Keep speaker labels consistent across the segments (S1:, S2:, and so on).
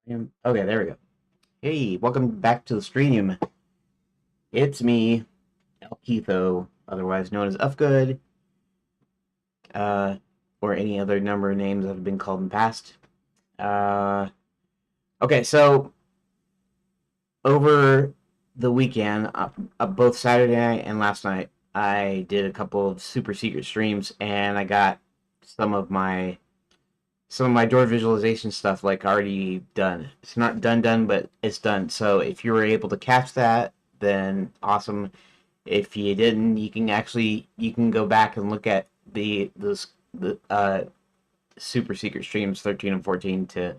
S1: Okay, there we go. Hey, welcome back to the stream. It's me, El Keitho, otherwise known as Ufgood, uh, or any other number of names that have been called in the past. Uh, okay, so over the weekend, both Saturday night and last night, I did a couple of super secret streams, and I got some of my some of my door visualization stuff like already done. It's not done, but it's done. So if you were able to catch that, then awesome. If you didn't, you can go back and look at the super secret streams 13 and 14 to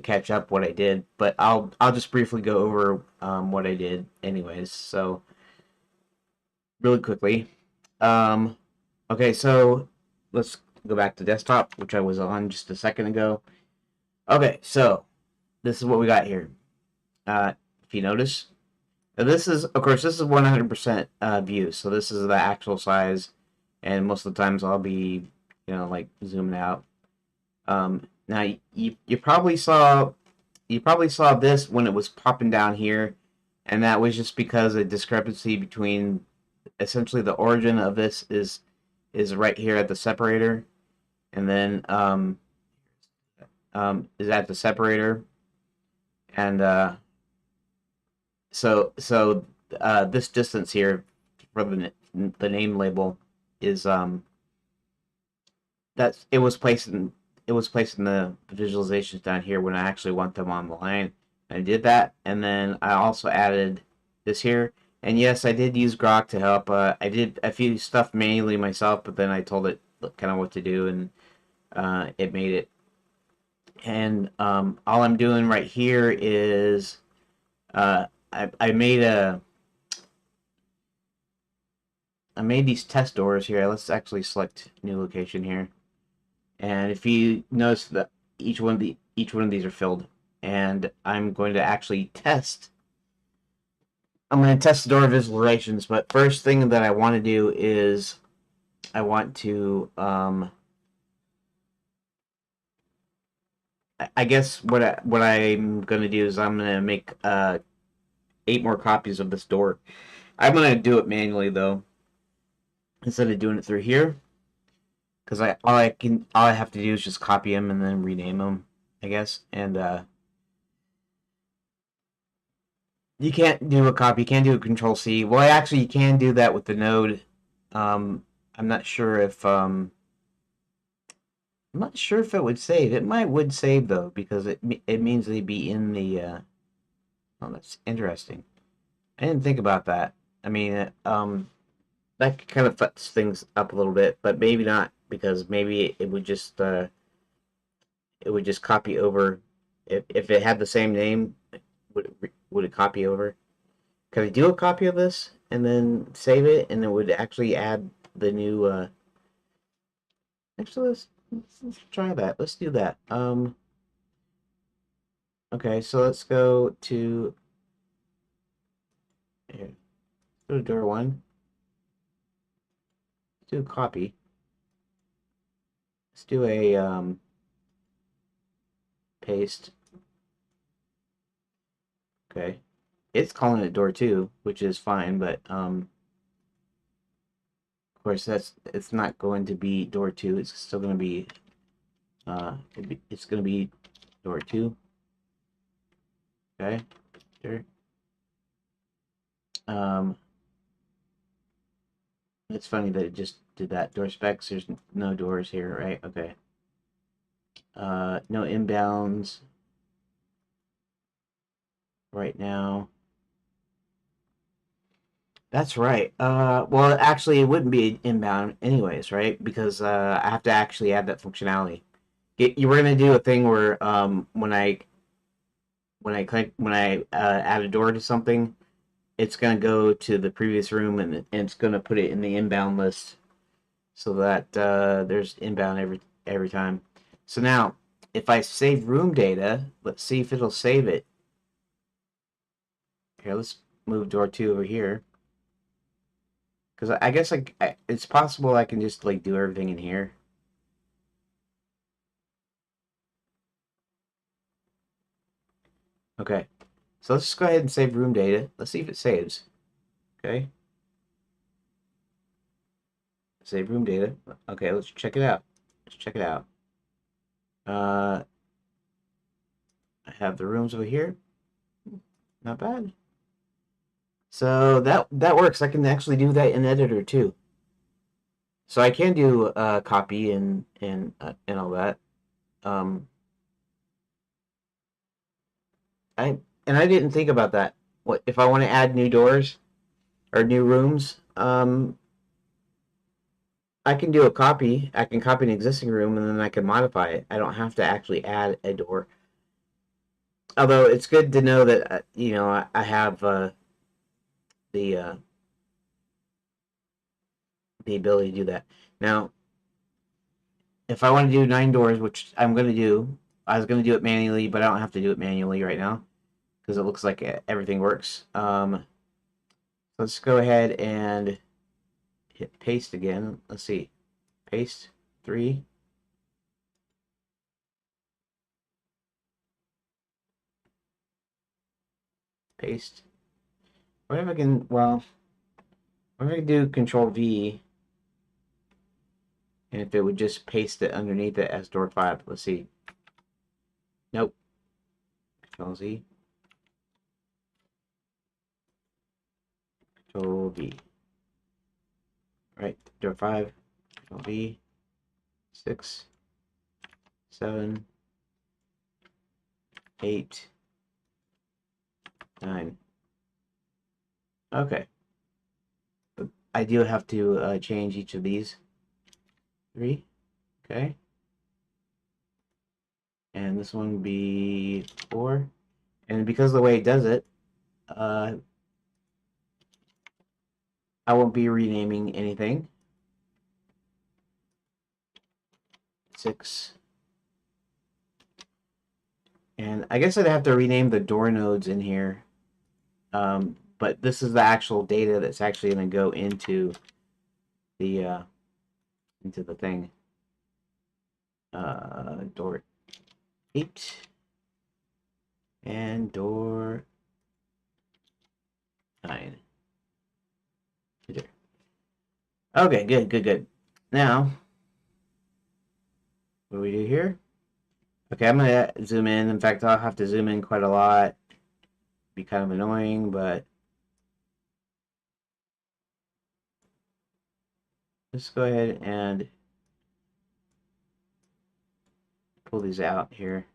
S1: catch up what I did. But I'll just briefly go over what I did anyways. So really quickly, um, okay, so let's go back to desktop, which I was on just a second ago. Okay, so this is what we got here. If you notice, now this is, of course, this is 100% view, so this is the actual size, and most of the times I'll be, like zooming out. Now you probably saw this when it was popping down here, and that was just because a discrepancy between essentially the origin of this is right here at the separator, and then is at the separator, and this distance here for the name label is that's it was placed in the visualizations down here when I actually want them on the line. I did that, and then I also added this here. And yes, I did use Grok to help. I did a few stuff manually myself, but then I told it kind of what to do, and it made it. And all I'm doing right here is I made these test doors here. Let's actually select new location here. And if you notice that each one of these are filled, and I'm going to actually test. I'm going to test the door visualizations, but first thing that I want to do is I want to I guess what I'm going to do is I'm going to make 8 more copies of this door. I'm going to do it manually though, instead of doing it through here, because all I have to do is just copy them and then rename them, I guess. And you can't do a copy. You can't do a Control C. Well, actually, you can do that with the node. Um, I'm not sure if I'm not sure if it would save. It might would save though, because it means they'd be in the. Oh, that's interesting. I didn't think about that. I mean, that kind of fucks things up a little bit, but maybe not, because maybe it would just copy over. If it had the same name, would it copy over? Could I do a copy of this and then save it, and it would actually add the new? Actually, let's try that. Let's do that. Okay, so let's go to here. Go to door one. Let's do a copy. Let's do a paste. Okay, it's calling it door two, which is fine, but of course it's not going to be door two. It's still going to be it's going to be door two. Okay, sure. Um, it's funny that it just did that. Door specs. There's no doors here, right? Okay. No inbounds right now. That's right. Well, actually, it wouldn't be inbound anyways, right? Because I have to actually add that functionality. You were gonna do a thing where when I add a door to something, it's gonna go to the previous room, and it's gonna put it in the inbound list, so that there's inbound every time. So now, if I save room data, let's see if it'll save it. Here, let's move door two over here. Because I guess it's possible I can just like do everything in here. Okay. So let's just go ahead and save room data. Let's see if it saves. Okay. Save room data. Okay, let's check it out. Let's check it out. I have the rooms over here. Not bad. So that works. I can actually do that in editor too. So I can do copy and all that. Um, I didn't think about that. What if I want to add new doors or new rooms? I can do a copy. I can copy an existing room and then I can modify it. I don't have to actually add a door. Although it's good to know that I have the uh, the ability to do that. Now, if I want to do 9 doors, which I'm going to do, I was going to do it manually, but I don't have to do it manually right now because it looks like everything works. Let's go ahead and hit paste again. Let's see. Paste 3. Paste. What if I can, well, what if I can do Control V and if it would just paste it underneath it as door 5? Let's see. Nope. Control Z. Control V. Right. Door 5. Control V. 6. 7. 8. 9. Okay. But I do have to change each of these. 3. Okay. And this one would be 4. And because of the way it does it, uh, I won't be renaming anything. 6. And I guess I'd have to rename the door nodes in here. But this is the actual data that's actually going to go the into the thing. Door 8 and door 9. Okay, good. Now, what do we do here? Okay, I'm gonna zoom in. In fact, I'll have to zoom in quite a lot. Be kind of annoying, but let's go ahead and pull these out here.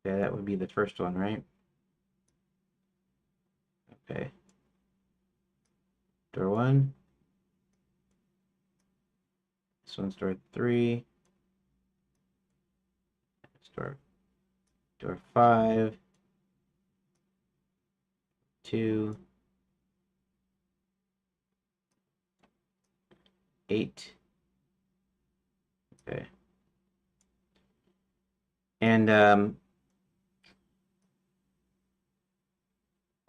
S1: Okay, that would be the first one, right? Okay. Door 1. This one's door 3. Door 5. 2. 8. Okay. And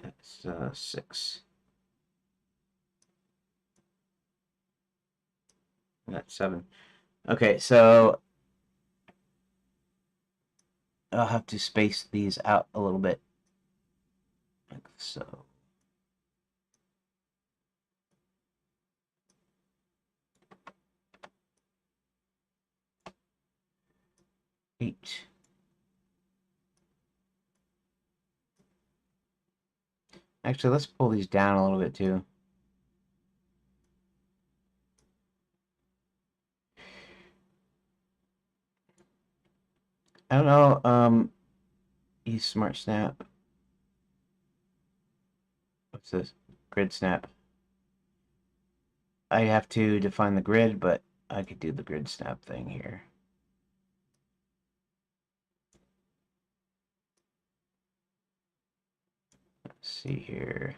S1: that's 6. And that's 7. Okay, so I'll have to space these out a little bit. Like so. Eight. Actually, let's pull these down a little bit too. I don't know. Use Smart Snap. What's this? Grid Snap. I have to define the grid, but I could do the Grid Snap thing here. Let's see here.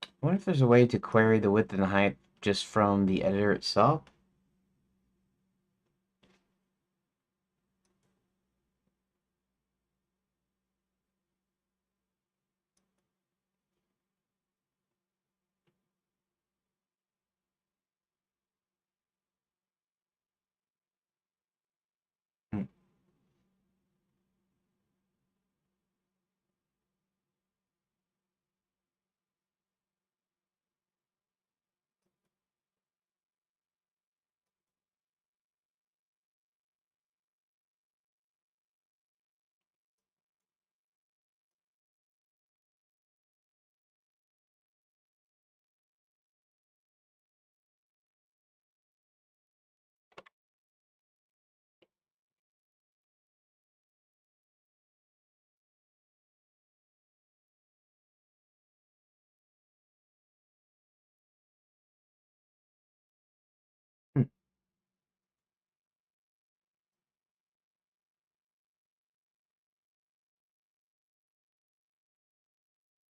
S1: I wonder if there's a way to query the width and height just from the editor itself.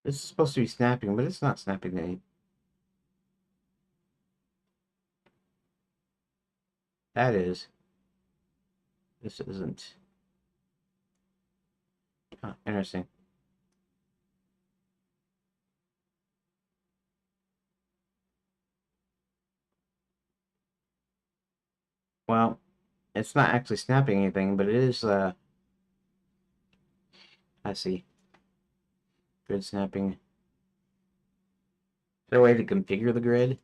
S1: This is supposed to be snapping, but it's not snapping any. That is. This isn't. Oh, interesting. Well, it's not actually snapping anything, but it is, I see. Grid snapping. Is there a way to configure the grid?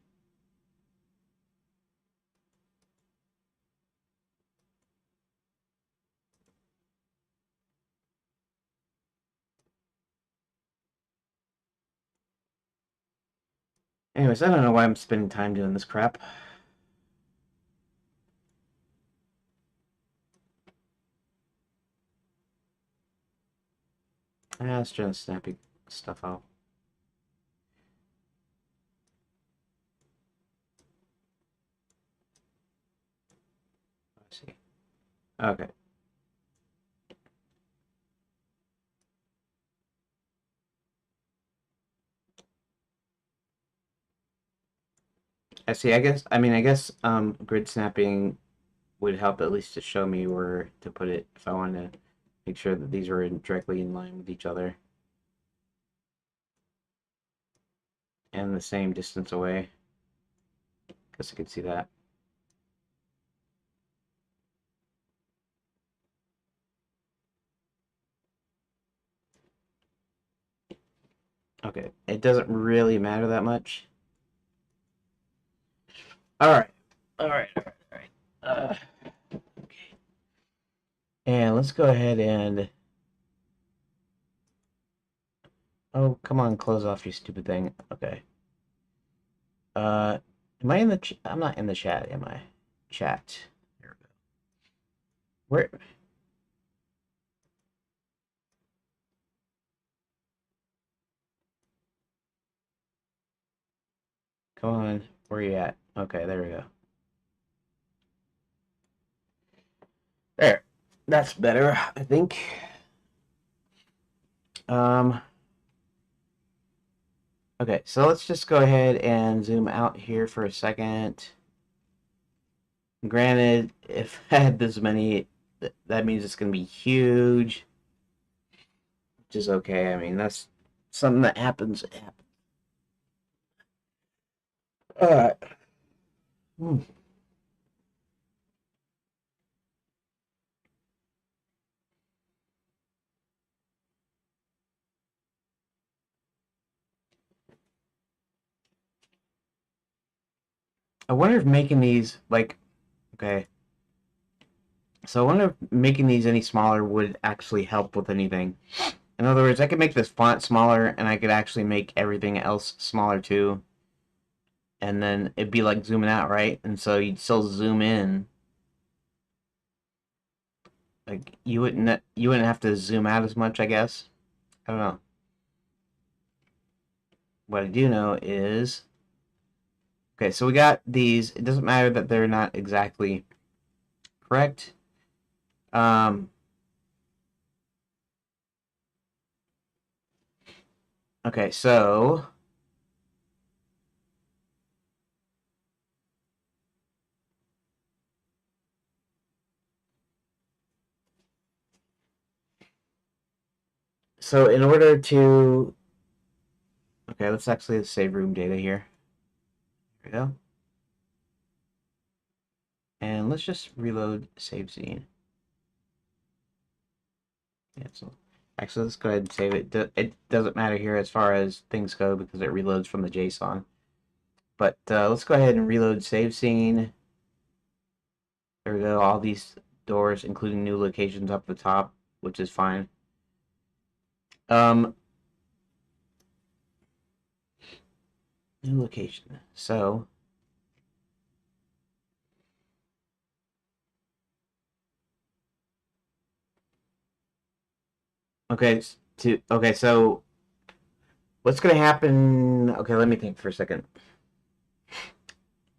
S1: Anyways, I don't know why I'm spending time doing this crap. Let's try to snapping stuff out. Let's see. Okay. I see. I guess grid snapping would help at least to show me where to put it if I want to make sure that these are directly in line with each other and the same distance away. Guess I could see that. Okay, it doesn't really matter that much. All right, all right, all right, all right. Okay, and let's go ahead and. Oh, come on, close off your stupid thing. Okay. Am I in the? I'm not in the chat, am I? Chat. There we go. Where? Come on, where are you at? Okay, there we go. There. That's better, I think. Um. Okay, so let's just go ahead and zoom out here for a second. Granted, if I had this many, that means it's going to be huge, which is okay. I mean, that's something that happens. It happens. All right. I wonder if making these, like, okay. So I wonder if making these any smaller would actually help with anything. In other words, I could make this font smaller, and I could actually make everything else smaller too. And then it'd be like zooming out, right? And so you'd still zoom in. Like you wouldn't have to zoom out as much, I guess. I don't know. What I do know is okay, so we got these. It doesn't matter that they're not exactly correct. Um okay, so in order to okay, let's actually save room data here. There we go. And let's just reload save scene. Cancel. Actually, let's go ahead and save it. It doesn't matter here as far as things go because it reloads from the JSON. But let's go ahead and reload save scene. There we go. All these doors, including new locations up the top, which is fine. Um, new location. So okay, so what's gonna happen? Okay, let me think for a second.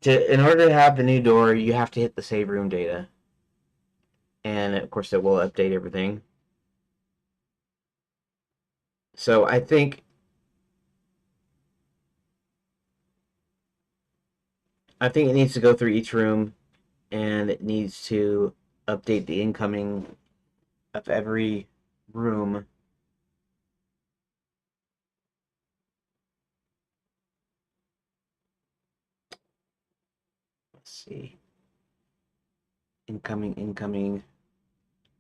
S1: In order to have the new door, you have to hit the save room data, and of course it will update everything. So I think I think it needs to go through each room, and it needs to update the incoming of every room. Let's see. Incoming.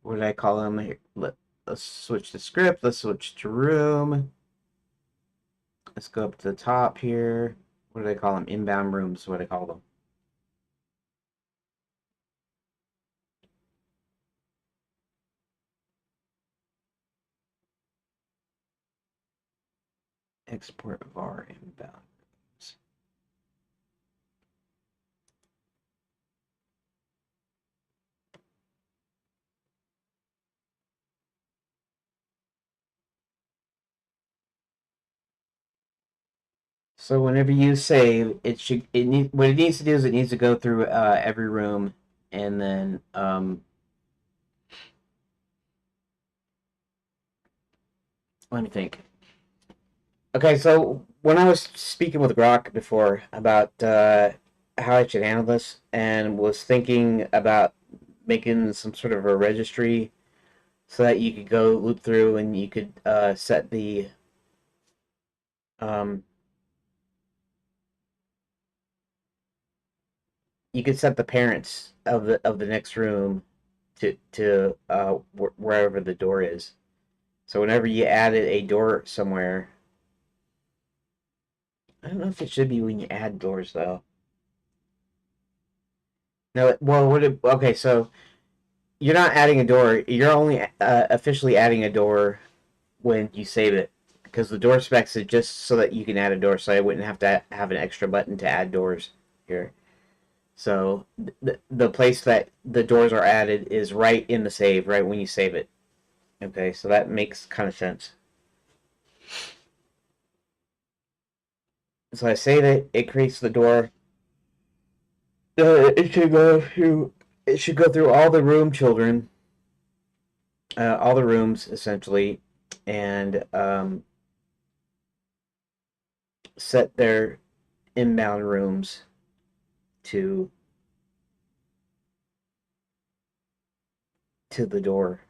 S1: What did I call them? Here, let's switch to script. Let's switch to room. Let's go up to the top here. What do they call them? Inbound rooms. What do I call them? Export var inbound. So whenever you save, what it needs to do is it needs to go through every room, and then let me think. Okay, so when I was speaking with Grok before about how I should handle this, and was thinking about making some sort of a registry so that you could go loop through and you could set the um, parents of the next room to wherever the door is. So whenever you added a door somewhere, I don't know if it should be when you add doors though. No, well, okay, so you're not adding a door. You're only officially adding a door when you save it, because the door specs is just so that you can add a door. So I wouldn't have to have an extra button to add doors here. So the place that the doors are added is right in the save, right when you save it. Okay, so that makes kind of sense. So I save it. It creates the door. It should go through. It should go through all the room children, all the rooms essentially, and set their inbound rooms to the door.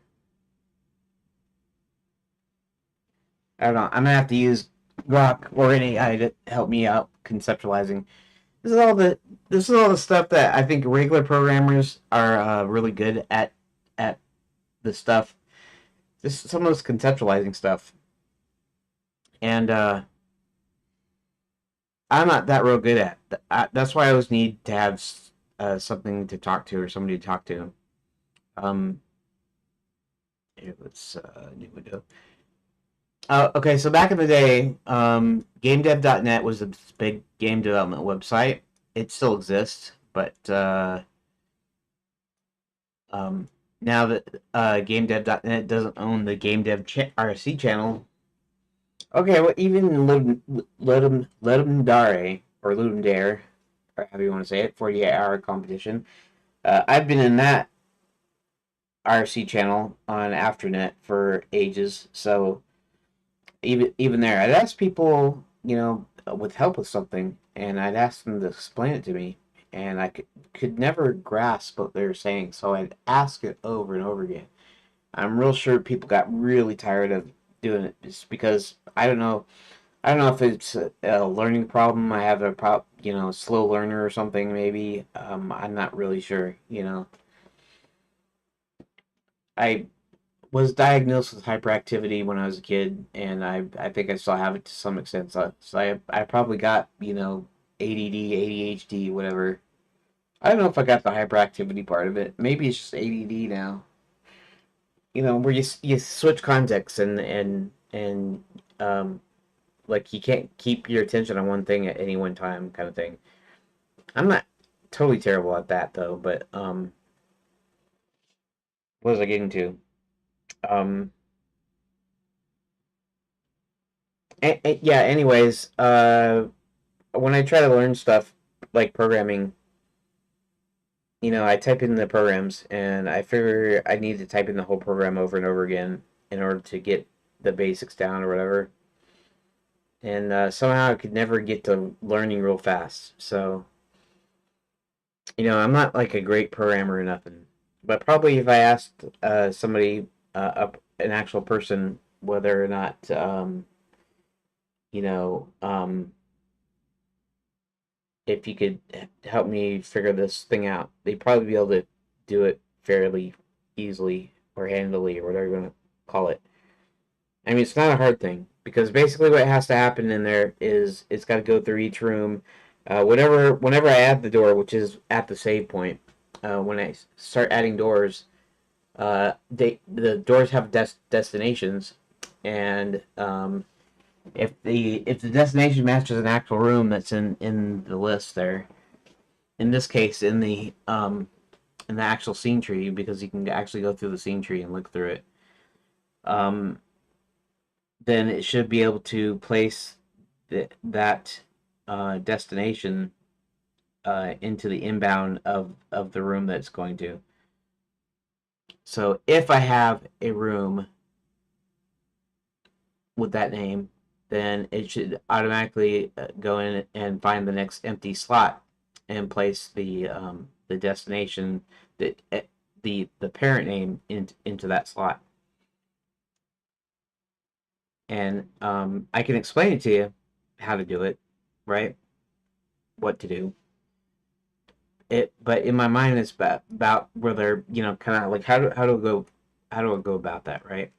S1: I don't know. I'm gonna have to use Grok or an AI to help me out conceptualizing. This is all the stuff that I think regular programmers are really good at the stuff. This some of this conceptualizing stuff, and I'm not that real good at. That's why I always need to have something to talk to or somebody to talk to. Um, here, let's new window. Okay, so back in the day, GameDev.net was a big game development website. It still exists, but now that GameDev.net doesn't own the GameDev RC channel, okay, well, even Ludum Dare, or Ludum Dare, or however you want to say it, 48-hour competition. I've been in that RC channel on AfterNet for ages, so even there, I'd ask people, with help with something, and I'd ask them to explain it to me, and I could never grasp what they were saying, so I'd ask it over and over again. I'm real sure people got really tired of doing it just because I don't know. I don't know if it's a learning problem. I have a slow learner or something. Maybe I'm not really sure. I was diagnosed with hyperactivity when I was a kid, and I think I still have it to some extent. So I probably got ADD, ADHD, whatever. I don't know if I got the hyperactivity part of it. Maybe it's just ADD now. Where you switch contexts and like you can't keep your attention on one thing at any one time, kind of thing. I'm not totally terrible at that though, but what was I getting to? Um, yeah. Anyways, when I try to learn stuff like programming, I type in the programs and I figure I need to type in the whole program over and over again in order to get the basics down or whatever. And somehow I could never get to learning real fast. So I'm not like a great programmer or nothing, but probably if I asked somebody, an actual person, whether or not, you know, if you could help me figure this thing out, they'd probably be able to do it fairly easily or handily or whatever you want to call it. I mean, it's not a hard thing because basically what has to happen in there is it's got to go through each room. Whenever I add the door, which is at the save point, when I start adding doors, the doors have destinations, and if the destination matches an actual room that's in the list there, in this case in the actual scene tree, because you can actually go through the scene tree and look through it, um, then it should be able to place that destination into the inbound of the room that it's going to. So if I have a room with that name, then it should automatically go in and find the next empty slot and place the destination, that the parent name into that slot. And I can explain it to you how to do it, right? What to do. But in my mind, it's about where they're kind of like how do I go about that, right?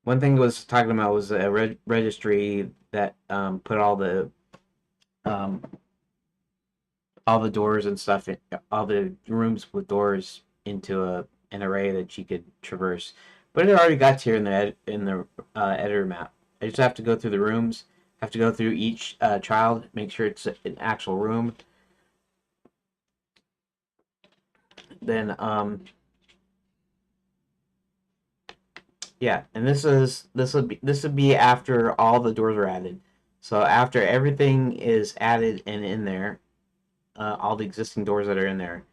S1: One thing was talking about was a registry that put um, all the doors and stuff, all the rooms with doors into an array that you could traverse. But it already got here in the editor map. I just have to go through the rooms, have to go through each child, make sure it's an actual room. Then yeah, and this would be after all the doors are added. So after everything is added and in there, all the existing doors that are in there,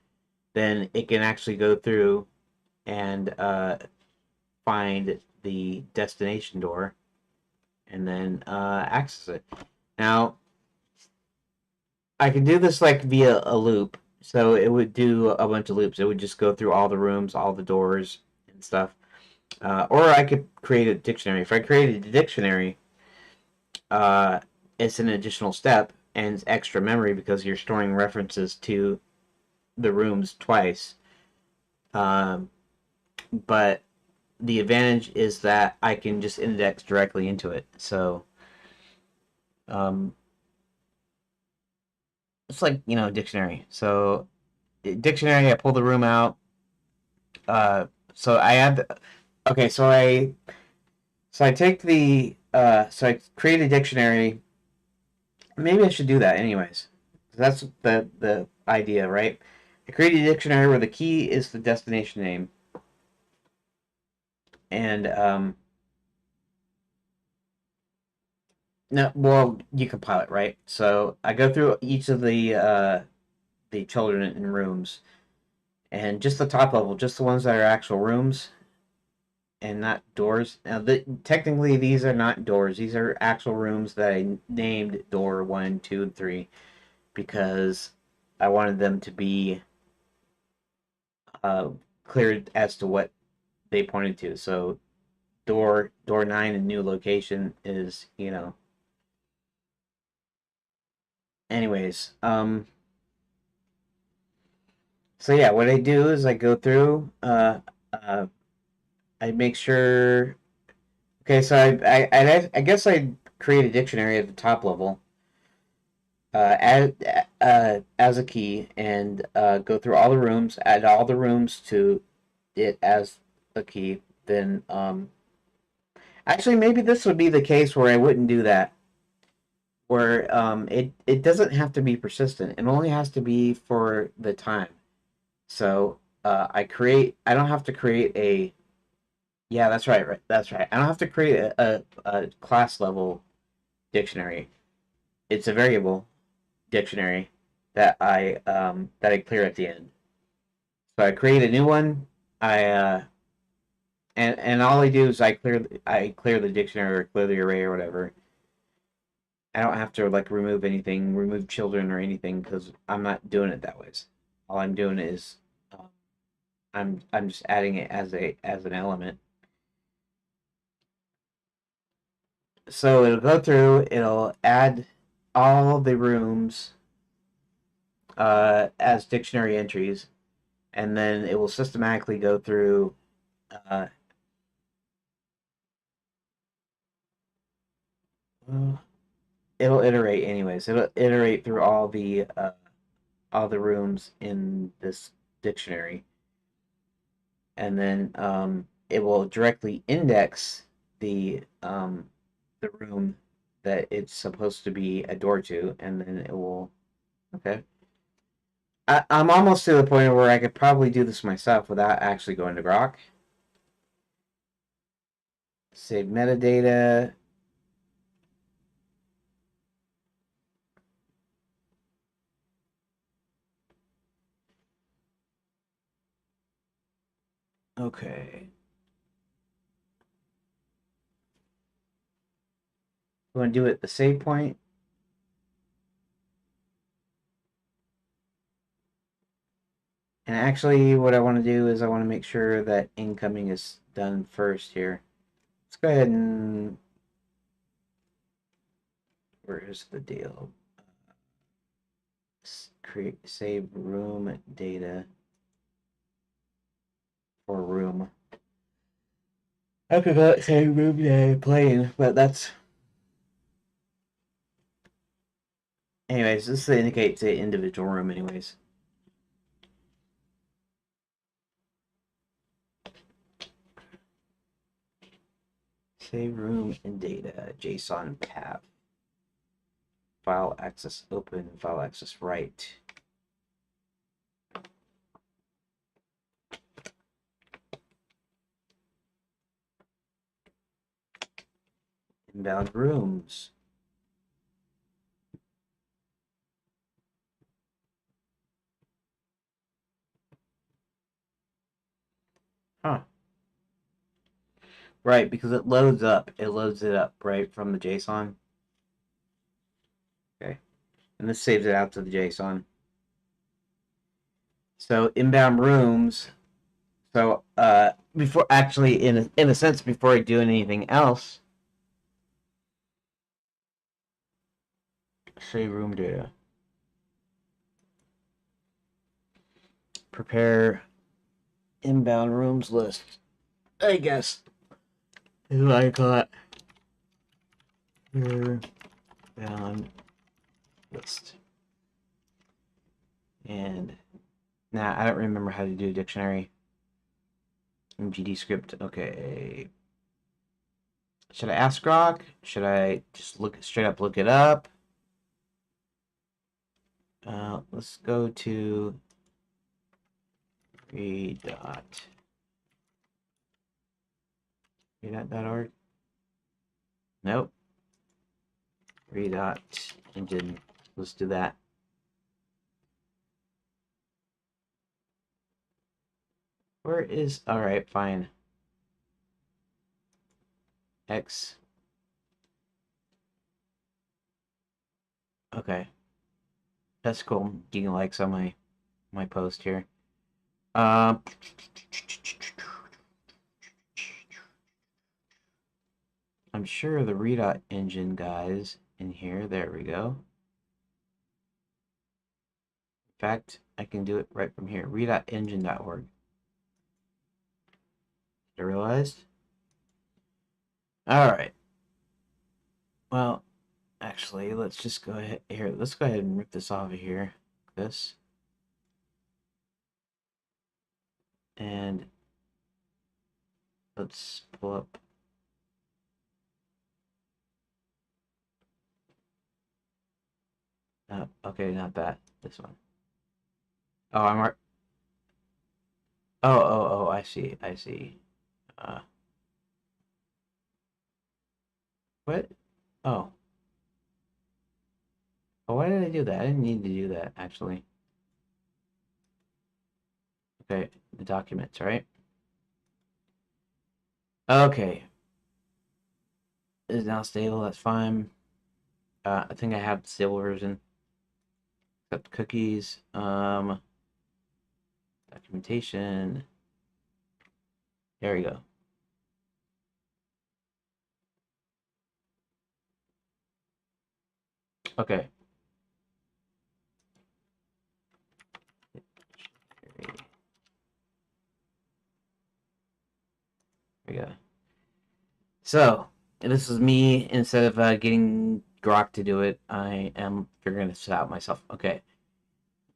S1: then it can actually go through and find the destination door and then access it. Now, I can do this like via a loop, so it would do a bunch of loops. It would just go through all the rooms, all the doors, and stuff. Or I could create a dictionary. If I created a dictionary, uh, it's an additional step and it's extra memory because you're storing references to the rooms twice. Um, but the advantage is that I can just index directly into it. So um, it's like a dictionary. So dictionary, I pull the room out. So I add. Okay, so I take so I create a dictionary. Maybe I should do that anyways. That's the idea, right? I create a dictionary where the key is the destination name, and no, well, you compile it, right? So I go through each of the children in rooms, and just the top level, just the ones that are actual rooms and not doors. Now, technically, these are not doors; these are actual rooms that I named door 1, 2, and 3 because I wanted them to be uh, clear as to what they pointed to. So door 9 in new location is anyways. So yeah, what I do is I go through. Uh, I make sure. Okay, so I guess I create a dictionary at the top level, as a key, and go through all the rooms, add all the rooms to it as a key. Then actually, maybe this would be the case where I wouldn't do that. Where it doesn't have to be persistent. It only has to be for the time. So I don't have to create a. Yeah, that's right, right. That's right. I don't have to create a class level dictionary. It's a variable dictionary that I clear at the end. So I create a new one. I and all I do is I clear the dictionary or clear the array or whatever, I don't have to like remove anything, remove children or anything because I'm not doing it that way. All I'm doing is um, I'm just adding it as an element. So it'll go through, it'll add all the rooms as dictionary entries, and then it will systematically go through. Uh, it'll iterate anyways. It'll iterate through all the rooms in this dictionary, and then it will directly index the room that it's supposed to be a door to, and then it will. Okay. I'm almost to the point where I could probably do this myself without actually going to Grok. Save metadata. Okay. You want to do it at the save point? And actually, what I want to do is I want to make sure that incoming is done first here. Let's go ahead and... Where is the deal? Create, save room data for room. I forgot save room data playing, but that's... Anyways, this indicates the individual room anyways. Save room and data, JSON path. File access open, file access write. Inbound rooms. Huh. Right, because it loads up. It loads it up, right, from the JSON. Okay. And this saves it out to the JSON. So inbound rooms. So before actually in a sense before I do anything else, save room data. Prepare inbound rooms list. I guess is what I call it. Inbound list. And now I don't remember how to do a dictionary. MGD script. Okay. Should I ask Grok? Should I just straight up look it up? Let's go to Redot. Redot.org. Nope. Redot engine. Let's do that. Where is... Alright, fine. X. Okay. That's cool. Getting likes on my post here. I'm sure the Redot engine guys in here. There we go. In fact, I can do it right from here. Redotengine.org. I realized. All right. Well, actually, let's just go ahead here. Let's go ahead and rip this off of here. This. And let's pull up. Okay, not that. This one. Oh, oh, I see. I see. Uh, what? Oh. Oh, why did I do that? I didn't need to do that, actually. Okay, the documents, right? Okay. Is now stable, that's fine. I think I have the stable version. Accept cookies. Documentation. There we go. Okay. There we go. So, this is me. Instead of getting Grok to do it, I am figuring this out myself. Okay.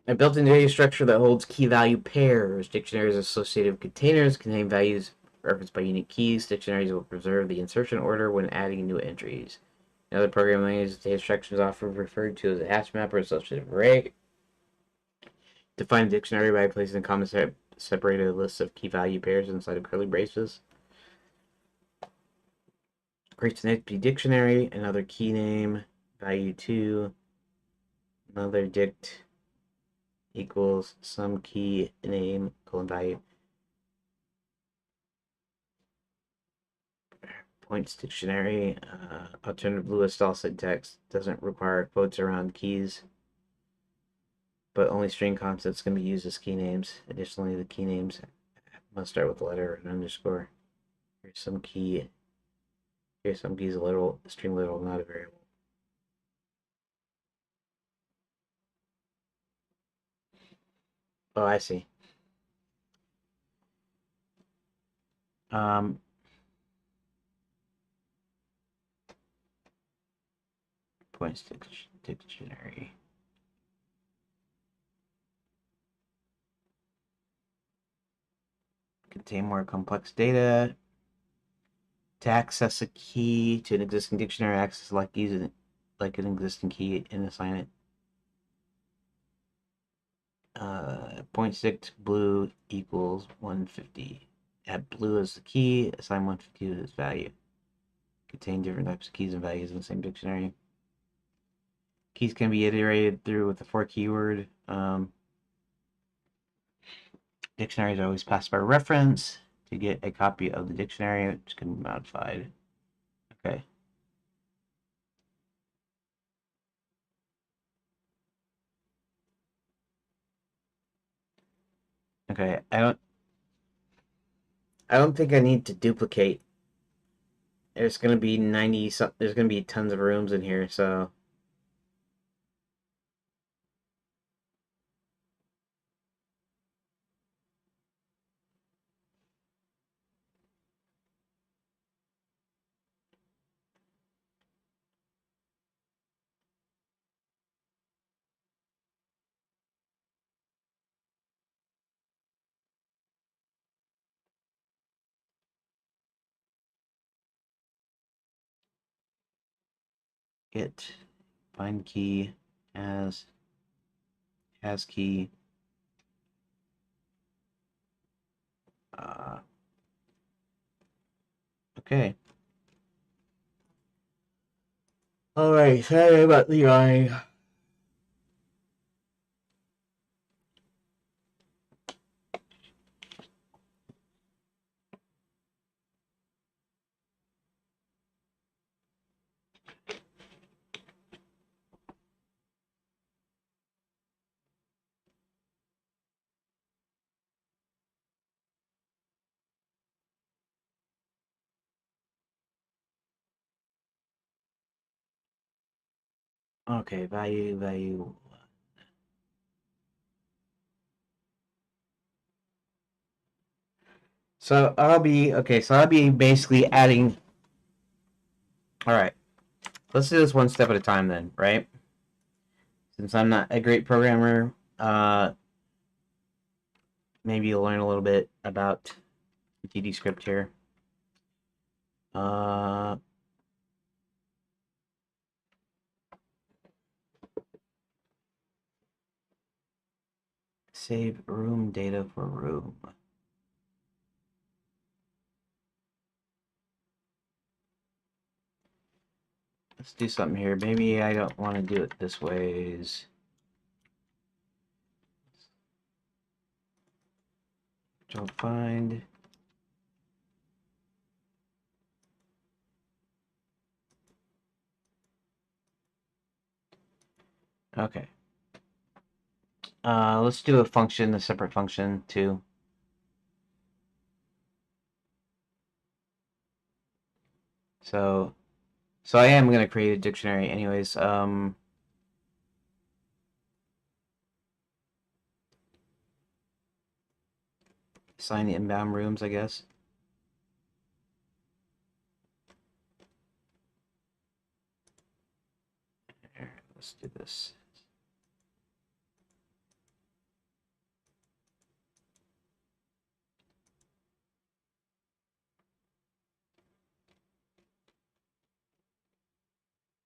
S1: A built-in data structure that holds key-value pairs. Dictionaries associated with containers contain values referenced by unique keys. Dictionaries will preserve the insertion order when adding new entries. In other programming languages, data structure is often referred to as a hash map or associative array. Define a dictionary by placing a comma separated list of key-value pairs inside of curly braces. Creates an empty dictionary, another key name, value 2, another dict equals some key name, colon value. Points dictionary, alternative Lewis style syntax doesn't require quotes around keys, but only string constants can be used as key names. Additionally, the key names must start with a letter and underscore. Here's some key. Here's some keys, a literal, string literal, not a variable. Oh, I see. Um, Points dictionary. Contain more complex data. To access a key to an existing dictionary, access like using like an existing key and assign it. Point stick blue equals 150. Add blue as the key, assign 150 to its value. Contain different types of keys and values in the same dictionary. Keys can be iterated through with the for keyword. Dictionaries are always passed by reference to get a copy of the dictionary, which can be modified. Okay. Okay. I don't think I need to duplicate. There's gonna be 90. There's gonna be tons of rooms in here, so get find key as key. Okay. All right. Sorry about the yawning. Okay. Value. So I'll be okay. So I'll be basically adding. All right. Let's do this one step at a time then, right? Since I'm not a great programmer, maybe you'll learn a little bit about TD script here. Uh, Save room data for room. Let's do something here. Maybe I don't want to do it this ways. Don't find. Okay. Let's do a function, a separate function too. So I am going to create a dictionary anyways. Assign the inbound rooms, I guess. Here, let's do this.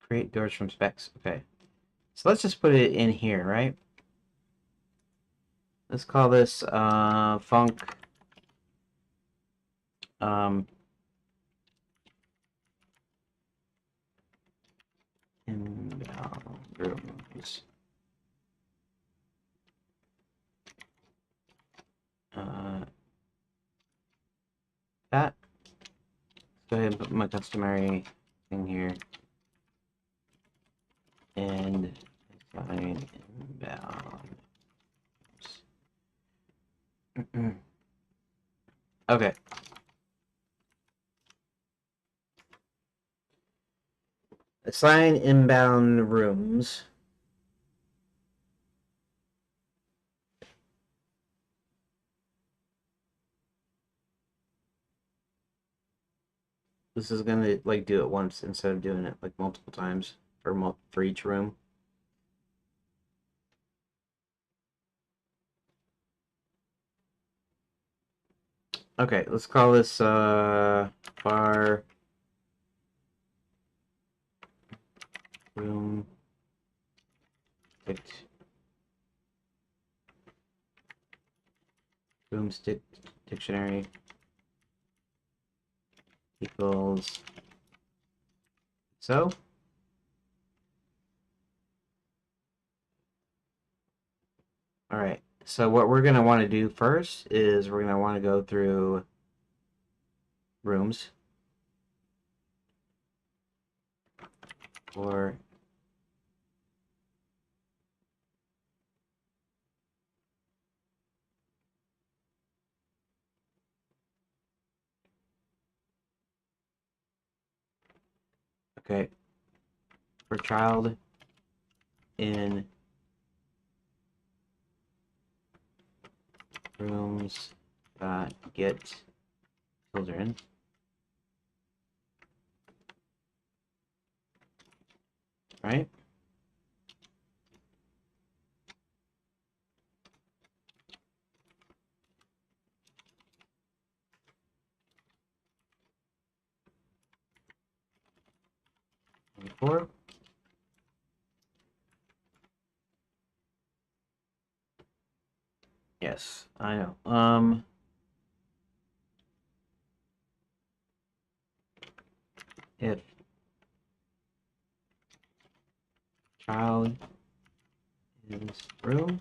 S1: Create doors from specs. Okay. So let's just put it in here, right? Let's call this func inbound rooms. That. Let's go ahead and put my customary thing here. And assign inbound. Okay. Assign inbound rooms. This is gonna like do it once instead of doing it like multiple times for each room. Okay, let's call this bar room stick dictionary equals so. All right. So what we're gonna want to do first is we're gonna want to go through rooms for okay for child in rooms that get children. Right? Four. Yes, I know. If child is room,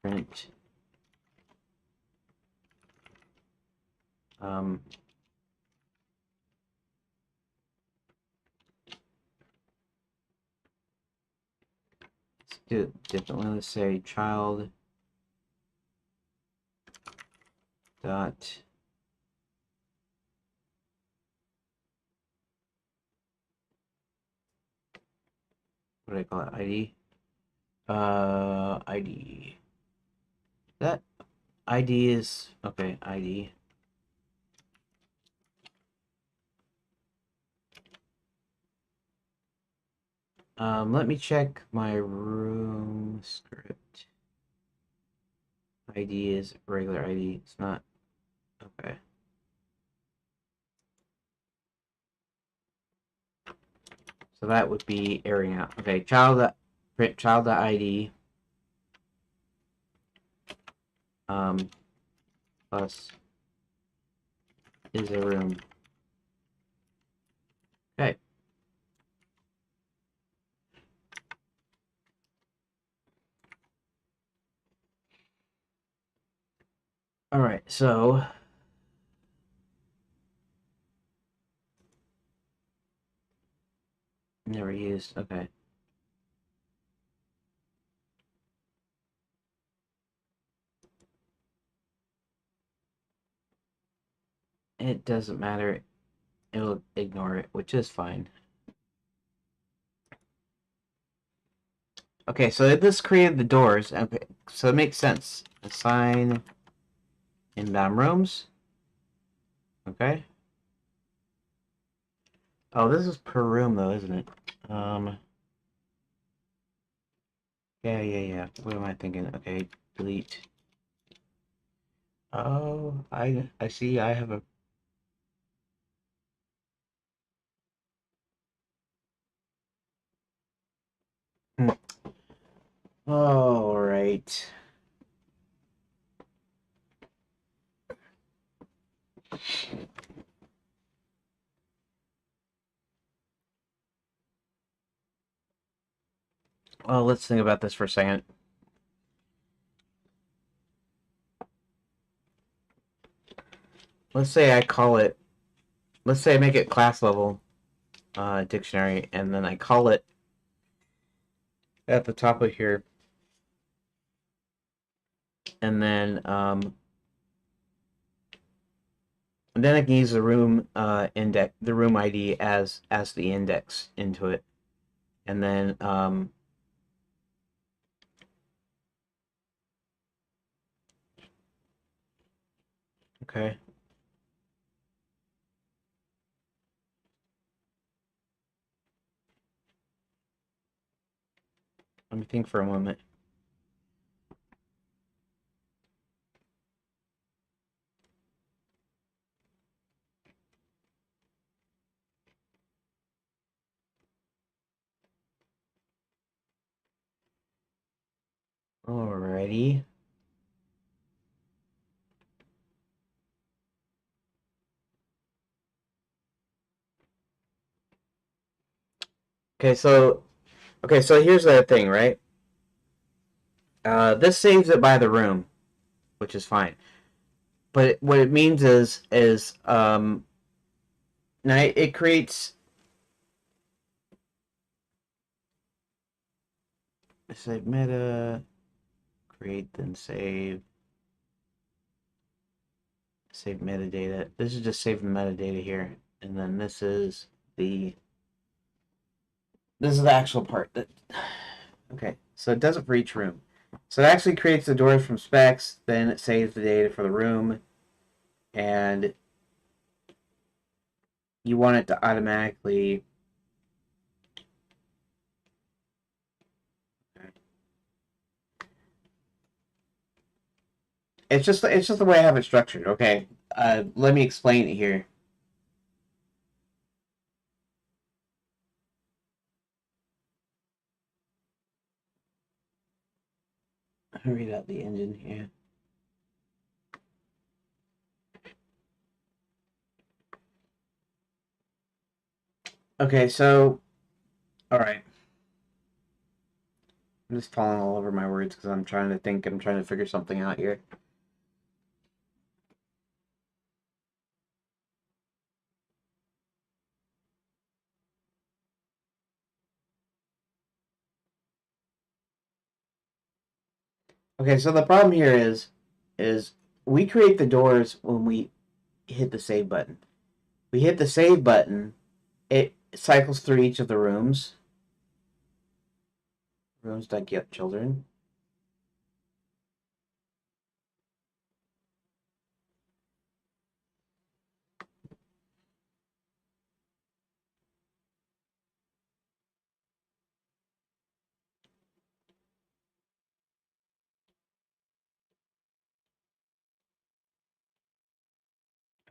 S1: print um let's do it differently. Let's say child dot what do I call it? ID. ID. That ID is okay. ID. Let me check my room script. ID is regular ID. It's not okay. So that would be airing out. Okay, print child ID plus is a room. Okay. All right, so never used. Okay. It doesn't matter. It'll ignore it, which is fine. Okay, so this created the doors. Okay, so it makes sense. Assign inbound rooms. Okay. Oh, this is per room though, isn't it? Um. Yeah. What am I thinking? Okay, delete. Oh, I see. I have a. Hmm. All right. Well, let's think about this for a second. Let's say I call it. Let's say I make it class level dictionary, and then I call it at the top of here, and then I can use the room index, the room ID as the index into it, and then okay. Let me think for a moment. Alrighty. Okay, so here's the thing, right? This saves it by the room, which is fine. But what it means is now it creates save meta, create then save metadata. This is just saving metadata here, and then the this is the actual part that. Okay, so it does it for each room. So it actually creates the doors from specs, then it saves the data for the room, and you want it to automatically. It's just the way I have it structured. Okay, let me explain it here. I'll read out the engine here. Okay, so all right. I'm just falling all over my words because I'm trying to think. I'm trying to figure something out here. Okay, so the problem here is we create the doors when we hit the save button. We hit the save button, it cycles through each of the rooms. Rooms that get children.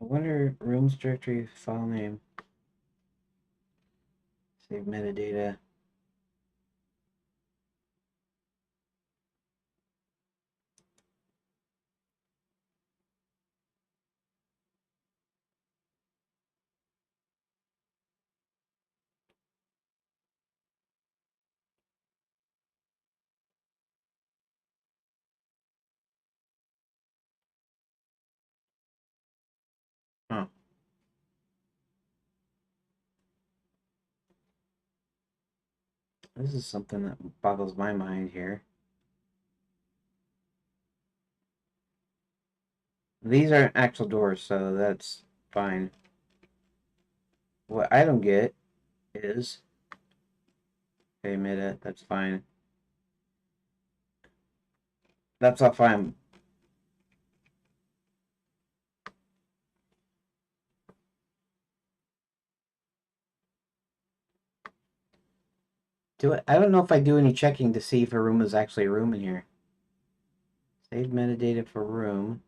S1: I wonder rooms directory file name. Save metadata. This is something that boggles my mind here. These aren't actual doors, so that's fine. What I don't get is... Okay, made it. That's fine. That's all fine. I don't know if I do any checking to see if a room is actually a room in here. Save metadata for room.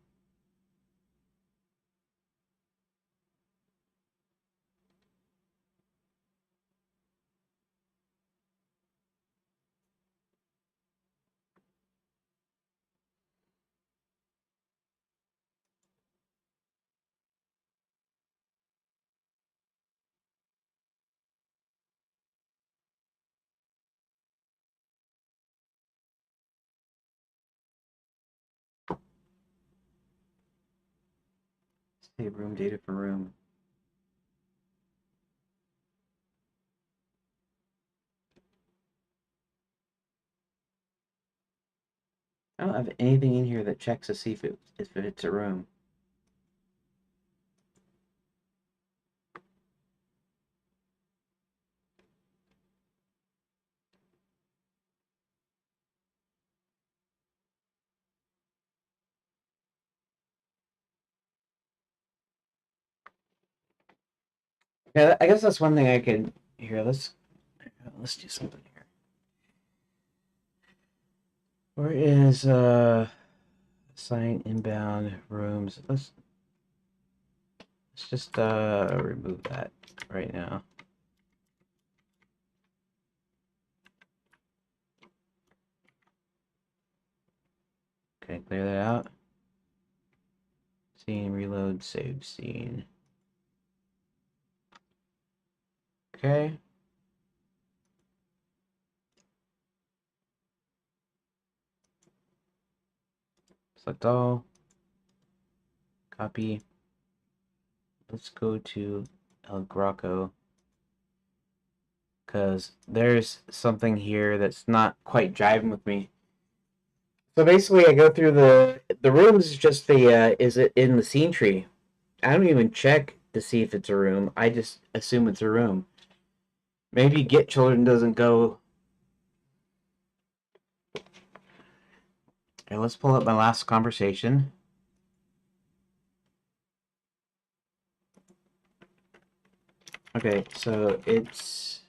S1: Save room data for room. I don't have anything in here that checks to see if it's a room. Yeah, I guess that's one thing I could... Here, let's do something here. Where is assign inbound rooms? Let's just remove that right now. Okay, clear that out. Scene, reload, save scene. Okay. Select all. Copy. Let's go to El Graco, because there's something here that's not quite jiving with me. So basically, I go through the rooms. Just the is it in the scene tree? I don't even check to see if it's a room. I just assume it's a room. Maybe Get Children doesn't go. Okay, let's pull up my last conversation. Okay, so it's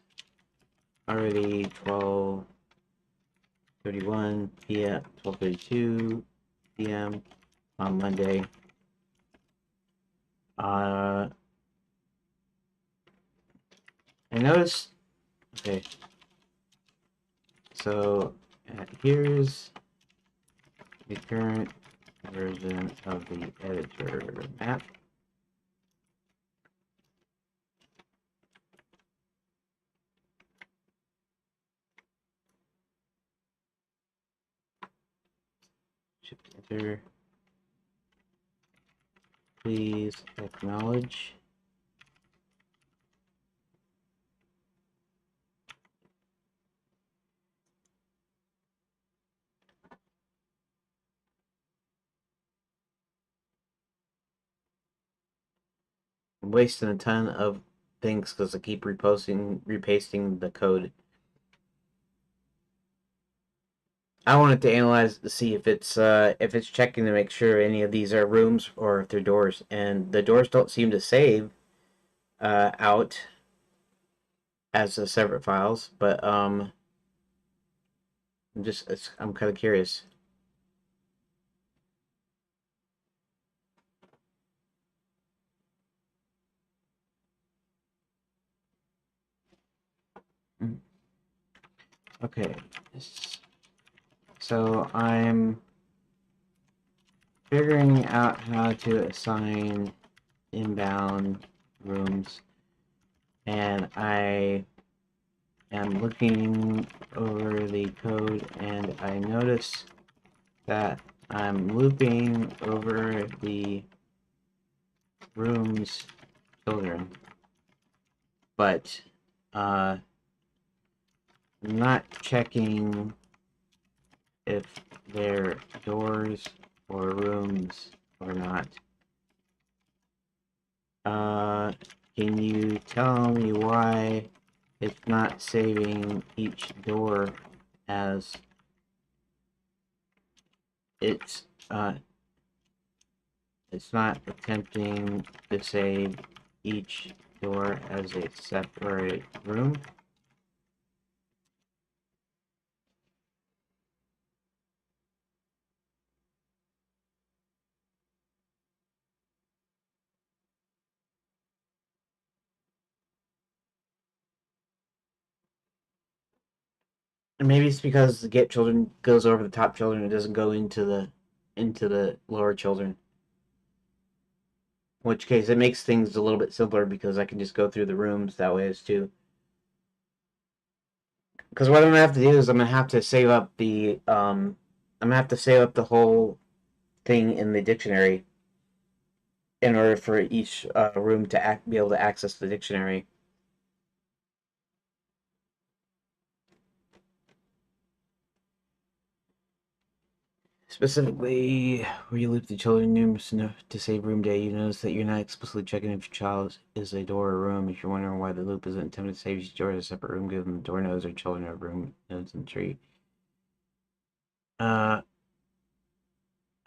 S1: already 12:31 p.m. 12:32 p.m. on Monday. I noticed. Okay, so here's the current version of the editor map. Shift enter. Please acknowledge. I'm wasting a ton of things because I keep repasting the code. I wanted to analyze to see if it's checking to make sure any of these are rooms or if they're doors, and the doors don't seem to save out as separate files. But I'm kind of curious. Okay, so I'm figuring out how to assign inbound rooms, and I am looking over the code, and I notice that I'm looping over the room's children, but I'm not checking if they're doors or rooms or not. Can you tell me why it's not saving each door as it's not attempting to save each door as a separate room? And maybe it's because the get children goes over the top children, it doesn't go into the lower children. In which case it makes things a little bit simpler because I can just go through the rooms that way as too. Because what I'm gonna have to do is I'm gonna have to save up the I'm gonna have to save up the whole thing in the dictionary in order for each room to be able to access the dictionary. Specifically, where you loop the children numerous enough to save room day, you notice that you're not explicitly checking if your child is a door or room. If you're wondering why the loop isn't intended to save each door as a separate room, given the door nodes or children or room nodes in the tree. How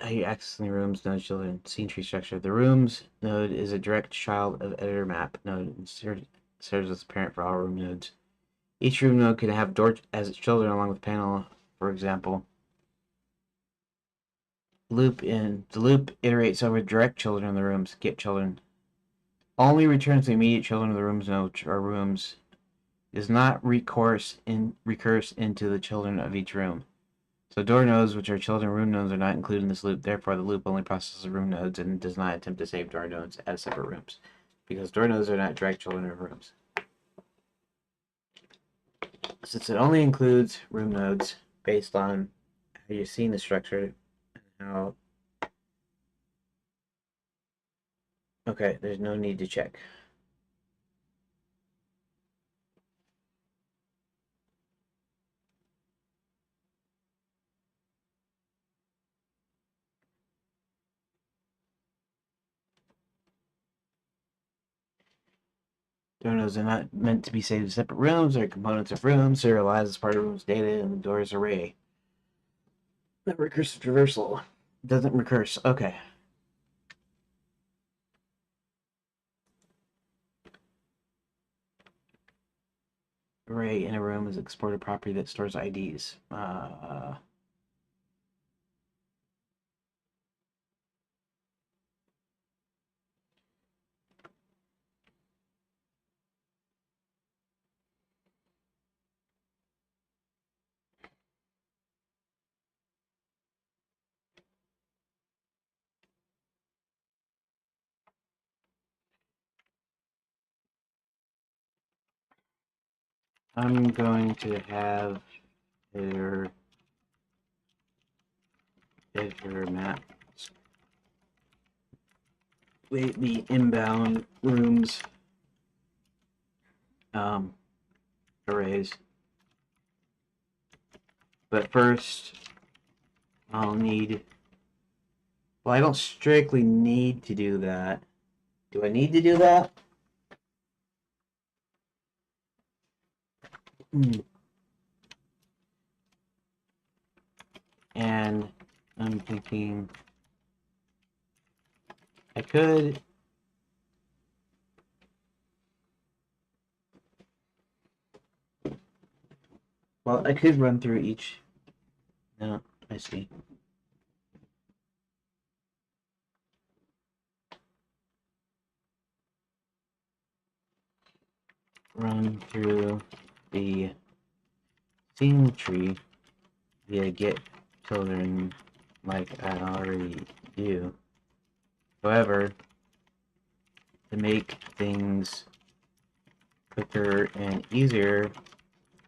S1: you accessing the rooms node children scene tree structure. The rooms node is a direct child of editor map node and serves as a parent for all room nodes. Each room node can have door as its children along with panel, for example. The loop iterates over direct children in the rooms, get children. Only returns the immediate children of the rooms node or rooms. Does not recurse into the children of each room. So door nodes, which are children room nodes, are not included in this loop. Therefore, the loop only processes room nodes and does not attempt to save door nodes as separate rooms, because door nodes are not direct children of rooms. Since it only includes room nodes based on how you're seeing the structure, how okay, there's no need to check. Door nodes are not meant to be saved as separate rooms or components of rooms. They're relies as part of room's data in the door's array. Not recursive traversal. Doesn't recurse. Okay. Array in a room is exported property that stores IDs. I'm going to have their map wait the inbound rooms um, arrays. But first, I'll need. Well, I don't strictly need to do that. Do I need to do that? And I'm thinking I could. Well, I could run through each. No, I see. Run through the theme tree via get children like I already do. However, to make things quicker and easier,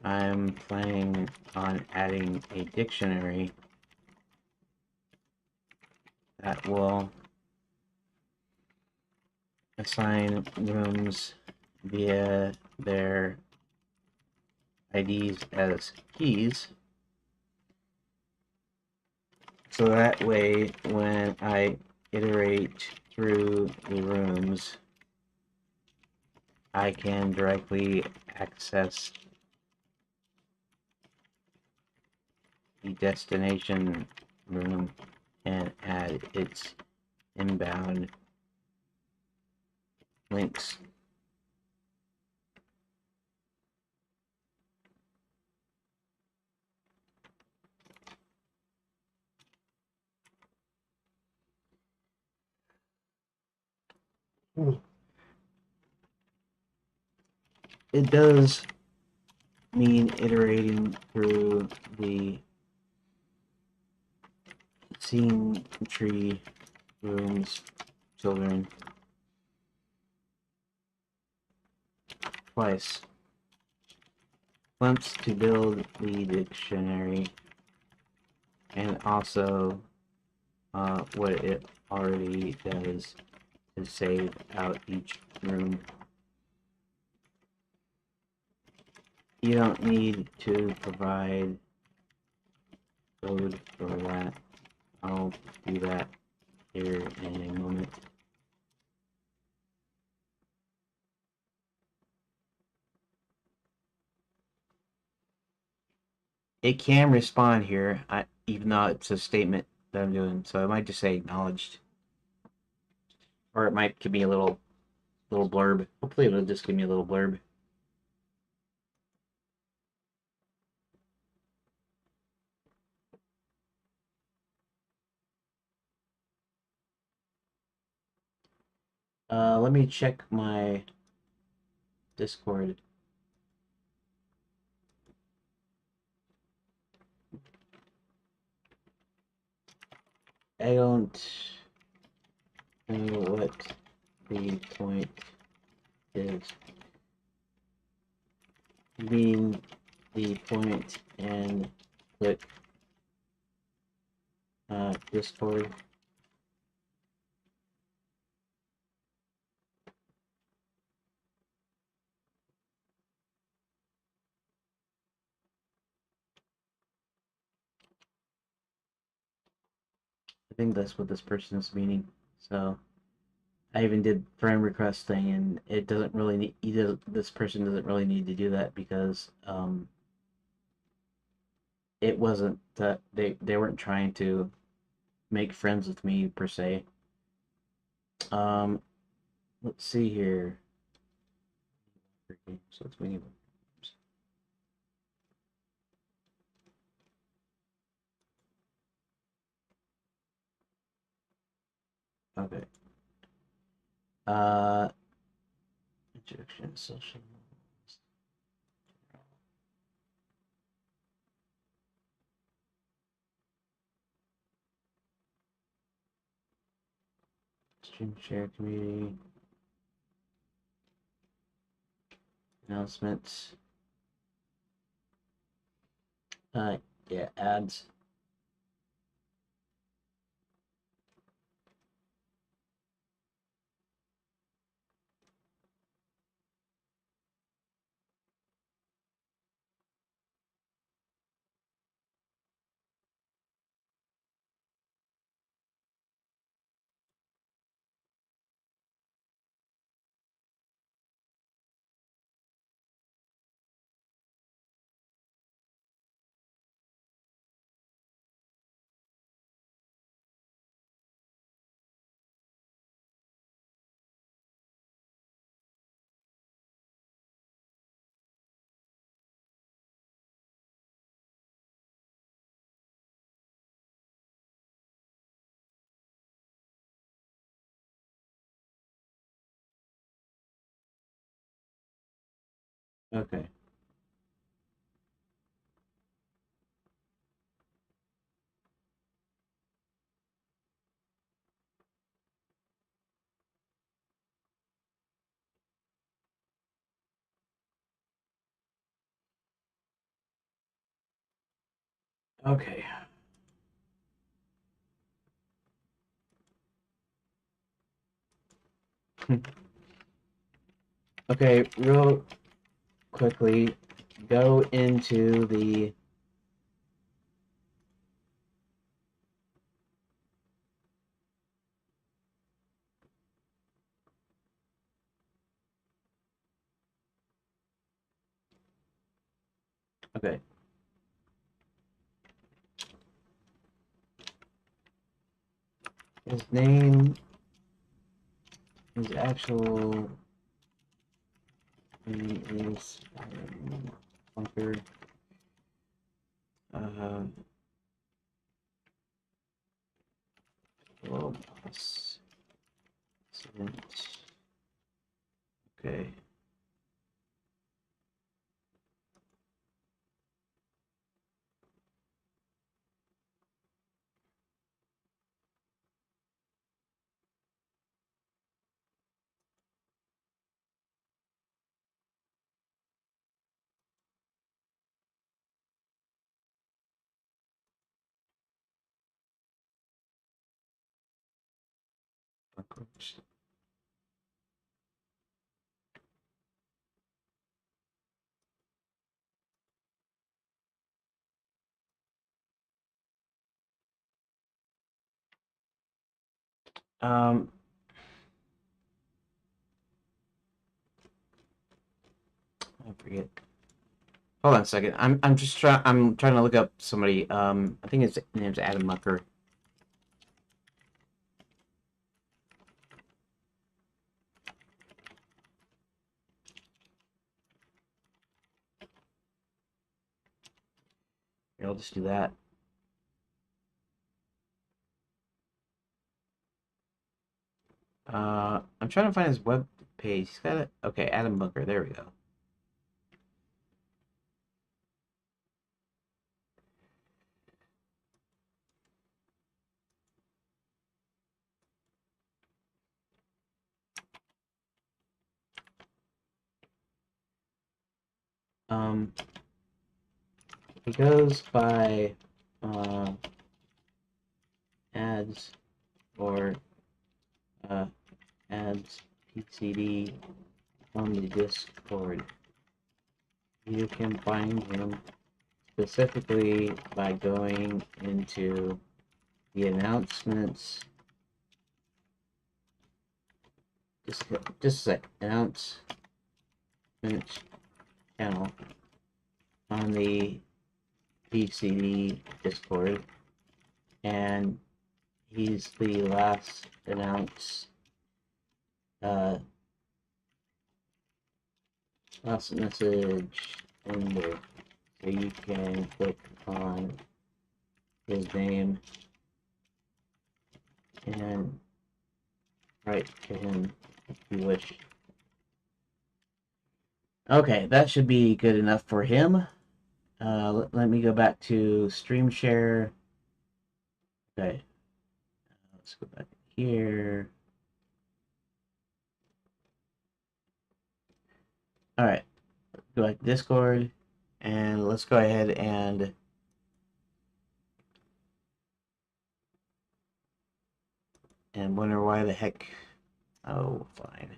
S1: I'm planning on adding a dictionary that will assign rooms via their IDs as keys. So that way, when I iterate through the rooms, I can directly access the destination room and add its inbound links. It does mean iterating through the scene tree rooms children twice. Once to build the dictionary, and also what it already does to save out each room. You don't need to provide code for that. I'll do that here in a moment. It can respond here, even though it's a statement that I'm doing, so it might just say acknowledged, or it might give me a little blurb. Hopefully, it'll just give me a little blurb. Let me check my Discord. I don't know what the point is. You mean the point and click Discord? I think that's what this person is meaning. So I even did friend request thing, and it doesn't really need either. This person doesn't really need to do that because it wasn't that they weren't trying to make friends with me per se. Um, let's see here. So it's me. Okay. Uh, introduction, social. Stream share community. Announcements. Yeah, ads. Okay. Okay. Okay, real quickly, go into the okay. His name, his actual name is Bunker. Well, okay. Um, I forget. Hold on a second. I'm trying to look up somebody. I think his name's Adam Mucker. Here, I'll just do that. I'm trying to find his web page. He's got it. Okay, Adam Mucker. There we go. Um, he goes by ads or ads PCD on the Discord. You can find him specifically by going into the announcements. Just a sec. Announcements channel on the PCD Discord, and he's the last announced last message in there, so you can click on his name and write to him if you wish. Okay, that should be good enough for him. Let me go back to stream share. Okay, let's go back here. All right, go back to Discord, and let's go ahead and wonder why the heck. Oh, fine.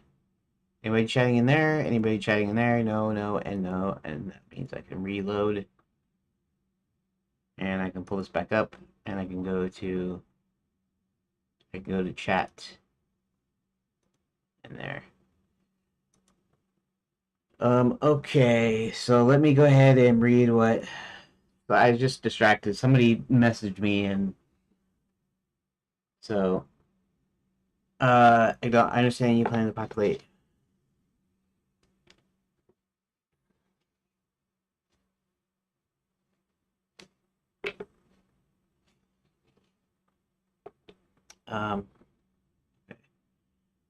S1: Anybody chatting in there? Anybody chatting in there? No, no, and no, and that means I can reload, and I can pull this back up, and I can go to chat in there. Okay, so let me go ahead and read what I just distracted. Somebody messaged me, and so I understand you plan to populate.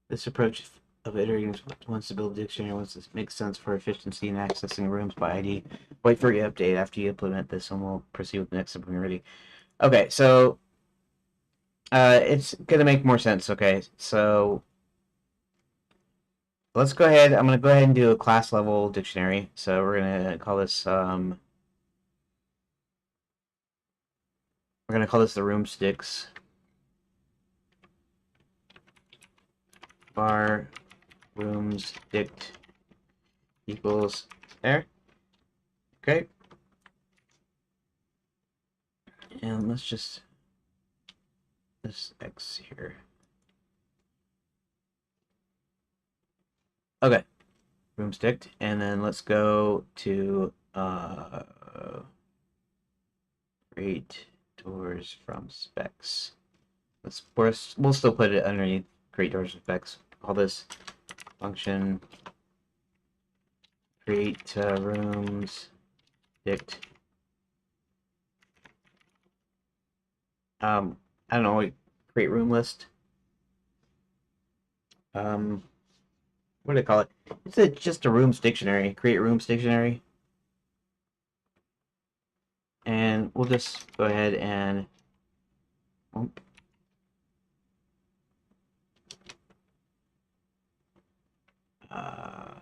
S1: This approach of iterating wants to build a dictionary once this makes sense for efficiency in accessing rooms by ID. Wait for your update after you implement this, and we'll proceed with the next step when you're ready. Okay, so it's gonna make more sense. Okay, so let's go ahead. I'm gonna go ahead and do a class level dictionary. So we're gonna call this the room sticks bar rooms dict equals there. Okay. And let's just this X here. Okay. Room sticked. And then let's go to create doors from specs. We'll still put it underneath create doors from specs. Call this function create rooms dict. I don't know, create room list. What do they call it? It's just a rooms dictionary. Create rooms dictionary. And we'll just go ahead and uh,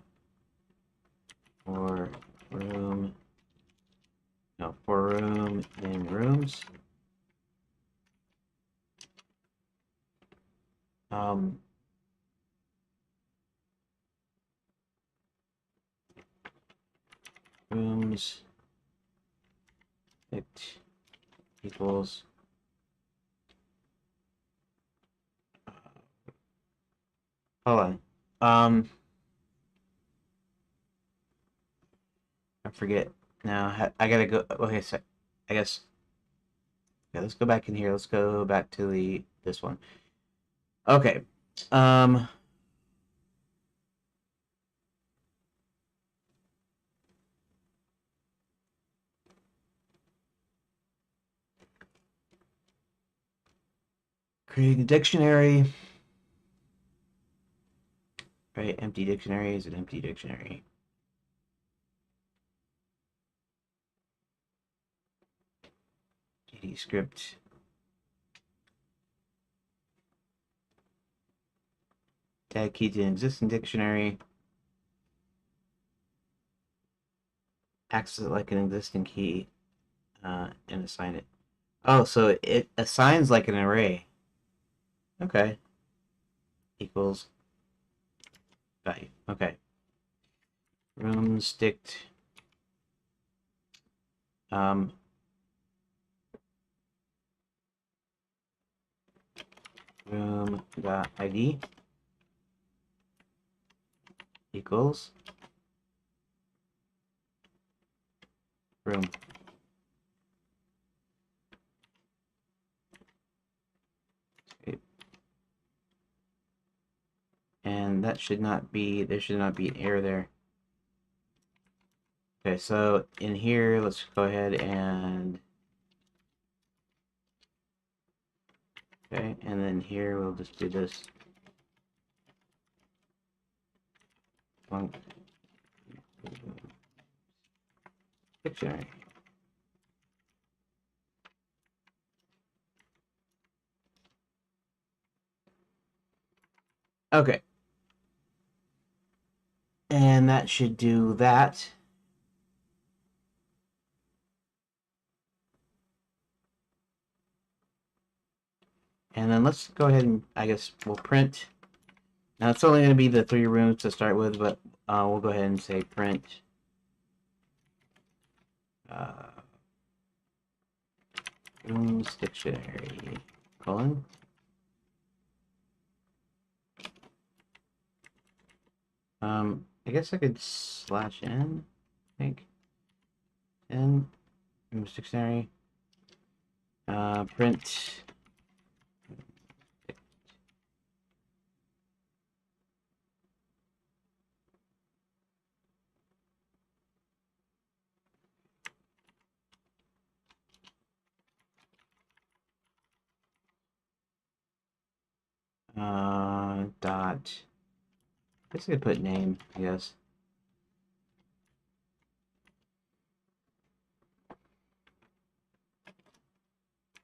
S1: for room, no, for room in rooms. Um, rooms dict equals hold on. I forget now. I gotta go. Okay, so I guess. Yeah, let's go back in here. Let's go back to this one. Okay. Um. Creating a dictionary. Right. Empty dictionary is an empty dictionary. GD script. Tag key to an existing dictionary. Acts like an existing key, and assign it. Oh, so it assigns like an array. Okay. Equals value. Okay. Rooms dict. Um. Room dot ID equals room. Okay. And that should not be, there should not be an error there. Okay, so in here, let's go ahead and, okay, and then here we'll just do this. Dictionary. Okay. And that should do that. And then let's go ahead and, I guess, we'll print. Now it's only going to be the 3 rooms to start with, but we'll go ahead and say print. Rooms dictionary, colon. I guess I could /n, I think. N, rooms dictionary. Print. Dot. I guess I could put name, I guess.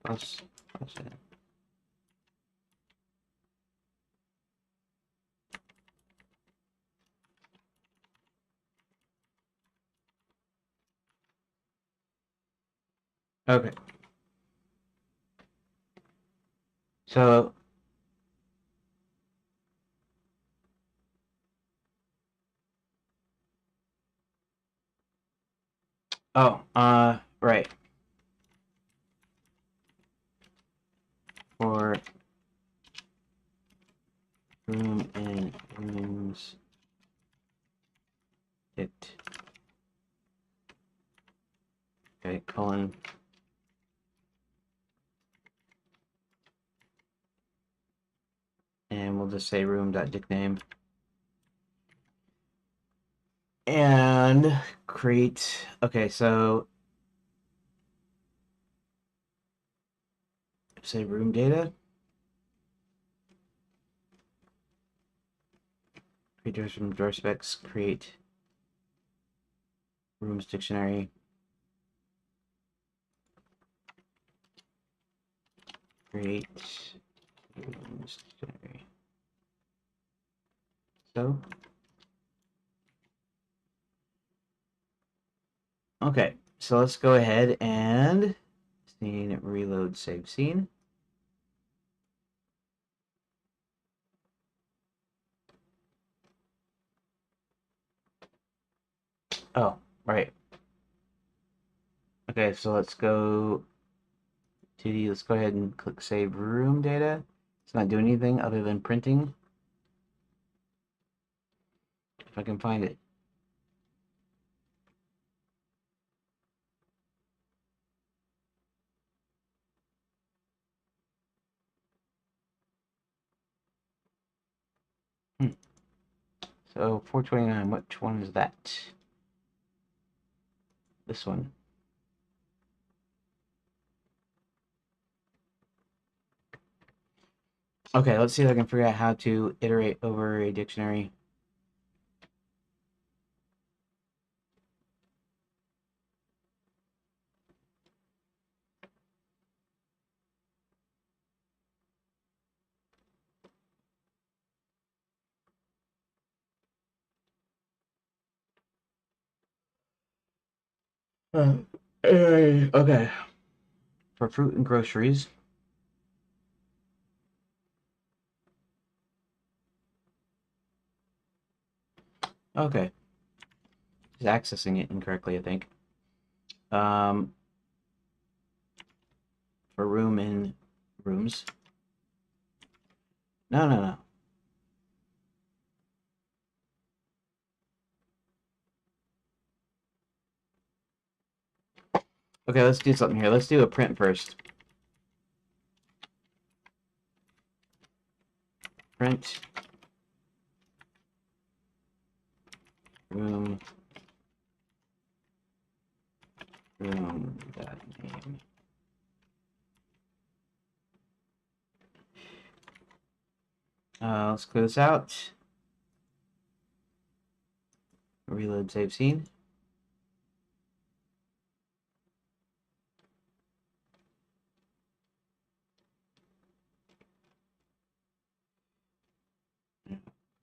S1: Plus N. Okay. So Oh, right. For room and rooms, it. Okay, colon. And we'll just say room.dickname. And create. Okay, so say room data. Create doors from door specs. Create rooms dictionary. Create rooms dictionary. So, okay, so let's go ahead and scene reload save scene. Oh, right. Okay, so let's go to let's go ahead and click save room data. It's not doing anything other than printing. If I can find it. So 429, which one is that? This one. Okay, let's see if I can figure out how to iterate over a dictionary. Okay. For fruit and groceries. Okay. Just accessing it incorrectly, I think. Um, for room in rooms. No, no, no. Okay, let's do something here. Let's do a print first. Print room name. Let's clear this out. Reload save scene.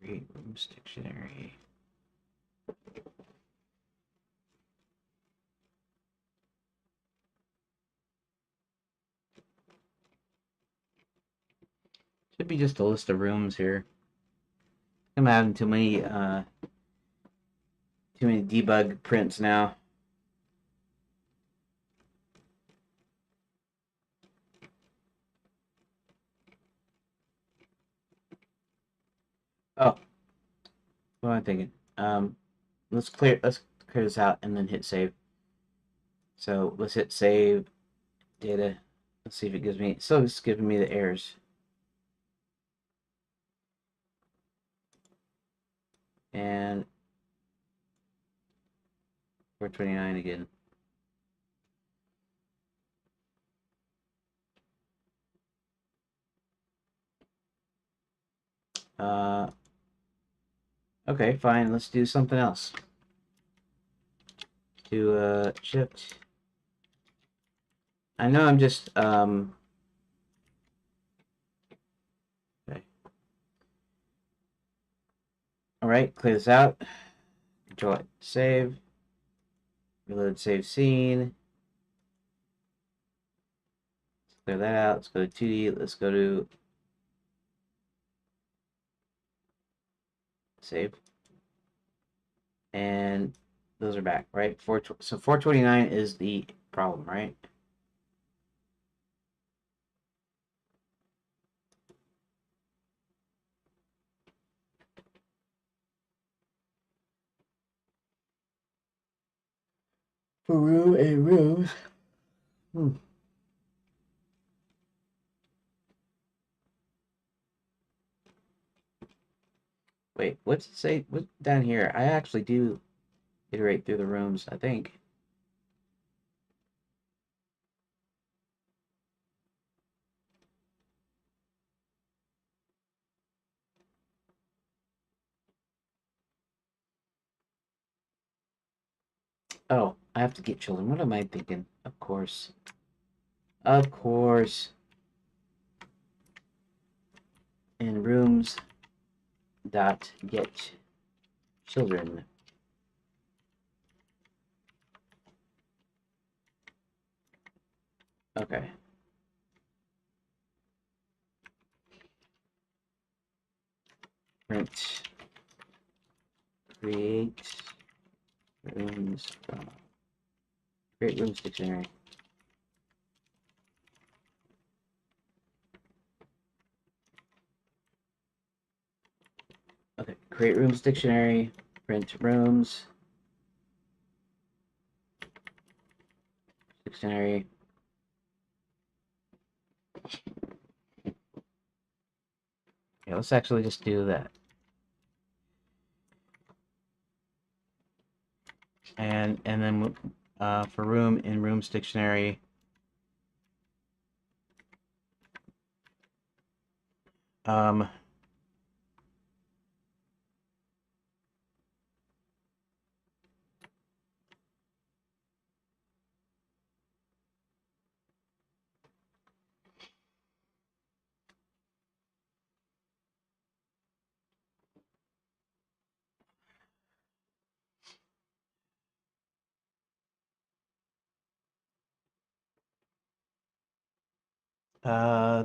S1: Create rooms dictionary. Should be just a list of rooms here. I'm having too many debug prints now. Oh, what am I thinking? Let's clear this out and then hit save. So let's hit save data. Let's see if it gives me. So it's giving me the errors. And 429 again. Uh, okay, fine. Let's do something else. Do shift. I know I'm just okay. All right, clear this out. Control it, save. Reload save scene. Let's clear that out. Let's go to 2D. Let's go to save. And those are back, right? So 429 is the problem, right? For room and rooms. Hmm. Wait, what's it say? What down here? I actually do iterate through the rooms, I think. Oh, I have to get children. What am I thinking? Of course. Of course. In rooms dot get children. Okay. Print create rooms from create rooms dictionary. Okay, create rooms dictionary, print rooms dictionary. Yeah, let's actually just do that. And then for room in rooms dictionary, um,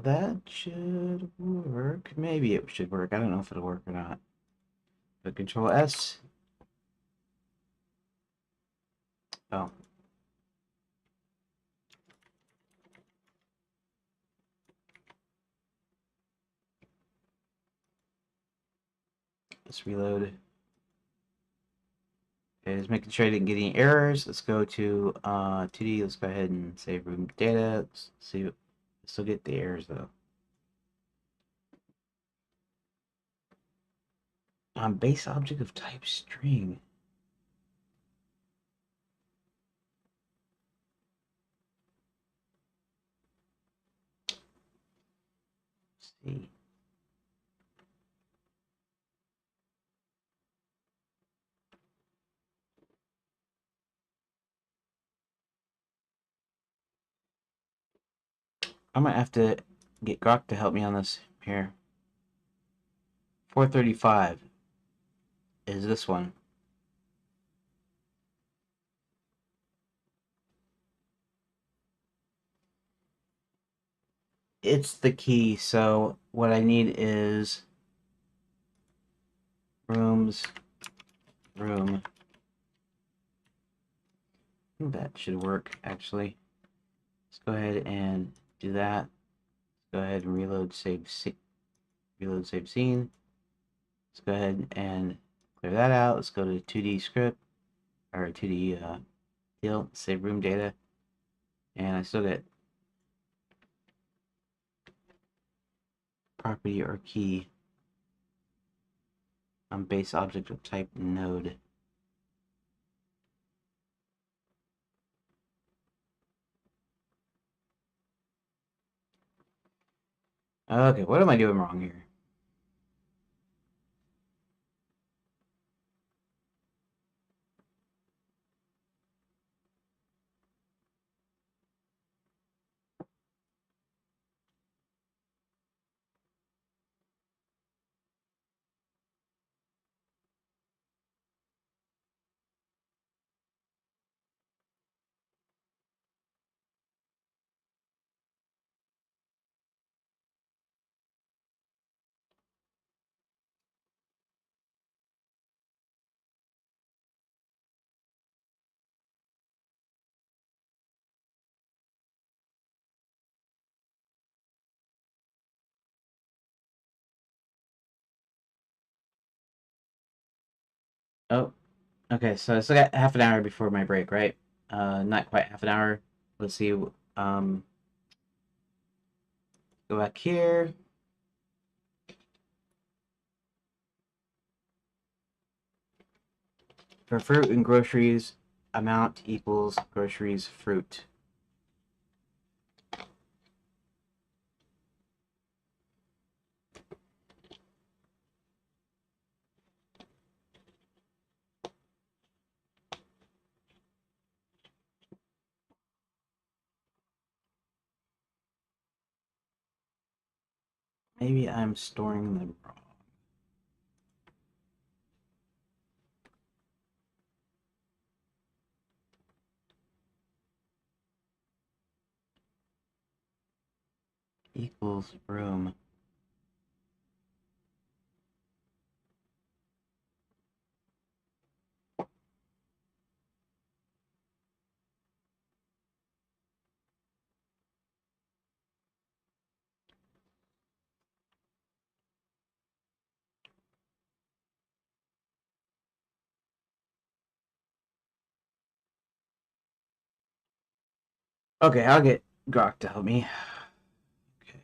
S1: that should work. Maybe it should work. I don't know if it'll work or not. But Control S. Oh, let's reload. Okay, just making sure I didn't get any errors. Let's go to 2D. Let's go ahead and save room data. Let's see. Still get the errors though. Base object of type string. Let's see. I might have to get Grok to help me on this here. 435 is this one. It's the key, so what I need is rooms, room. I think that should work, actually. Let's go ahead and do that. Let's go ahead and reload save scene. Let's go ahead and clear that out. Let's go to 2D script, or 2D deal, save room data. And I still get property or key on base object of type node. Okay, what am I doing wrong here? Oh, okay. So I still got half an hour before my break, right? Not quite half an hour. Let's see. Um, go back here. For fruit and groceries, amount equals groceries fruit. Maybe I'm storing them wrong. Equals room. Okay, I'll get Grok to help me. Okay.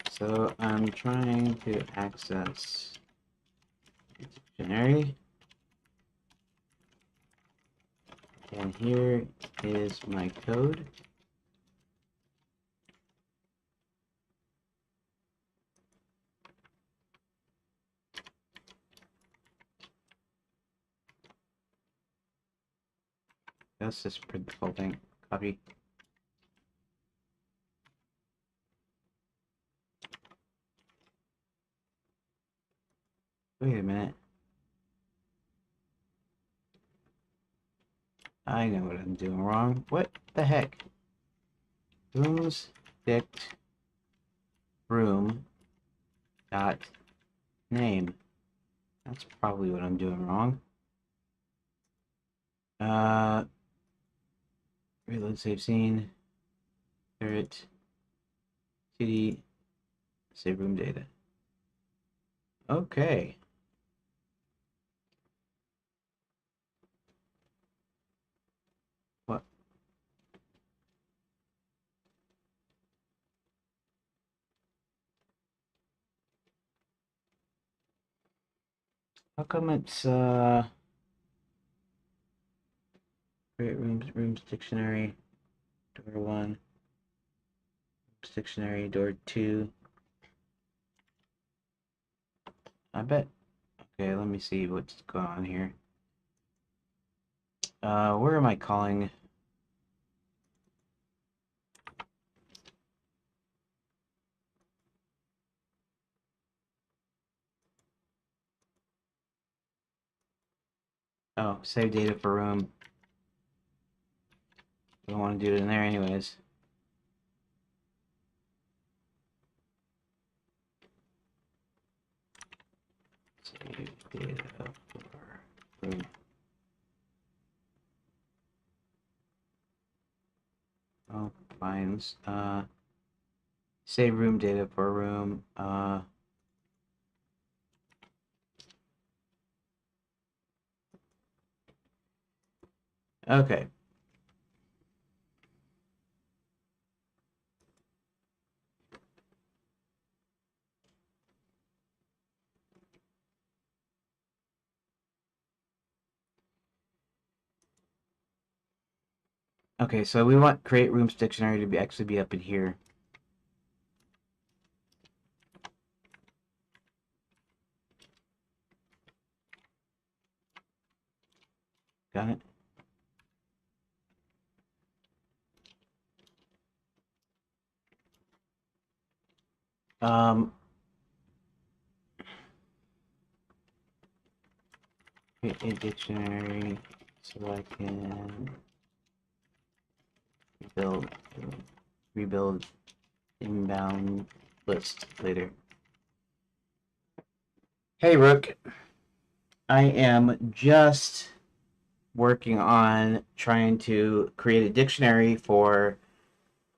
S1: So I'm trying to access dictionary. And here is my code. Let's just print the whole thing. Copy. Wait a minute. I know what I'm doing wrong. What the heck? Rooms dict room dot name. That's probably what I'm doing wrong. Reload save scene. Parrot. City. Save room data. Okay. What? How come it's create rooms dictionary door 1 rooms dictionary door 2. I bet. Okay, let me see what's going on here. Where am I calling? Oh, save data for room. I don't want to do it in there anyways. Save data for room. Oh, finds. Save room data for room. Okay. Okay, so we want create rooms dictionary to be actually be up in here. Got it? Create a dictionary so I can rebuild inbound list later. Hey, Rook. I am just working on trying to create a dictionary for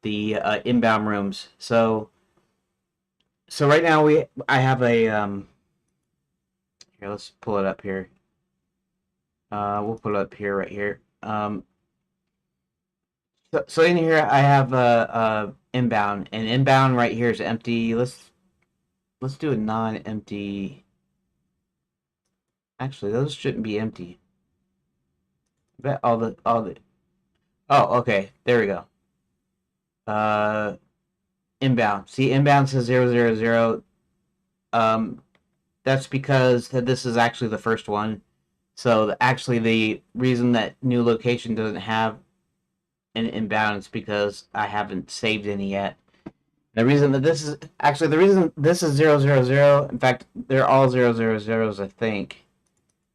S1: the inbound rooms. So right now I have a Here, let's pull it up here. We'll put it up here, right here. So in here I have inbound, and inbound right here is empty. Let's do a non-empty. Actually, those shouldn't be empty. I bet all the. Oh, okay. There we go. Uh, Inbound. See, inbound says 000. Um, that's because this is actually the first one. So actually, the reason that new location doesn't have an inbound is because I haven't saved any yet. The reason that this is actually the reason this is 000. In fact, they're all 000s, I think.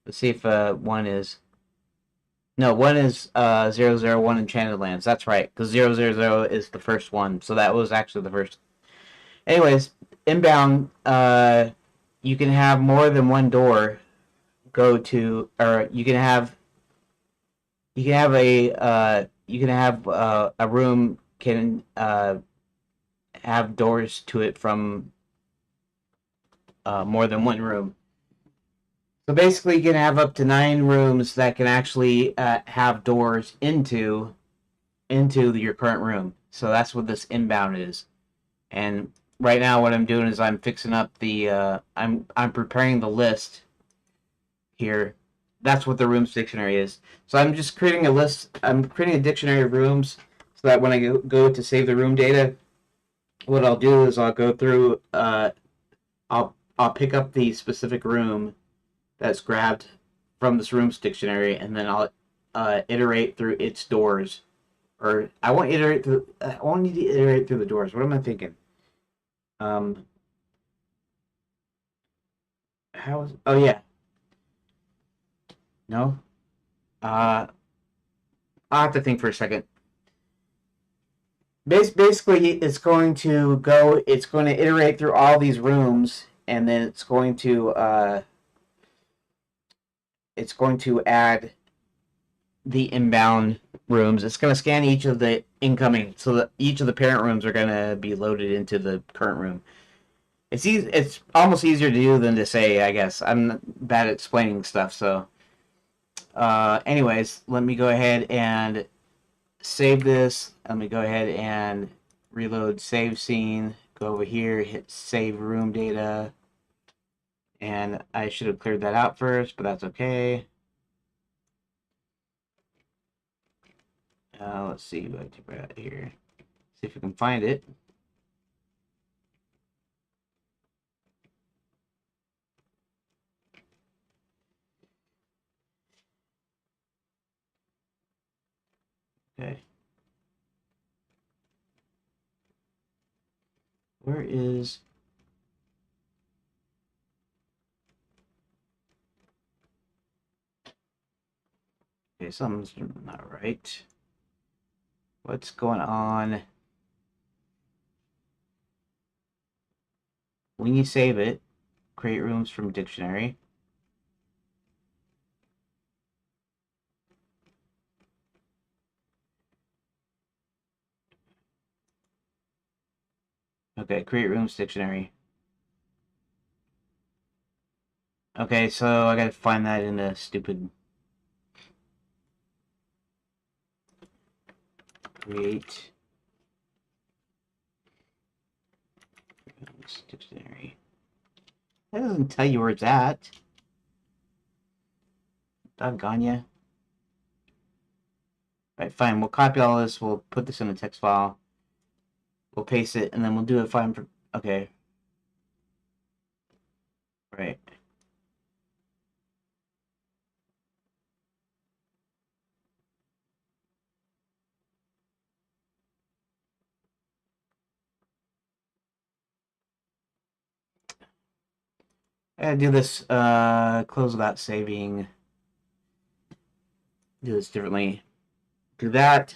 S1: Let's see if one is. No, one is 001 Enchanted Lands. That's right, because 000 is the first one. So that was actually the first. Anyways, inbound, you can have more than one door go to, or you can have a room can have doors to it from more than one room. So basically, you can have up to 9 rooms that can actually have doors into your current room. So that's what this inbound is. And right now, what I'm doing is I'm fixing up the I'm preparing the list here. That's what the rooms dictionary is. So I'm just creating a list. I'm creating a dictionary of rooms so that when I go to save the room data, what I'll do is I'll go through. I'll pick up the specific room that's grabbed from this rooms dictionary, and then I'll iterate through its doors. Or I won't iterate through. I won't need to iterate through the doors. What am I thinking? Um, how is? Oh yeah, no. Uh, I'll have to think for a second. Basically, it's going to go. It's going to iterate through all these rooms, and then it's going to add the inbound rooms. It's going to scan each of the incoming, so that each of the parent rooms are going to be loaded into the current room. It's almost easier to do than to say, I guess. I'm bad at explaining stuff, so. Anyways, let me go ahead and save this. Let me go ahead and reload save scene. Go over here, hit save room data. And I should have cleared that out first, but that's okay. Let's see what I can out here. See if we can find it. Okay. Where is... Okay, something's not right. What's going on? When you save it, create rooms from dictionary. Okay, create rooms dictionary. Okay, so I gotta find that in the stupid create rooms dictionary. That doesn't tell you where it's at. Doggone ya. Alright, fine. We'll copy all this. We'll put this in a text file. We'll paste it, and then we'll do it fine for... Okay. Right. I gotta do this, close without saving. Do this differently. Do that.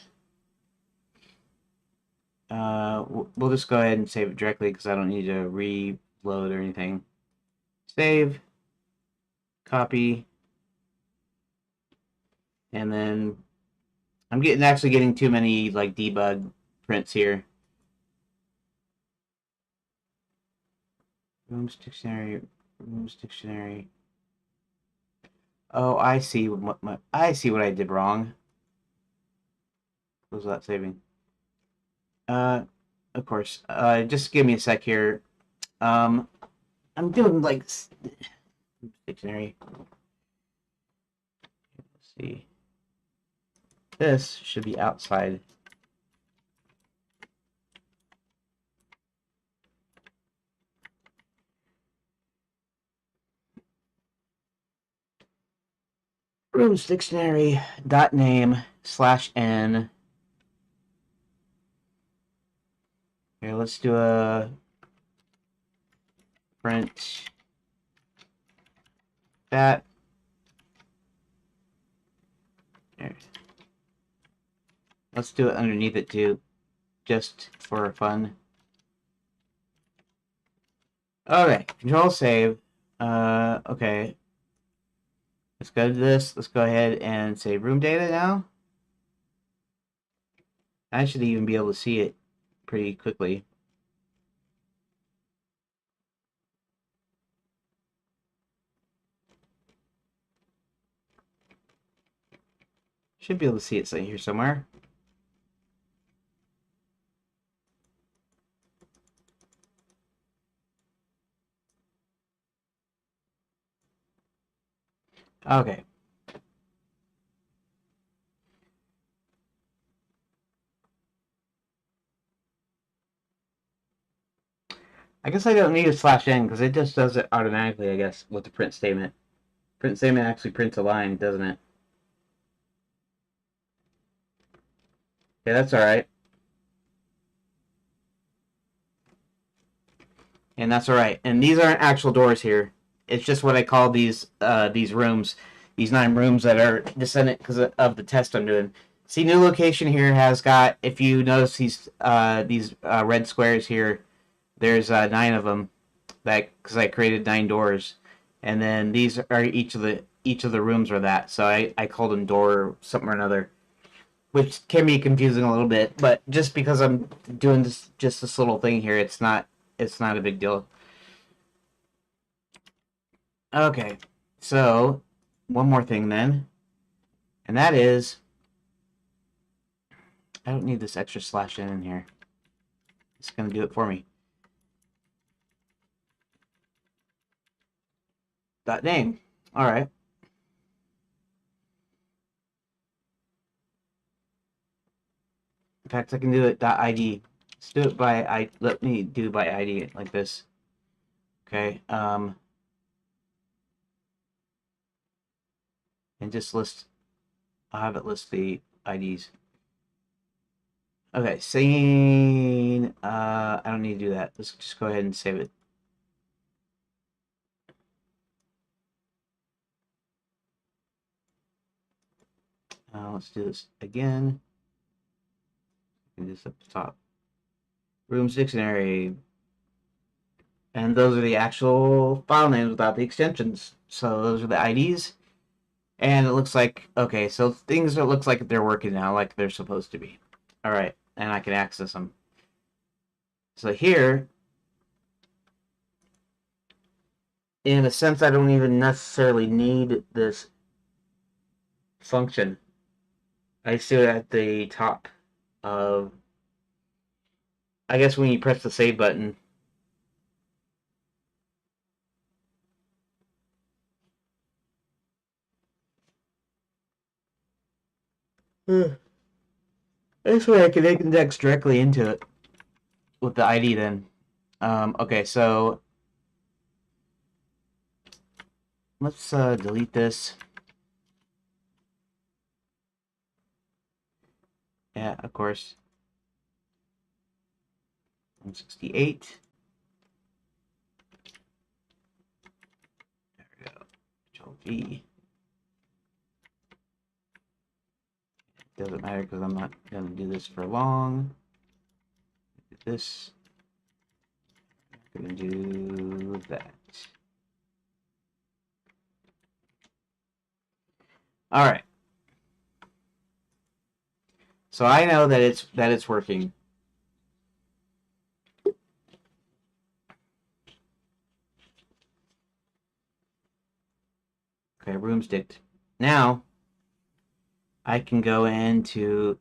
S1: We'll just go ahead and save it directly because I don't need to reload or anything. Save. Copy. And then I'm actually getting too many like debug prints here. Rooms dictionary. Oh, I see I see what I did wrong. What was that saving? Uh, of course. Just give me a sec here. Um, I'm doing like dictionary. Let's see. This should be outside. Rooms dictionary dot name slash n. Here, let's do a print that. There. Let's do it underneath it too, just for fun. Okay, control save. Okay. Let's go to this. Let's go ahead and save room data now. I should even be able to see it pretty quickly. Should be able to see it here somewhere. Okay. I guess I don't need a slash n because it just does it automatically, I guess, with the print statement. Print statement actually prints a line, doesn't it? Yeah, that's alright. And that's alright. And these aren't actual doors here. It's just what I call these rooms. These 9 rooms that are descendant because of the test I'm doing. See, new location here has got, if you notice these red squares here, there's 9 of them. That because I created 9 doors, and then these are each of the rooms are that. So I called them door something or another, which can be confusing a little bit. But just because I'm doing this little thing here, it's not a big deal. Okay, so one more thing then, and that is I don't need this extra slash in here. It's gonna do it for me. Dot name. All right. In fact, I can do it dot ID. Let's do it by I. Let me do by ID like this. Okay. And just list. I'll have it list the IDs. Okay, scene. I don't need to do that. Let's just go ahead and save it. Let's do this again. Do this up the top. Rooms dictionary. And those are the actual file names without the extensions. So those are the IDs. And it looks like, okay, so things that looks like they're working now like they're supposed to be. All right, and I can access them. So here, in a sense, I don't even necessarily need this function. I see it at the top of, I guess when you press the save button. This way I can index directly into it with the ID then. Okay, so let's delete this. Yeah, of course. 168. There we go. Control V. Doesn't matter because I'm not going to do this for long. Do this. I'm going to do that. All right. So I know that it's working. Okay, rooms dict. Now I can go into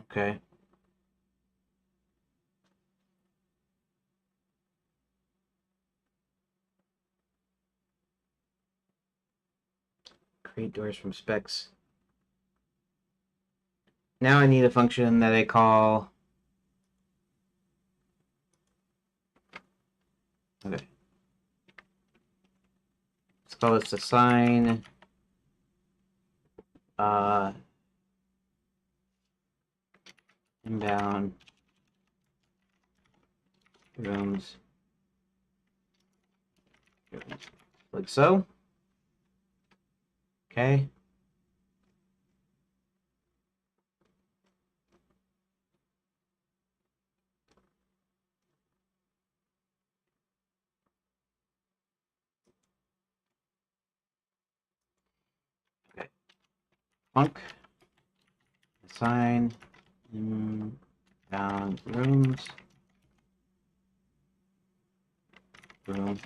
S1: okay. Create doors from specs. Now I need a function that I call. Okay. Let's call this assign inbound rooms like so. Okay. Okay. Func assign inbound rooms room.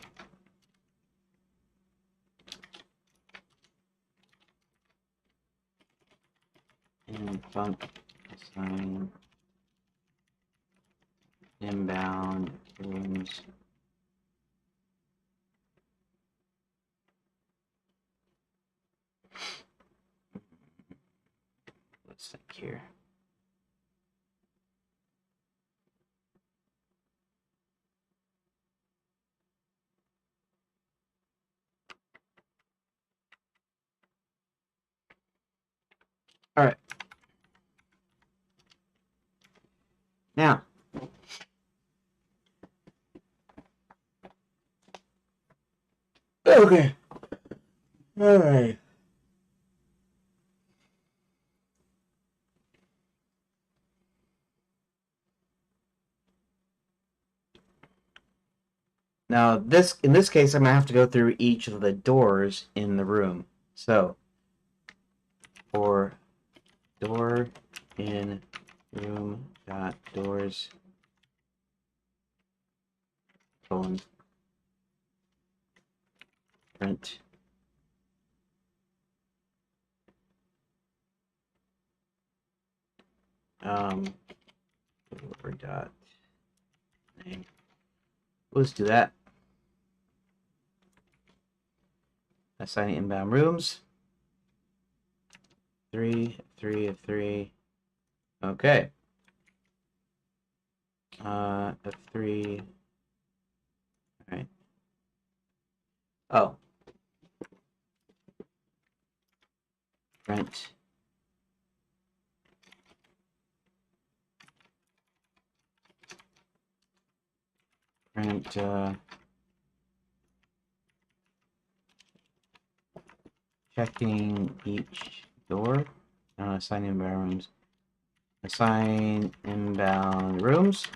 S1: And func assign inbound rooms. Let's think here. All right. Now, okay. All right. Now, in this case, I'm gonna have to go through each of the doors in the room. So, for door in room dot doors colon print door dot name. Let's do that. Assigning inbound rooms. 3 of 3. Okay. F3. All right. Oh. Print. Print. Checking each door. Assign inbound rooms. Assign inbound rooms.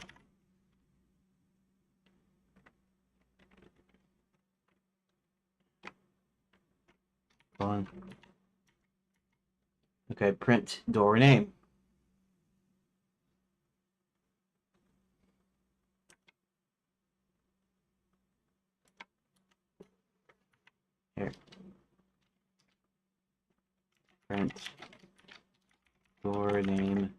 S1: Colon. Okay, print door name. Here. Print door name.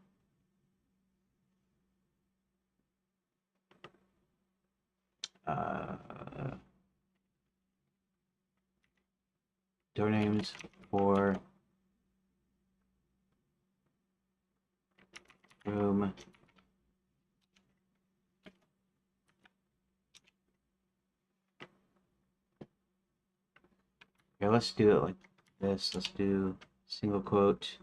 S1: Door names for room. Okay, let's do it like this. Let's do single quote.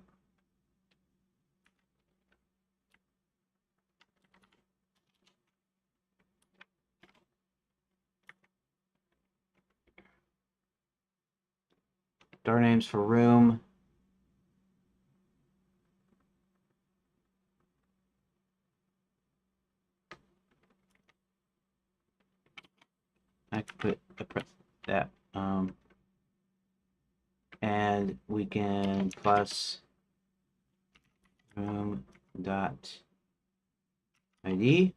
S1: Door names for room. I could put that. And we can plus room dot ID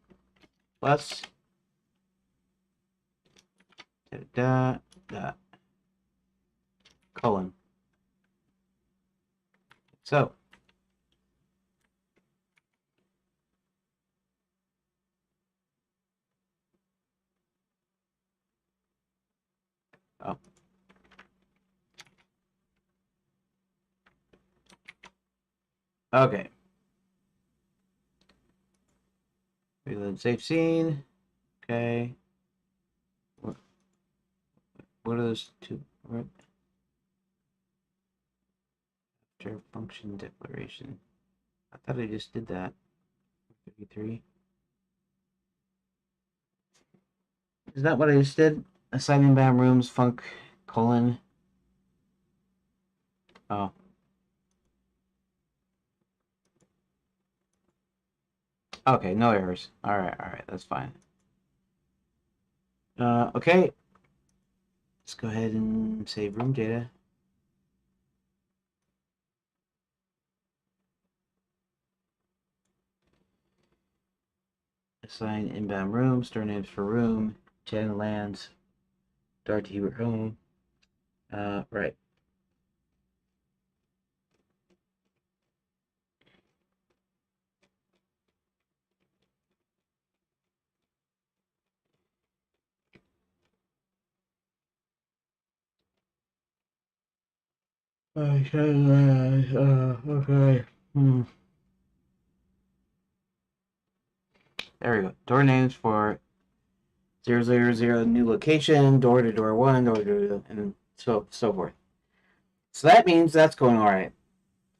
S1: plus da da colon. So oh. Okay. Reload safe scene. Okay. What are those two? What? After function declaration. I thought I just did that. 53. Is that what I just did? Assigning BAM rooms func colon. Oh. Okay, no errors. Alright, that's fine. Okay. Let's go ahead and save room data. Assign inbound room, store names for room, channel lands, start to home. Right. Okay. There we go. Door names for 000 new location, door to door one, door to door, and so forth. So that means that's going all right.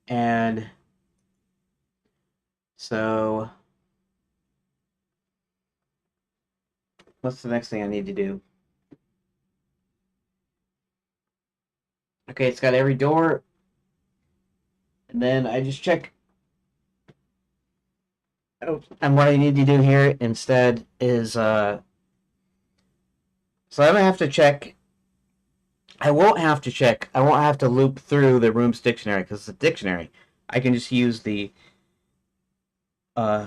S1: And so what's the next thing I need to do? Okay, it's got every door. And then I just check. And what I need to do here instead is so I'm gonna have to check. I won't have to check. I won't have to loop through the rooms dictionary because it's a dictionary. I can just use the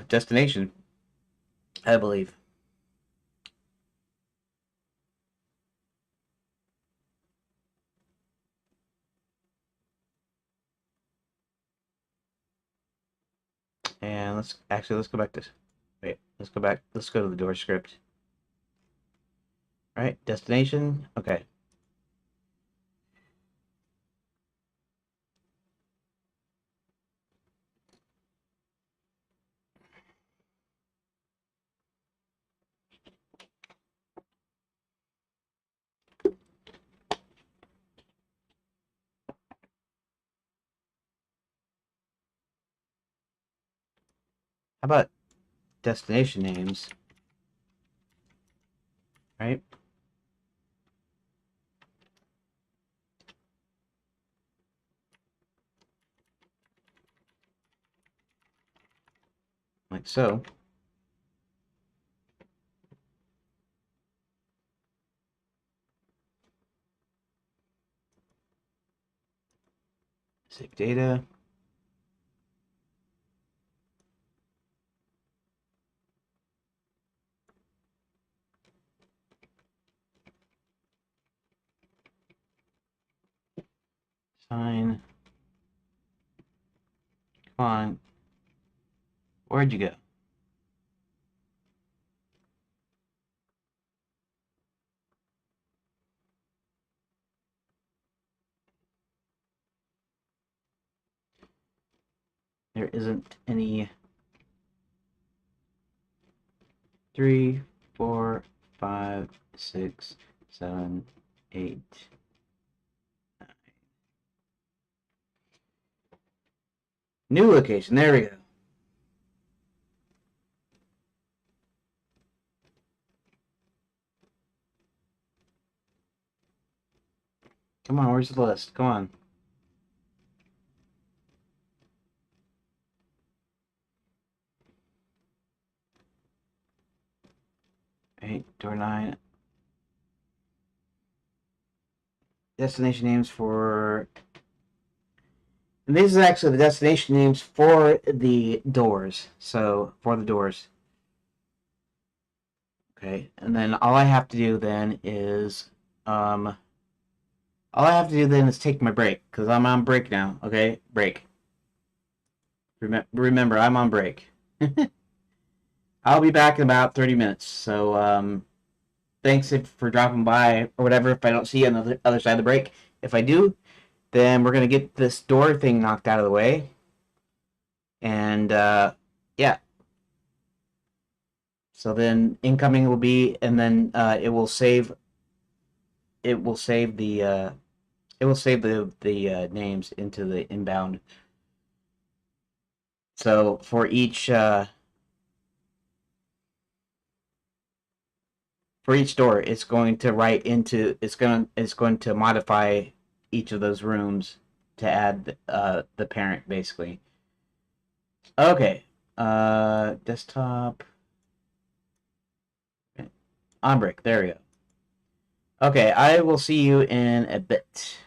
S1: destination, I believe. And let's go back to wait. Let's go back. Let's go to the door script. All right, destination. Okay. How about destination names? Right. Like so. Save data. Sign. Come on. Where'd you go? There isn't any 3, 4, 5, 6, 7, 8. New location. There we go. Come on, where's the list? Come on. Eight, door 9. Destination names for. And these are actually the destination names for the doors. So, for the doors. Okay, and then all I have to do then is take my break because I'm on break now. Okay, break. Remember, I'm on break. I'll be back in about 30 minutes. So thanks for dropping by or whatever. If I don't see you on the other side of the break, if I do, then we're gonna get this door thing knocked out of the way. And yeah, so then incoming will be, and then it will save the names into the inbound. So for each door, it's going to modify each of those rooms to add the parent basically. Okay, desktop on brick. There we go. Okay, I will see you in a bit.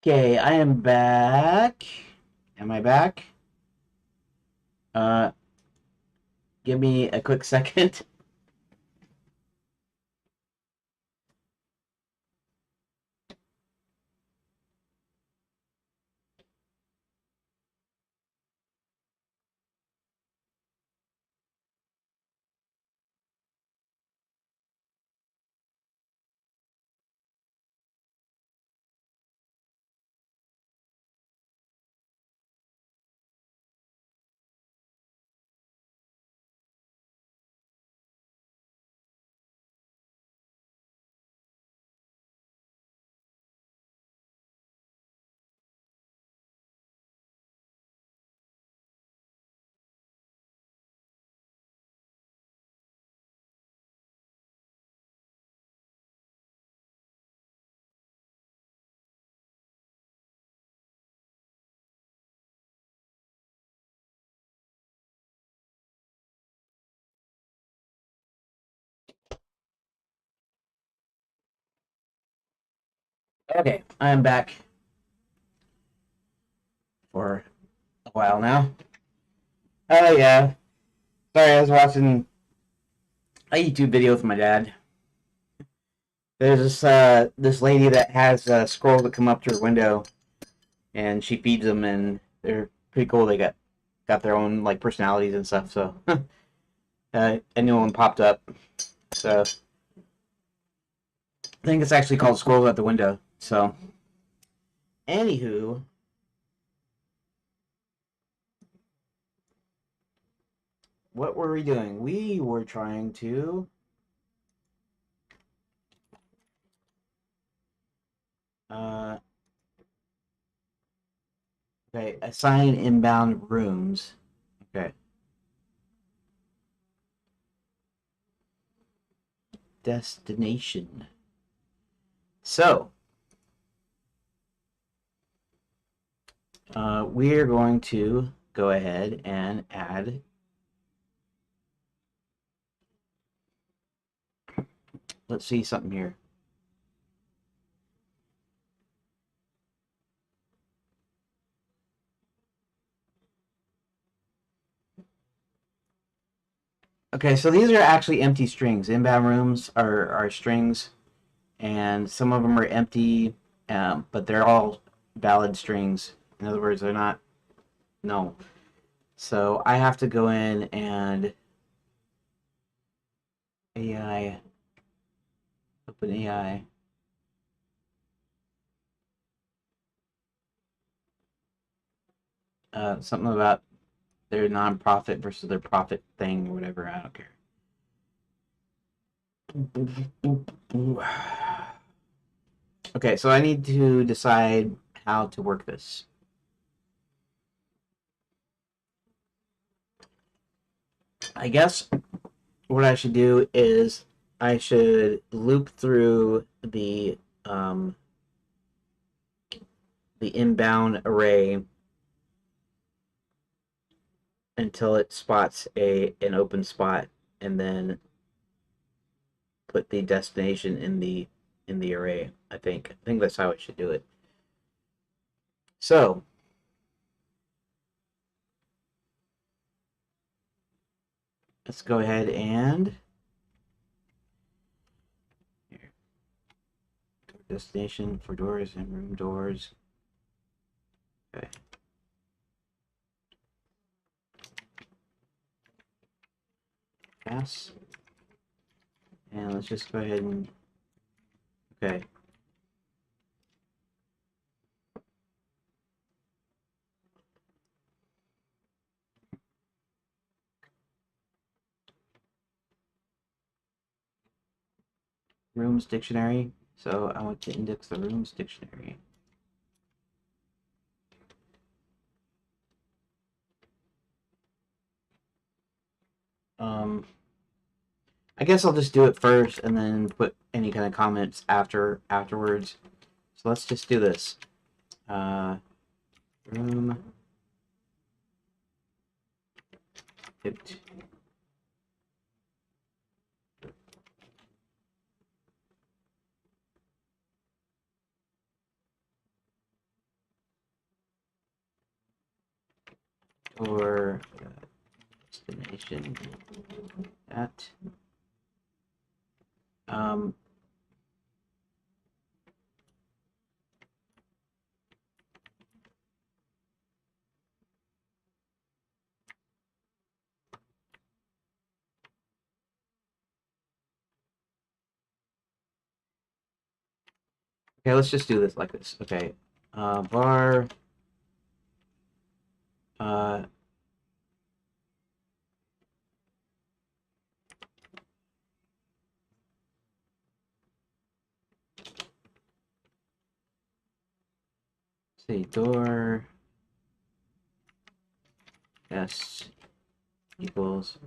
S1: Okay, I am back. Am I back? Uh, Give me a quick second. Okay, I am back for a while now. Oh yeah, sorry, I was watching a YouTube video with my dad. There's this lady that has squirrels that come up to her window, and she feeds them, and they're pretty cool. They got their own like personalities and stuff. So a new one popped up. So I think it's actually called Squirrels at the Window. So anywho, what were we doing? We were trying to uh, okay, assign inbound rooms. Okay, destination. So we're going to go ahead and add. Let's see something here. Okay, so these are actually empty strings. Inbound rooms are strings, and some of them are empty, but they're all valid strings. In other words, they're not no. So I have to go in and AI, open AI. Something about their nonprofit versus their profit thing or whatever. I don't care. Okay, so I need to decide how to work this. I guess what I should do is I should loop through um, the inbound array until it spots an open spot, and then put the destination in the array. I think that's how I should do it. So let's go ahead and here, destination for doors and room doors. Okay. Pass. And let's just go ahead and okay. Rooms dictionary. So I want to index the rooms dictionary. I guess I'll just do it first and then put any kind of comments afterwards. So let's just do this. Room it. or destination at okay, let's just do this like this. Okay. Var uh say door s equals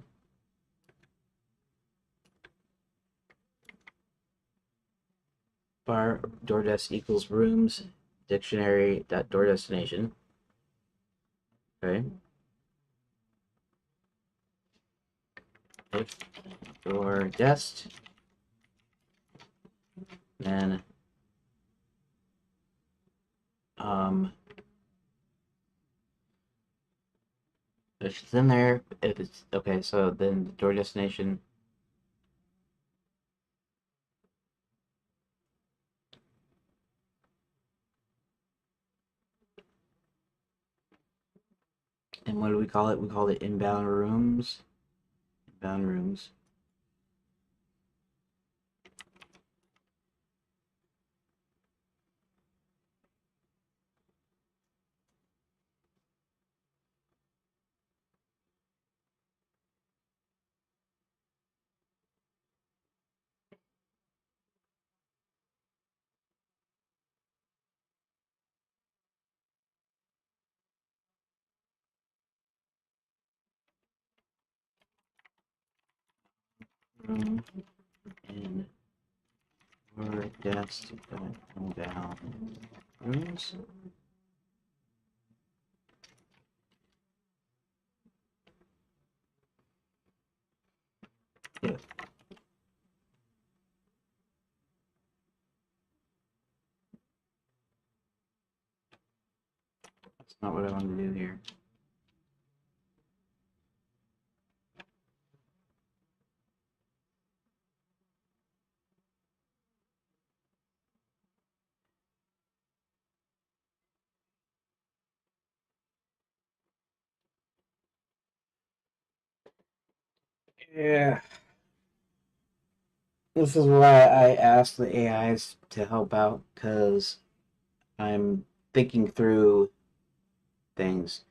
S1: var DoorDash equals rooms dictionary dot door destination. Okay. If door dest, then if it's in there, if it's okay, so then the door destination. And what do we call it? We call it inbound rooms. Inbound rooms. Room and or desk inbound rooms. Yeah. That's not what I want to do here. Yeah. This is why I asked the AIs to help out, because I'm thinking through things.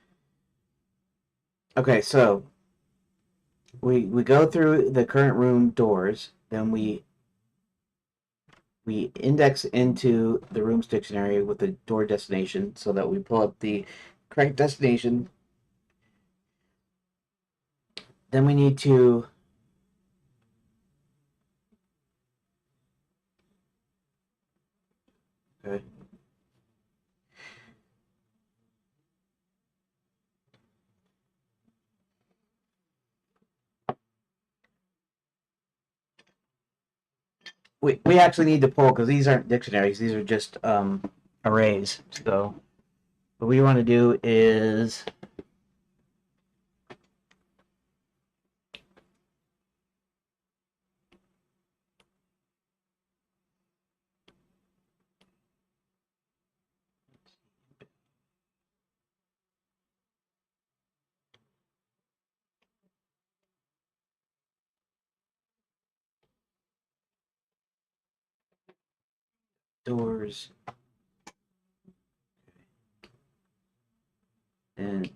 S1: Okay, so we go through the current room doors, then we index into the rooms dictionary with the door destination so that we pull up the correct destination. Then we need to okay. We actually need to pull because these aren't dictionaries; these are just arrays. So what we want to do is doors and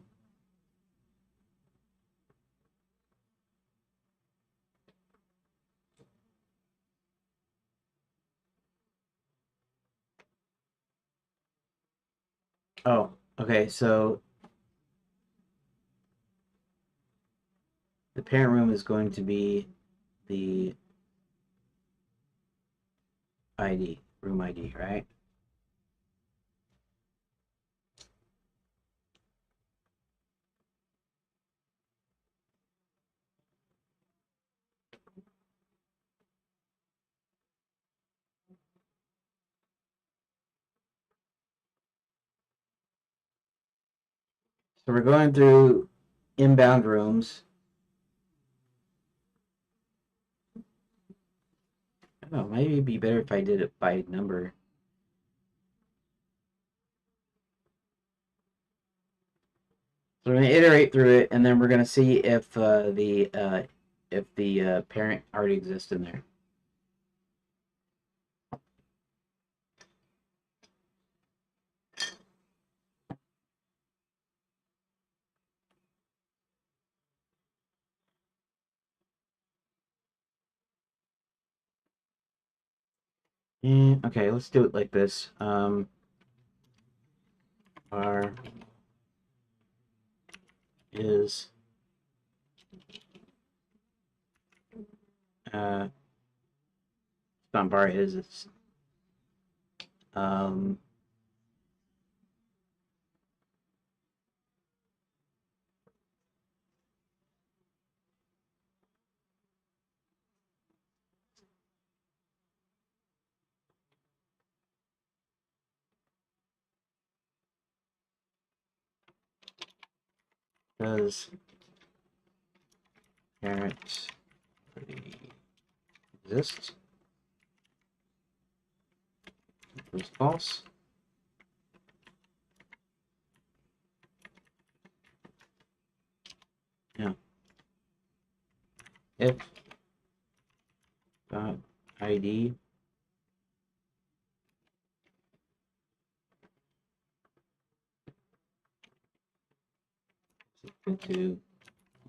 S1: oh, okay. So the parent room is going to be the ID, room ID, right? So we're going through inbound rooms. I don't know, maybe it'd be better if I did it by number. So we're going to iterate through it, and then we're going to see if the parent already exists in there. Okay, let's do it like this. R is uh, not bar is it's um does parent already exist? Is false. Yeah. If dot ID is equal to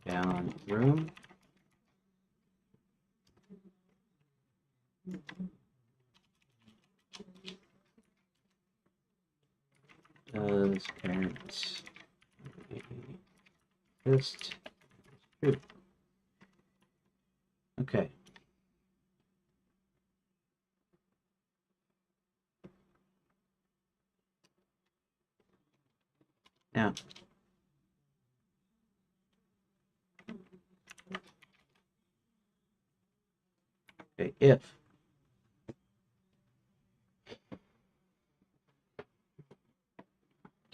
S1: down room, does parent exist? True. Okay. Now, okay, if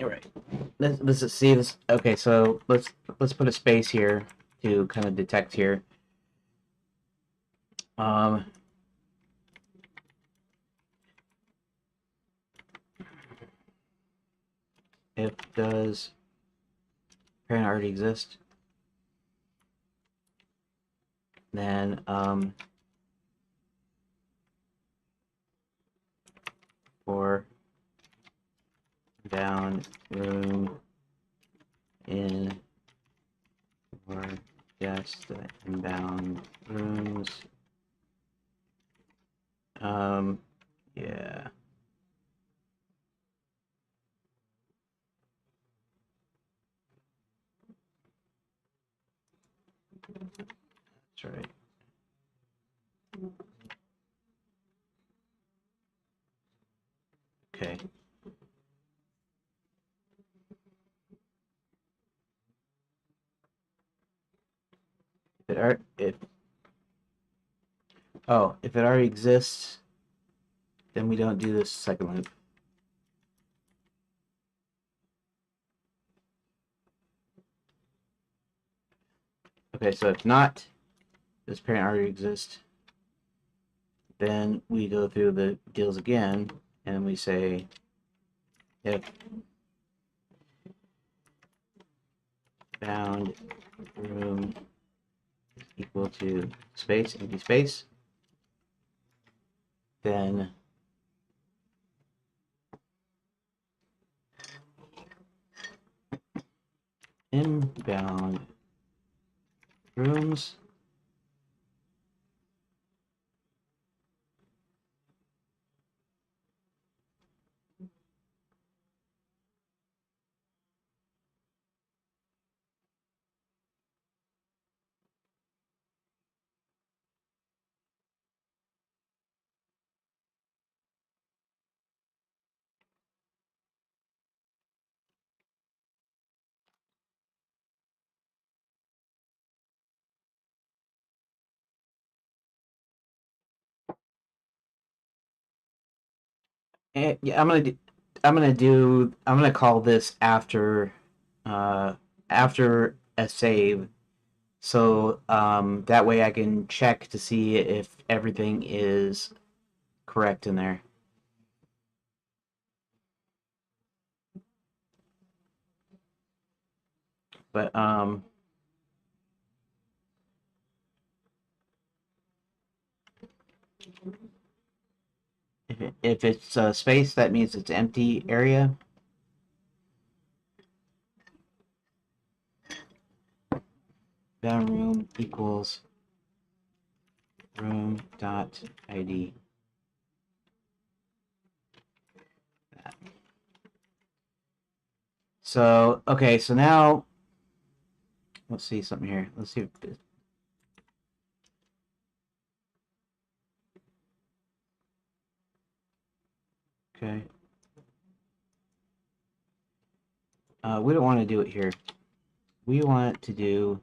S1: all right, let's see this. Okay, so let's put a space here to kind of detect here. Um, if does parent already exist, then for down room in or just the inbound rooms. Yeah. That's right. Okay. If it already exists, then we don't do this second loop. Okay, so if not, this parent already exists, then we go through the deals again, and we say if bound room equal to space, empty space, then inbound rooms yeah, I'm gonna call this after after a save, so that way I can check to see if everything is correct in there. But if it's space, that means it's empty area. Bound room equals room dot ID. So okay, so now let's see something here. Let's see. Okay. We don't want to do it here. We want to do.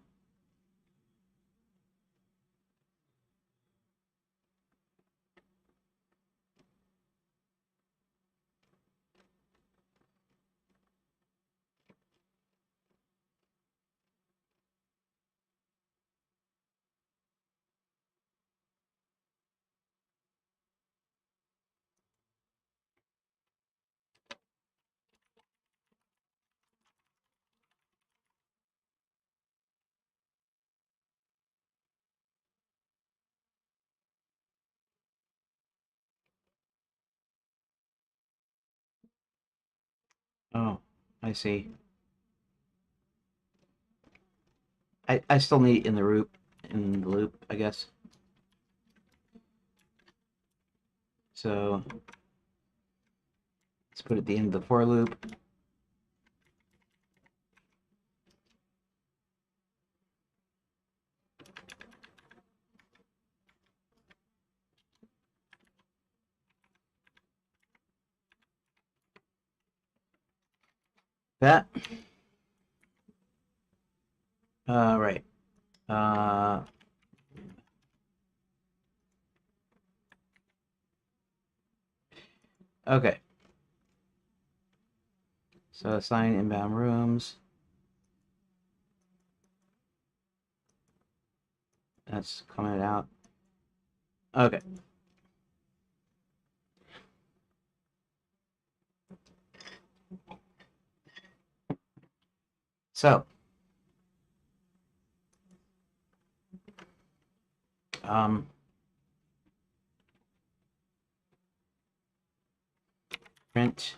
S1: Oh, I see. I still need it in the loop, I guess. So let's put it at the end of the for loop. That. Right. Uh, okay. So assign inbound rooms. That's coming out. Okay. So, um, print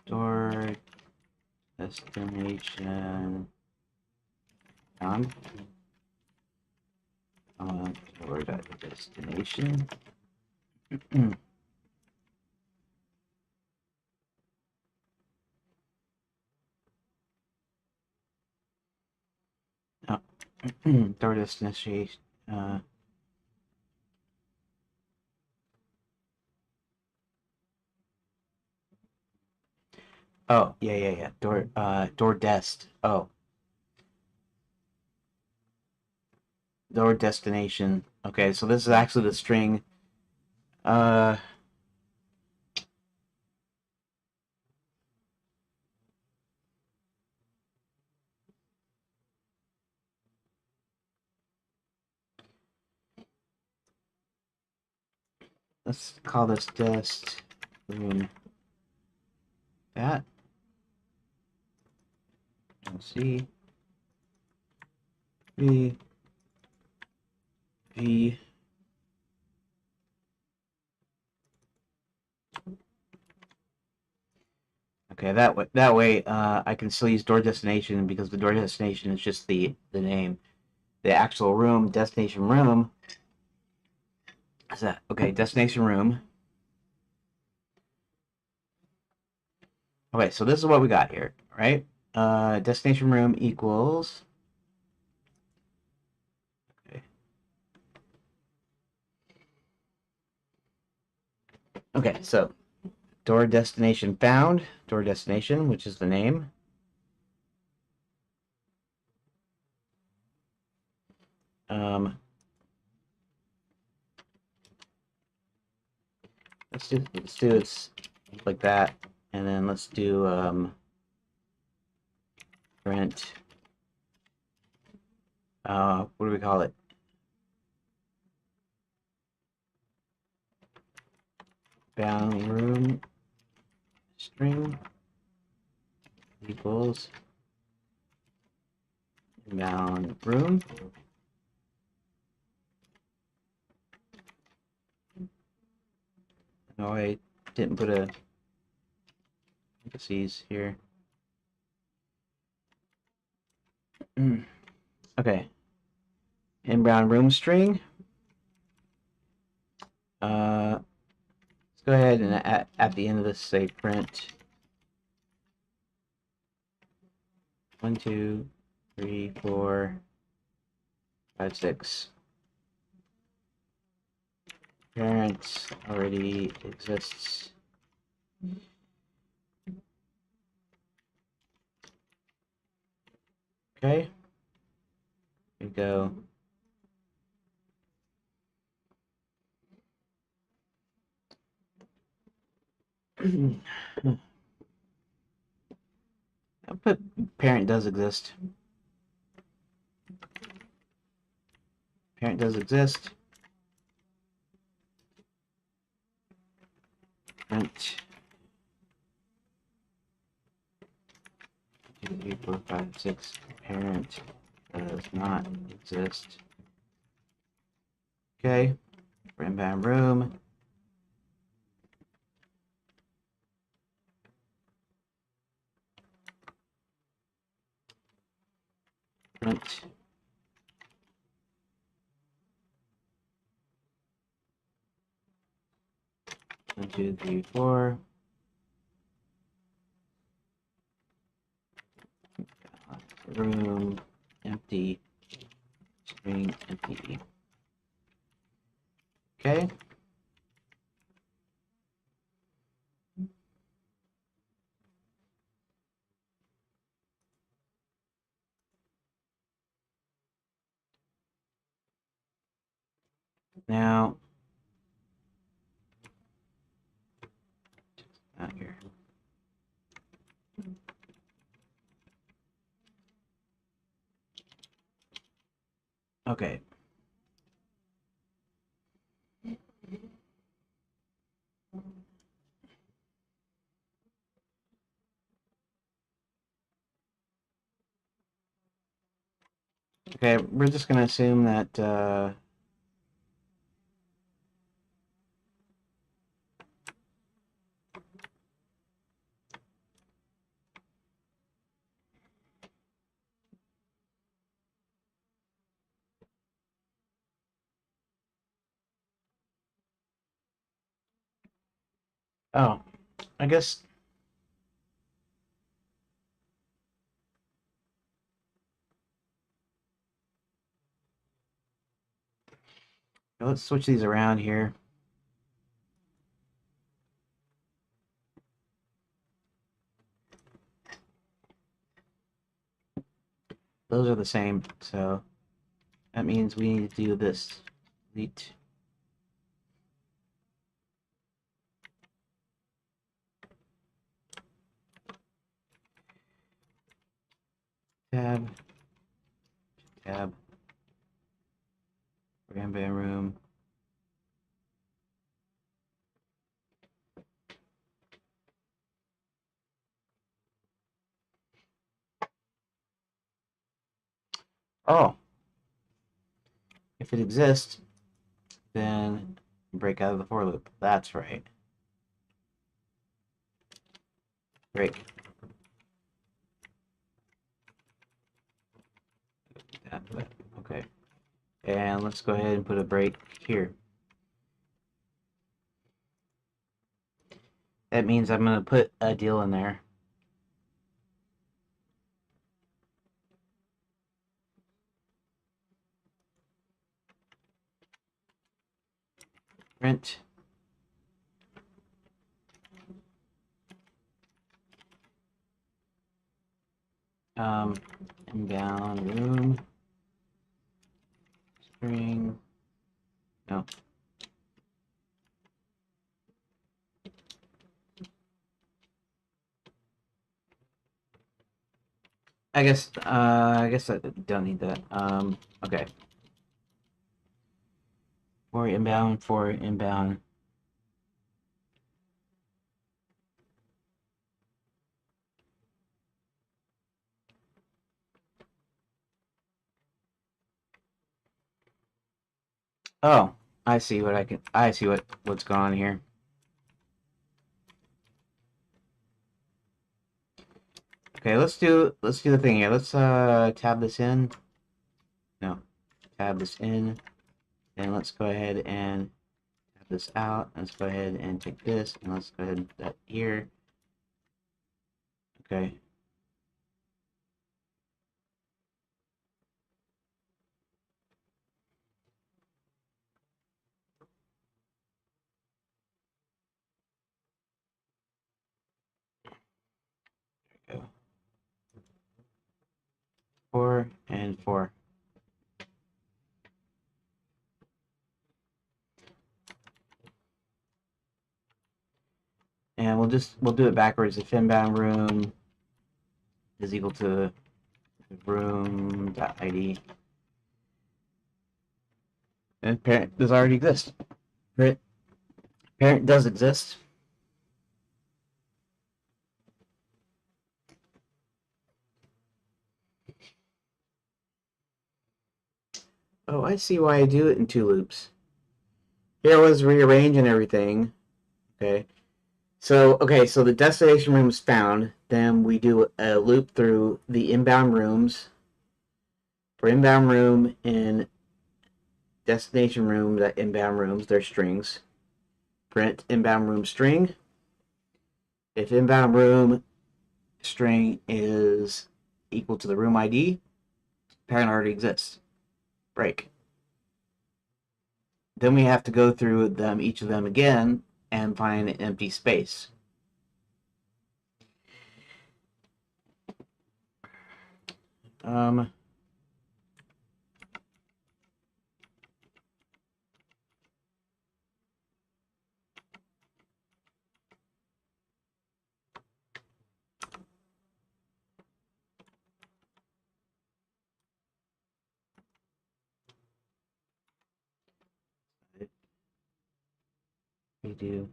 S1: door destination on door destination. Oh, door destination. Uh, oh, yeah. Door dest. Oh, door destination. Okay, so this is actually the string. Uh, let's call this dest room. That. Let's see. V. Okay, that way I can still use door destination because the door destination is just the name. The actual room, destination room. Is that okay? Destination room. Okay, so this is what we got here, right? Destination room equals. Okay. Okay, so door destination found, door destination, which is the name. Let's let's do it like that, and then let's do print. What do we call it? Bound room string equals bound room. No, I didn't put a parentheses here. Okay. Inbound room string. Let's go ahead and at the end of this say print 1, 2, 3, 4, 5, 6. Parent already exists. Okay. Here we go. I'll put parent does exist. Parent does exist. Print 2, 3, 4, 5, 6. Parent does not exist. Okay. For inbound room. Print 1, 2, 3, 4. Room empty. String empty. Okay. Now, out here. Okay. Okay, we're just going to assume that oh, I guess let's switch these around here. Those are the same, so that means we need to do this. Delete. Tab. Tab. Inbound room. Oh, if it exists, then break out of the for loop. That's right. Break. Okay. And let's go ahead and put a break here. That means I'm going to put a deal in there. Print. Inbound room. String. No. I guess I don't need that. Okay. For inbound, for inbound. Oh, I see what's going on here. Okay, let's do the thing here. Let's tab this in. No. Tab this in. And let's go ahead and tab this out. Let's go ahead and take this and let's go ahead and put that here. Okay. There we go. 4 and 4. And we'll do it backwards. If inbound room is equal to room.id. And parent does already exist. Parent does exist. Oh, I see why I do it in 2 loops. Here I was rearranging everything. Okay. So the destination room is found. Then we do a loop through the inbound rooms. For inbound room and destination room, that inbound rooms, they're strings. Print inbound room string. If inbound room string is equal to the room ID, parent already exists. Break. Then we have to go through them, each of them again, and find an empty space. We do.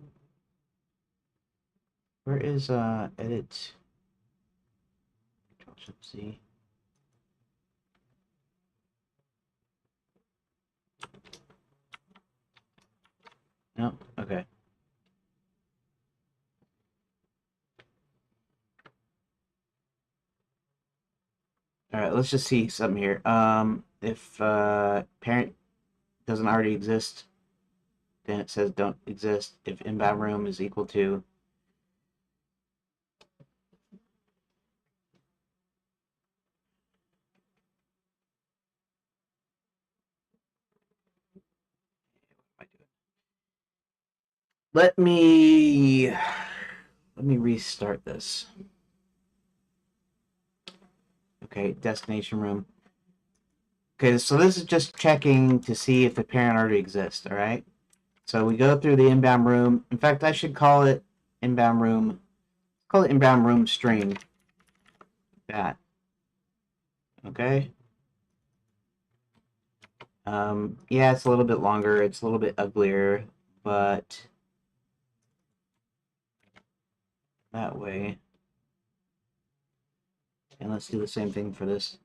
S1: Where is edit? Control-C. No, okay. All right, let's just see something here. If parent doesn't already exist, then it says don't exist. If inbound room is equal to let me restart this. Okay, destination room. Okay, so this is just checking to see if the parent already exists, all right? So we go through the inbound room. In fact, I should call it inbound room. Call it inbound room string. That. Okay. Yeah, it's a little bit longer. It's a little bit uglier, but that way. And let's do the same thing for this.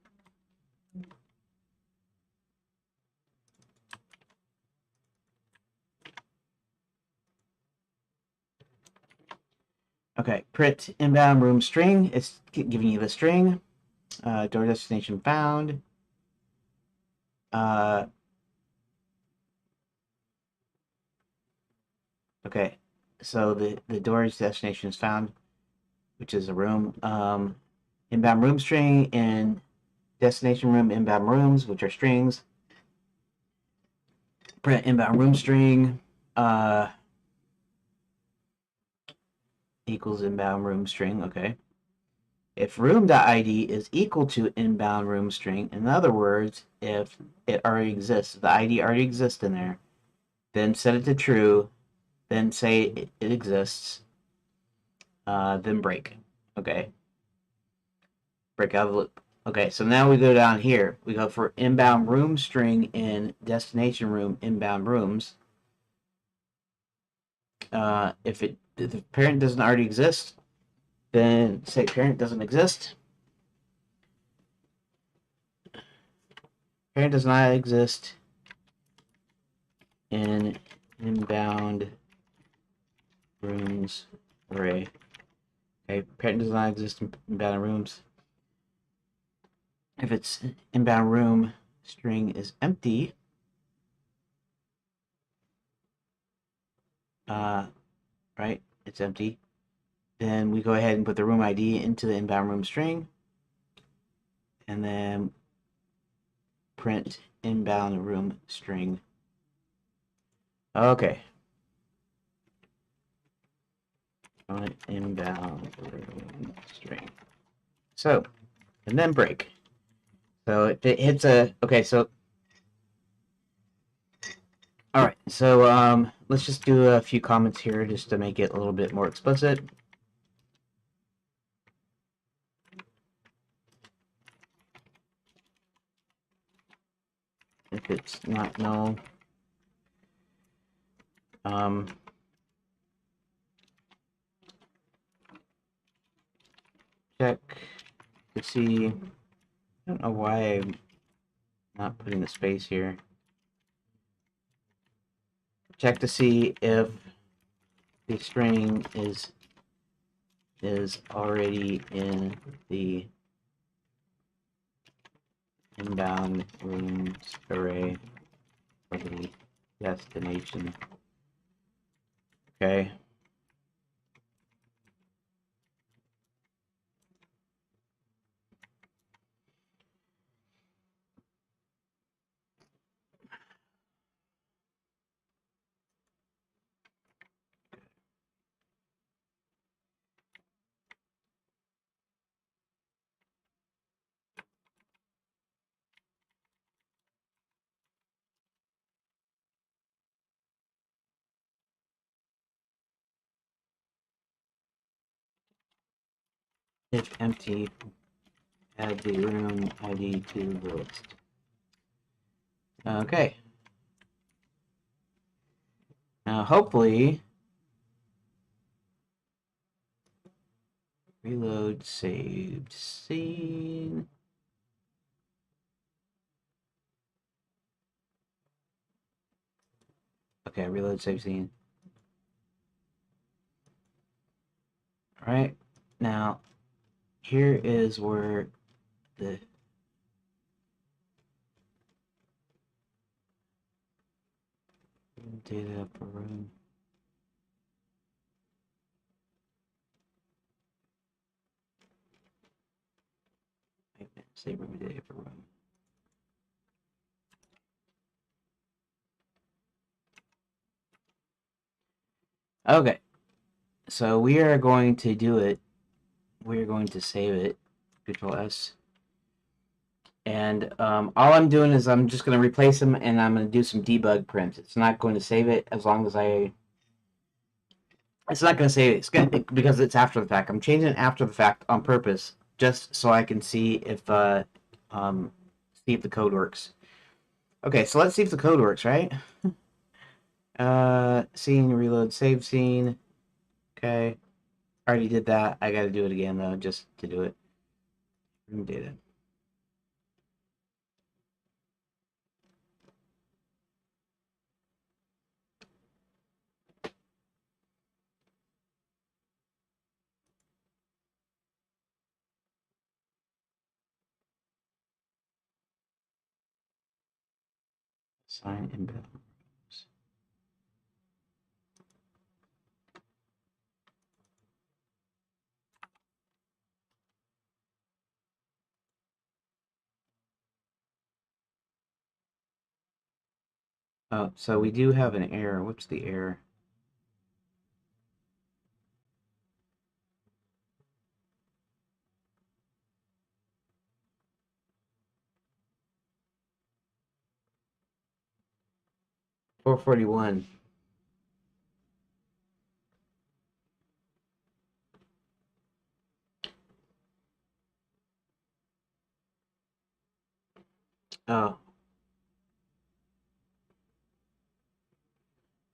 S1: Okay, print inbound room string. It's giving you the string. Door destination found. Okay, so the door's destination is found, which is a room. Inbound room string and destination room inbound rooms, which are strings. Print inbound room string equals inbound room string. Okay. If room.id is equal to inbound room string, in other words, if it already exists, the ID already exists in there, then set it to true, then say it exists, then break. Okay. Break out of the loop. Okay, so now we go down here. We go for inbound room string in destination room inbound rooms. If the parent doesn't already exist, then say parent doesn't exist. Parent does not exist in inbound rooms array. Okay, parent does not exist in inbound rooms. If its inbound room string is empty, right, it's empty, then we go ahead and put the room ID into the inbound room string, and then print inbound room string. Okay. Inbound room string. So, and then break. So if it hits a, okay, so, all right, so let's just do a few comments here just to make it a little bit more explicit. If it's not null, check to see. I don't know why I'm not putting the space here. Check to see if the string is already in the inbound rooms array for the destination. Okay. If empty, add the room ID to the list. Okay. Now, hopefully, reload saved scene. Okay, reload saved scene. All right. Now, here is where the data per room. Say room data per room. Okay, so we are going to do it. We're going to save it. Control S. And all I'm doing is I'm just going to replace them, and I'm going to do some debug prints. It's not going to save it as long as I. It's not going to save it. It's going because it's after the fact. I'm changing it after the fact on purpose, just so I can see if the code works. Okay, so let's see if the code works, right? Scene, reload, save scene. Okay. Already did that. I got to do it again, though, just to do it. Room data. Assign inbound. Oh, so we do have an error. What's the error? $441.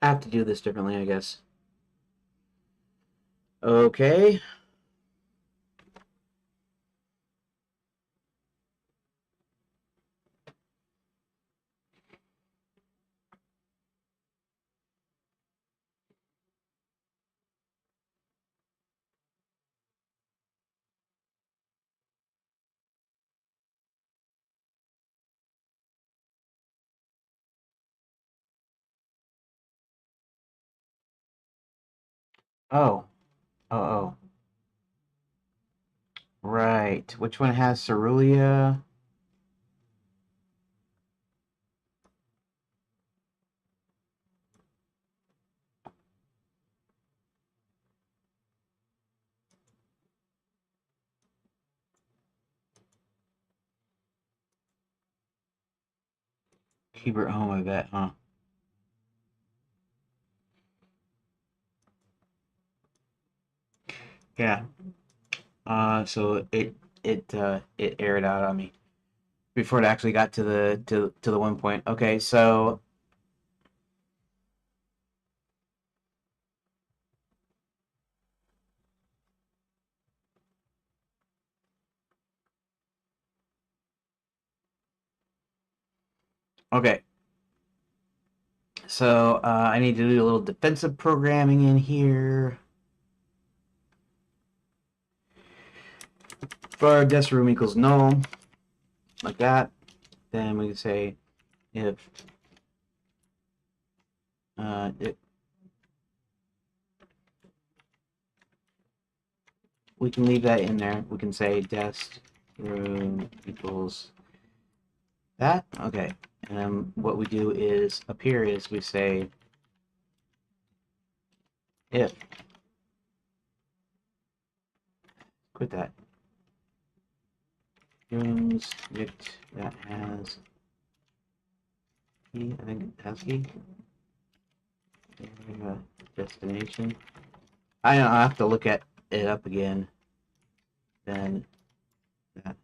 S1: have to do this differently, I guess. Okay. Oh. Oh, oh. Right. Which one has Cerulean? Keep her home, I bet, huh? Yeah. So it aired out on me before it actually got to the 1 point. Okay, so okay. So I need to do a little defensive programming in here. For guest room equals null, like that. Then we can say if it, we can leave that in there. We can say guest room equals that. Okay. And then what we do is up here is we say if, quit that, rooms that has key, I think it has key. Destination. I have to look at it up again. Then that.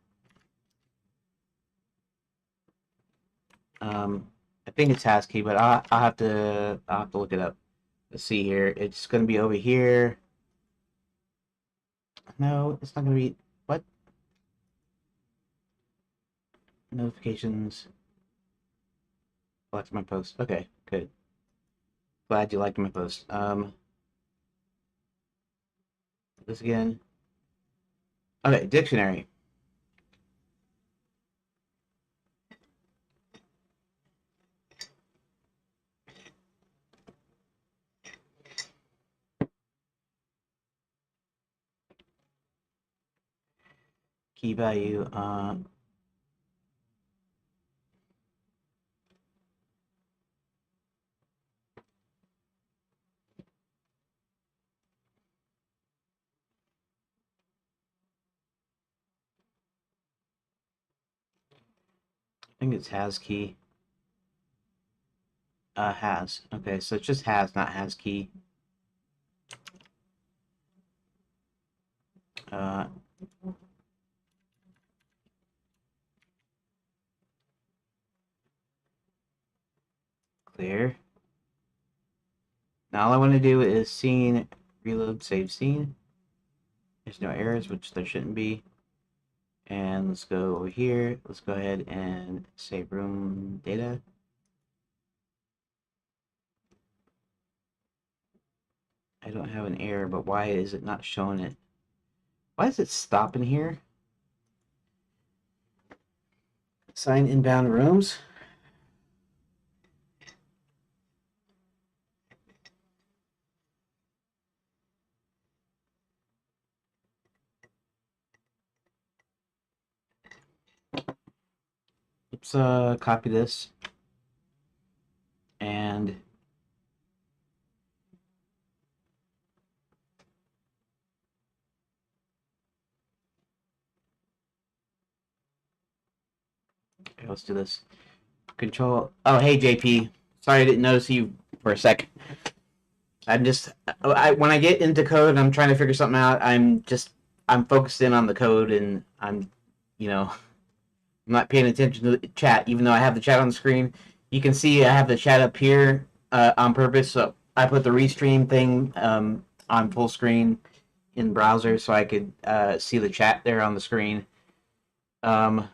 S1: I think it's has key, but I'll have to look it up. Let's see here. It's gonna be over here. No, it's not gonna be. What? Notifications. Select my post. Okay, good. Glad you liked my post. This again. Okay, dictionary. Key value. I think it's has key. Has. Okay, so it's just has, not has key. Uh, clear. Now all I want to do is scene, reload, save scene. There's no errors, which there shouldn't be. And let's go over here. Let's go ahead and save room data. I don't have an error, but why is it not showing it? Why is it stopping here? Assign inbound rooms. Let's copy this and okay, let's do this. Control. Oh, hey JP. Sorry I didn't notice you for a sec. I'm just when I get into code and I'm trying to figure something out, I'm focused in on the code and I'm I'm not paying attention to the chat, even though I have the chat on the screen. You can see I have the chat up here. on purpose. So I put the restream thing on full screen in browser so I could see the chat there on the screen. Yeah,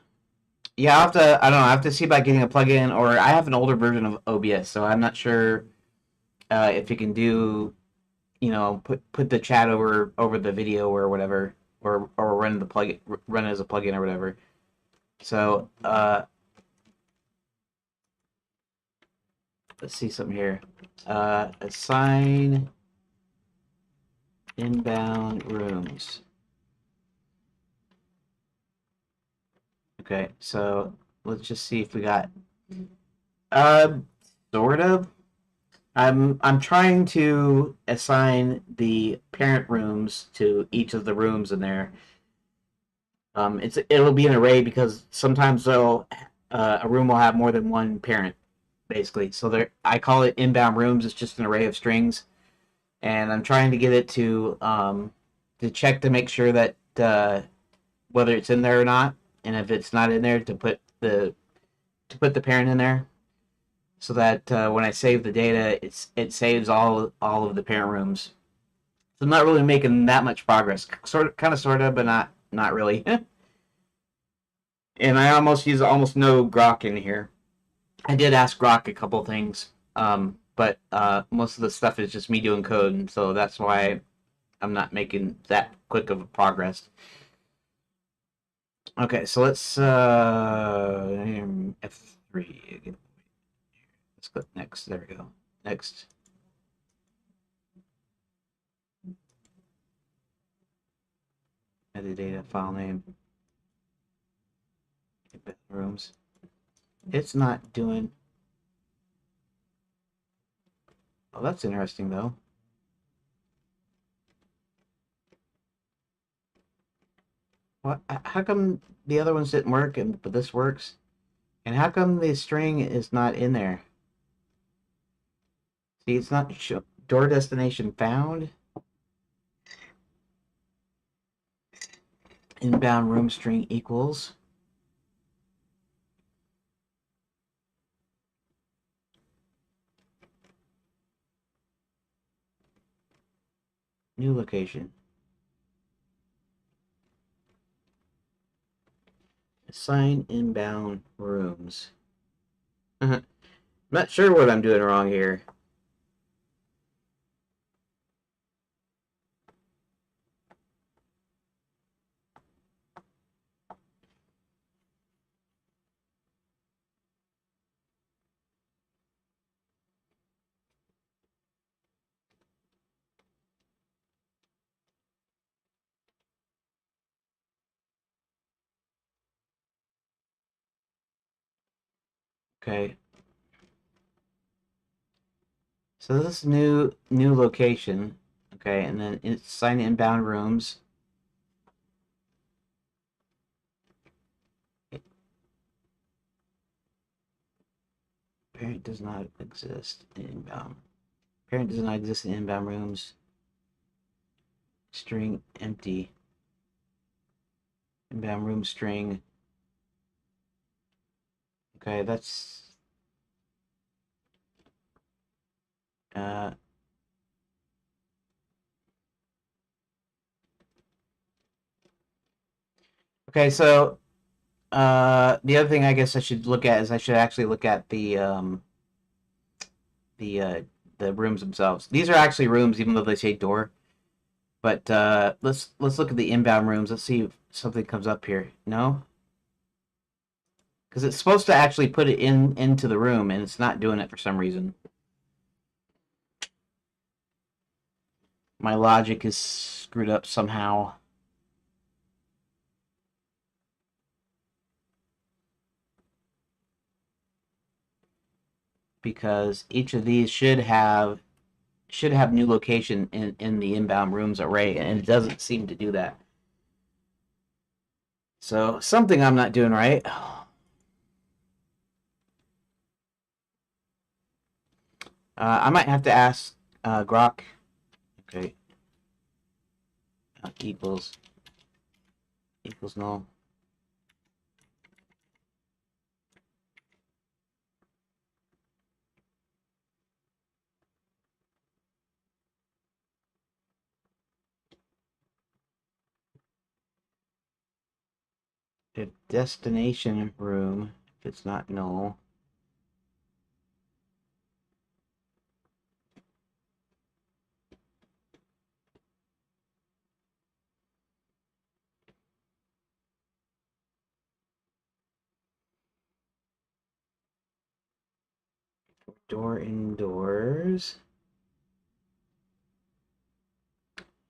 S1: I'll have to. I don't know. I have to see about getting a plugin, or I have an older version of OBS, so I'm not sure if you can do, put the chat over the video or whatever, or run the plugin, run it as a plugin or whatever. So let's see something here. Assign inbound rooms. Okay, so let's just see if we got uh sort of. I'm trying to assign the parent rooms to each of the rooms in there. It'll be an array because sometimes a room will have more than one parent, basically. So I call it inbound rooms. It's just an array of strings, and I'm trying to get it to check to make sure that whether it's in there or not, and if it's not in there, to put the parent in there, so that when I save the data, it saves all of the parent rooms. So I'm not really making that much progress. Sort of, but not really. And I use almost no grok in here. I did ask grok a couple things, but most of the stuff is just me doing code, and so that's why I'm not making that quick of a progress. Okay, so let's F3. Let's click next. There we go. Next. Metadata file name. Rooms. It's not doing. Oh, that's interesting though. What? How come the other ones didn't work but this works? And how come the string is not in there? See, it's not door destination found. Inbound room string equals. New location. Assign inbound rooms. I'm not sure what I'm doing wrong here. Okay. So this is new location. Okay, and then assign inbound rooms. Parent does not exist in inbound. Parent does not exist in inbound rooms. String empty. Inbound room string. Okay, that's uh okay, so the other thing I guess I should look at is I should actually look at the uh the rooms themselves. These are actually rooms even though they say door. But let's look at the inbound rooms. Let's see if something comes up here. No? Because it's supposed to actually put it into the room, and it's not doing it for some reason. My logic is screwed up somehow. Because each of these should have new location in the inbound rooms array, and it doesn't seem to do that. So something I'm not doing right. I might have to ask grok. Okay. Equals null. if destination room, if it's not null, door indoors.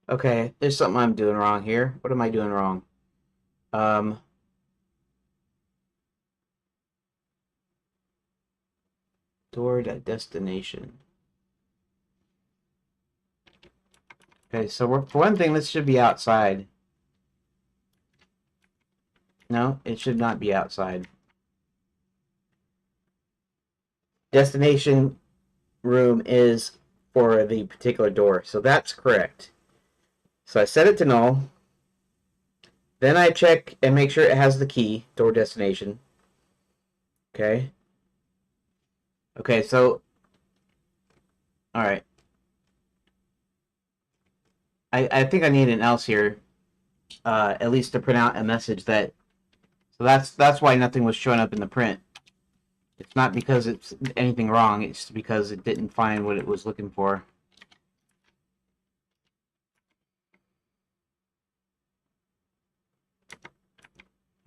S1: Okay, there's something I'm doing wrong here. What am I doing wrong? Um, door destination. Okay, so for one thing, this should be outside. No, it should not be outside. Destination room is for the particular door, so that's correct. So I set it to null. Then I check and make sure it has the key, door destination. Okay. Okay, so, all right. I think I need an else here, at least to print out a message that. So that's why nothing was showing up in the print. It's not because it's anything wrong. It's because it didn't find what it was looking for.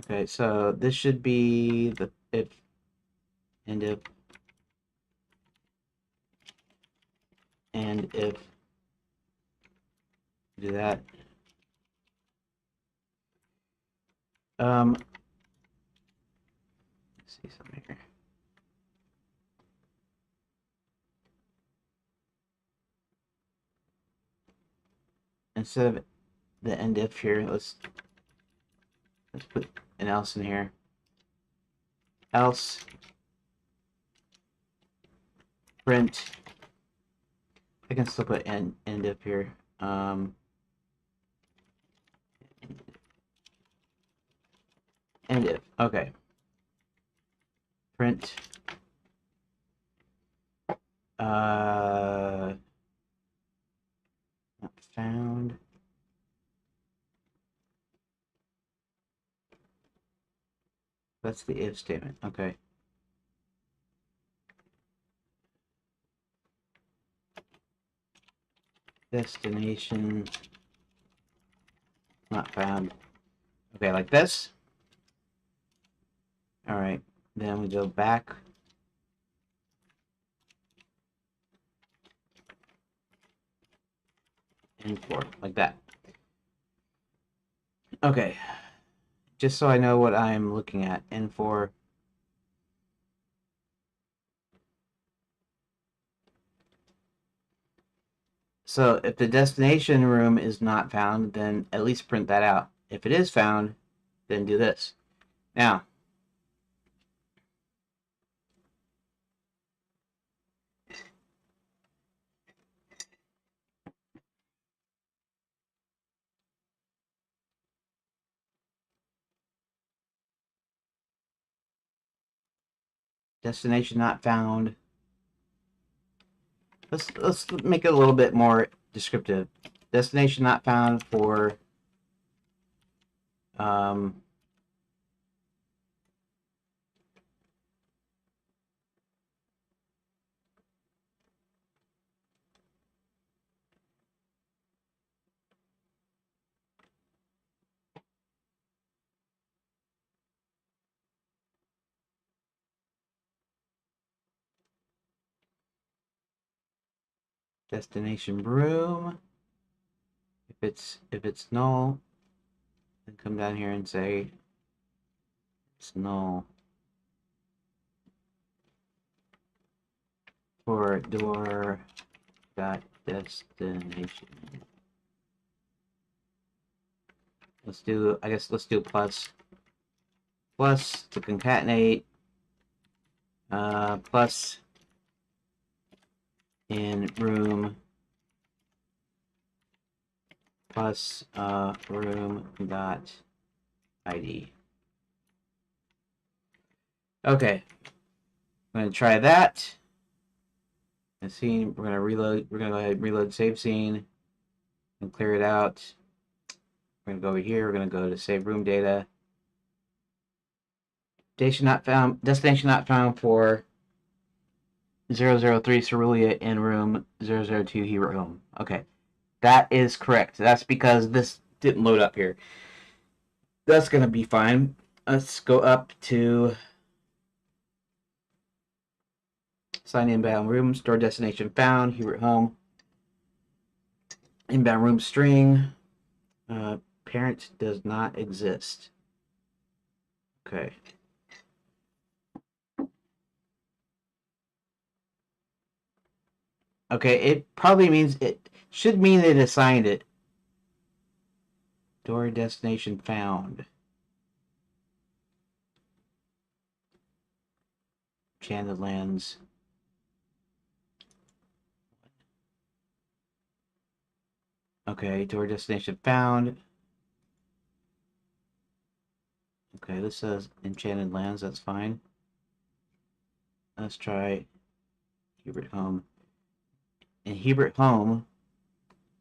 S1: Okay, so this should be the if and if and if do that. Let's see something here. Instead of the end if here, let's put an else in here. Else print. I can still put end if here. End if. Okay. Print. Not found. That's the if statement. Okay. Destination not found. Okay, like this. All right. Then we go back. And forth, like that. Okay. Just so I know what I'm looking at. N4. So if the destination room is not found, then at least print that out. If it is found, then do this. Now, destination not found. Let's make it a little bit more descriptive. Destination not found for destination room. If it's null, then come down here and say it's null for door dot destination. I guess let's do plus to concatenate plus in room plus room dot ID. Okay, I'm going to try that. The scene, we're going to reload. We're going to go ahead and reload save scene and clear it out. We're going to go over here. We're going to go to save room data. Station not found. Destination not found for 003 Cerulean in room 002 Hero Home. Okay, that is correct. That's because this didn't load up here. That's gonna be fine. Let's go up to sign inbound room, store destination found, Hubert home, inbound room string, parent does not exist. Okay. Okay, it probably means it should mean it assigned it. Door destination found. Enchanted lands. Okay, door destination found. Okay, this says enchanted lands, that's fine. Let's try Hubert home. In Hubert home,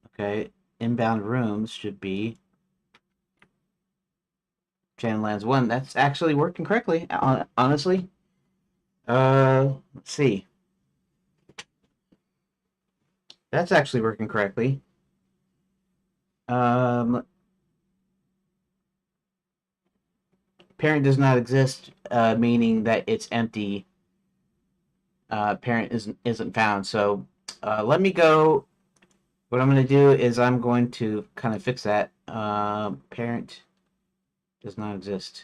S1: okay, inbound rooms should be enchanted lands 1. That's actually working correctly, honestly. Let's see. That's actually working correctly. Parent does not exist, meaning that it's empty. Parent isn't found. So let me go. What I'm going to do is I'm going to kind of fix that. Parent does not exist.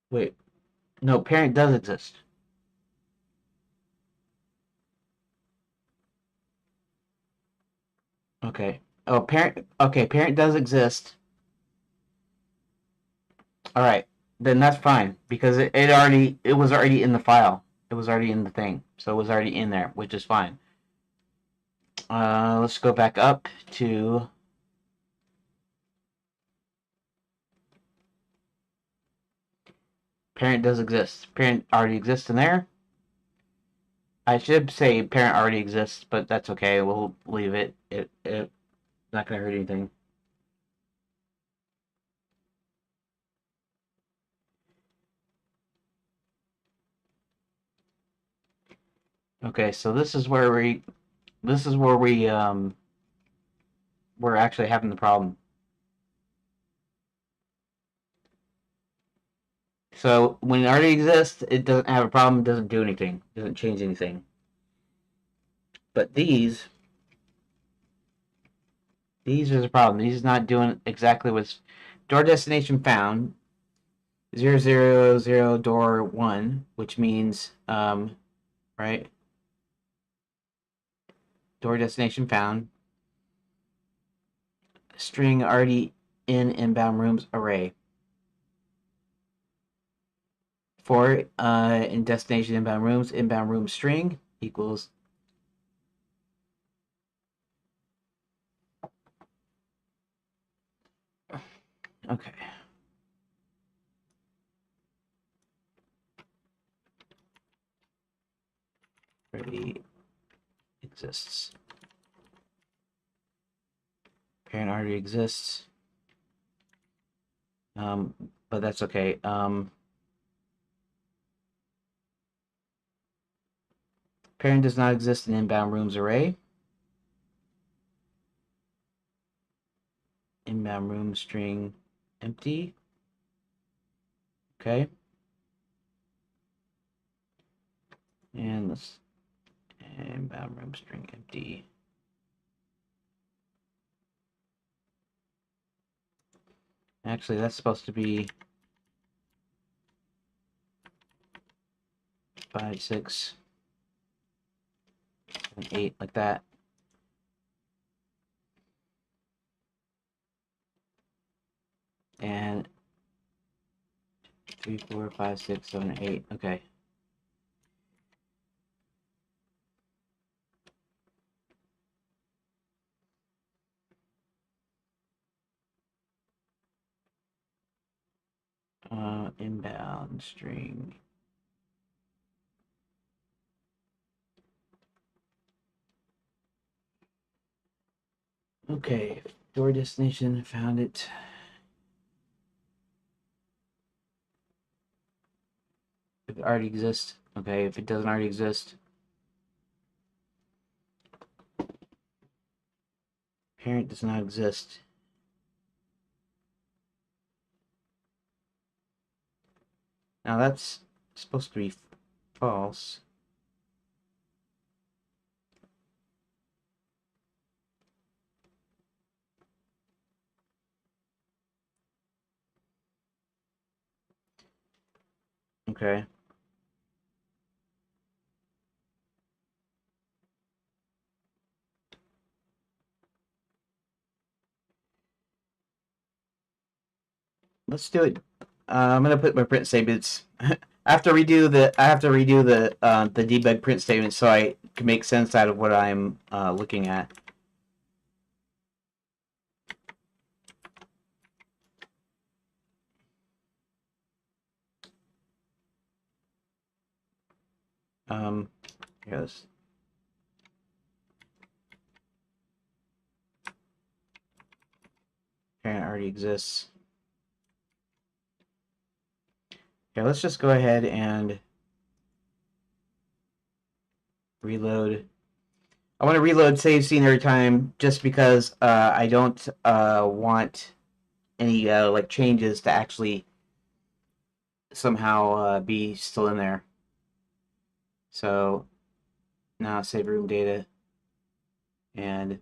S1: Wait, no, parent does exist. Okay. Oh, parent. Okay, parent does exist. All right, then that's fine because it was already in the file. It was already in the thing, so it was already in there, which is fine. Let's go back up to parent does exist. Parent already exists in there. I should say parent already exists, but that's okay. We'll leave it. It's not going to hurt anything. Okay, so this is where we're actually having the problem. So when it already exists, it doesn't have a problem. It doesn't do anything. It doesn't change anything. But these are the problem. These is not doing exactly what's door destination found 000 door 1, which means right, door destination found string already in inbound rooms array. For in destination inbound room string equals okay. Already exists. Parent already exists. But that's okay. Parent does not exist in inbound rooms array. Inbound room string empty. Okay. And let's inbound room string empty. Actually, that's supposed to be 5, 6, 7, 8, like that. And 3, 4, 5, 6, 7, 8. Okay. Inbound string. Okay. Door destination, found it. If it already exists. Okay, if it doesn't already exist. Parent does not exist. Now that's supposed to be false. Okay. Let's do it. I'm gonna put my print statements. I have to redo the debug print statement so I can make sense out of what I'm looking at. Yes. Parent already exists. Okay, let's just go ahead and reload. I want to reload save scene every time just because I don't want any like changes to actually somehow be still in there. So now save room data and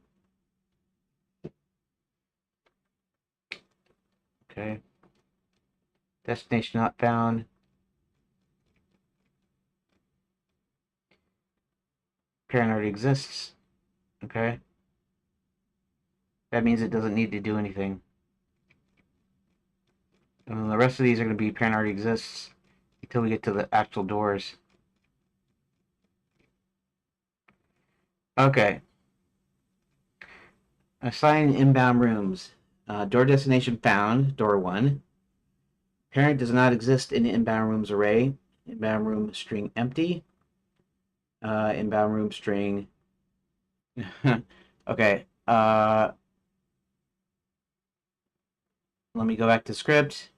S1: okay. Destination not found. Parent already exists. Okay. That means it doesn't need to do anything. And then the rest of these are going to be parent already exists until we get to the actual doors. Okay. Assign inbound rooms. Door destination found, door 1. Parent does not exist in the inbound rooms array. Inbound room string empty. Inbound room string. Okay. Let me go back to script.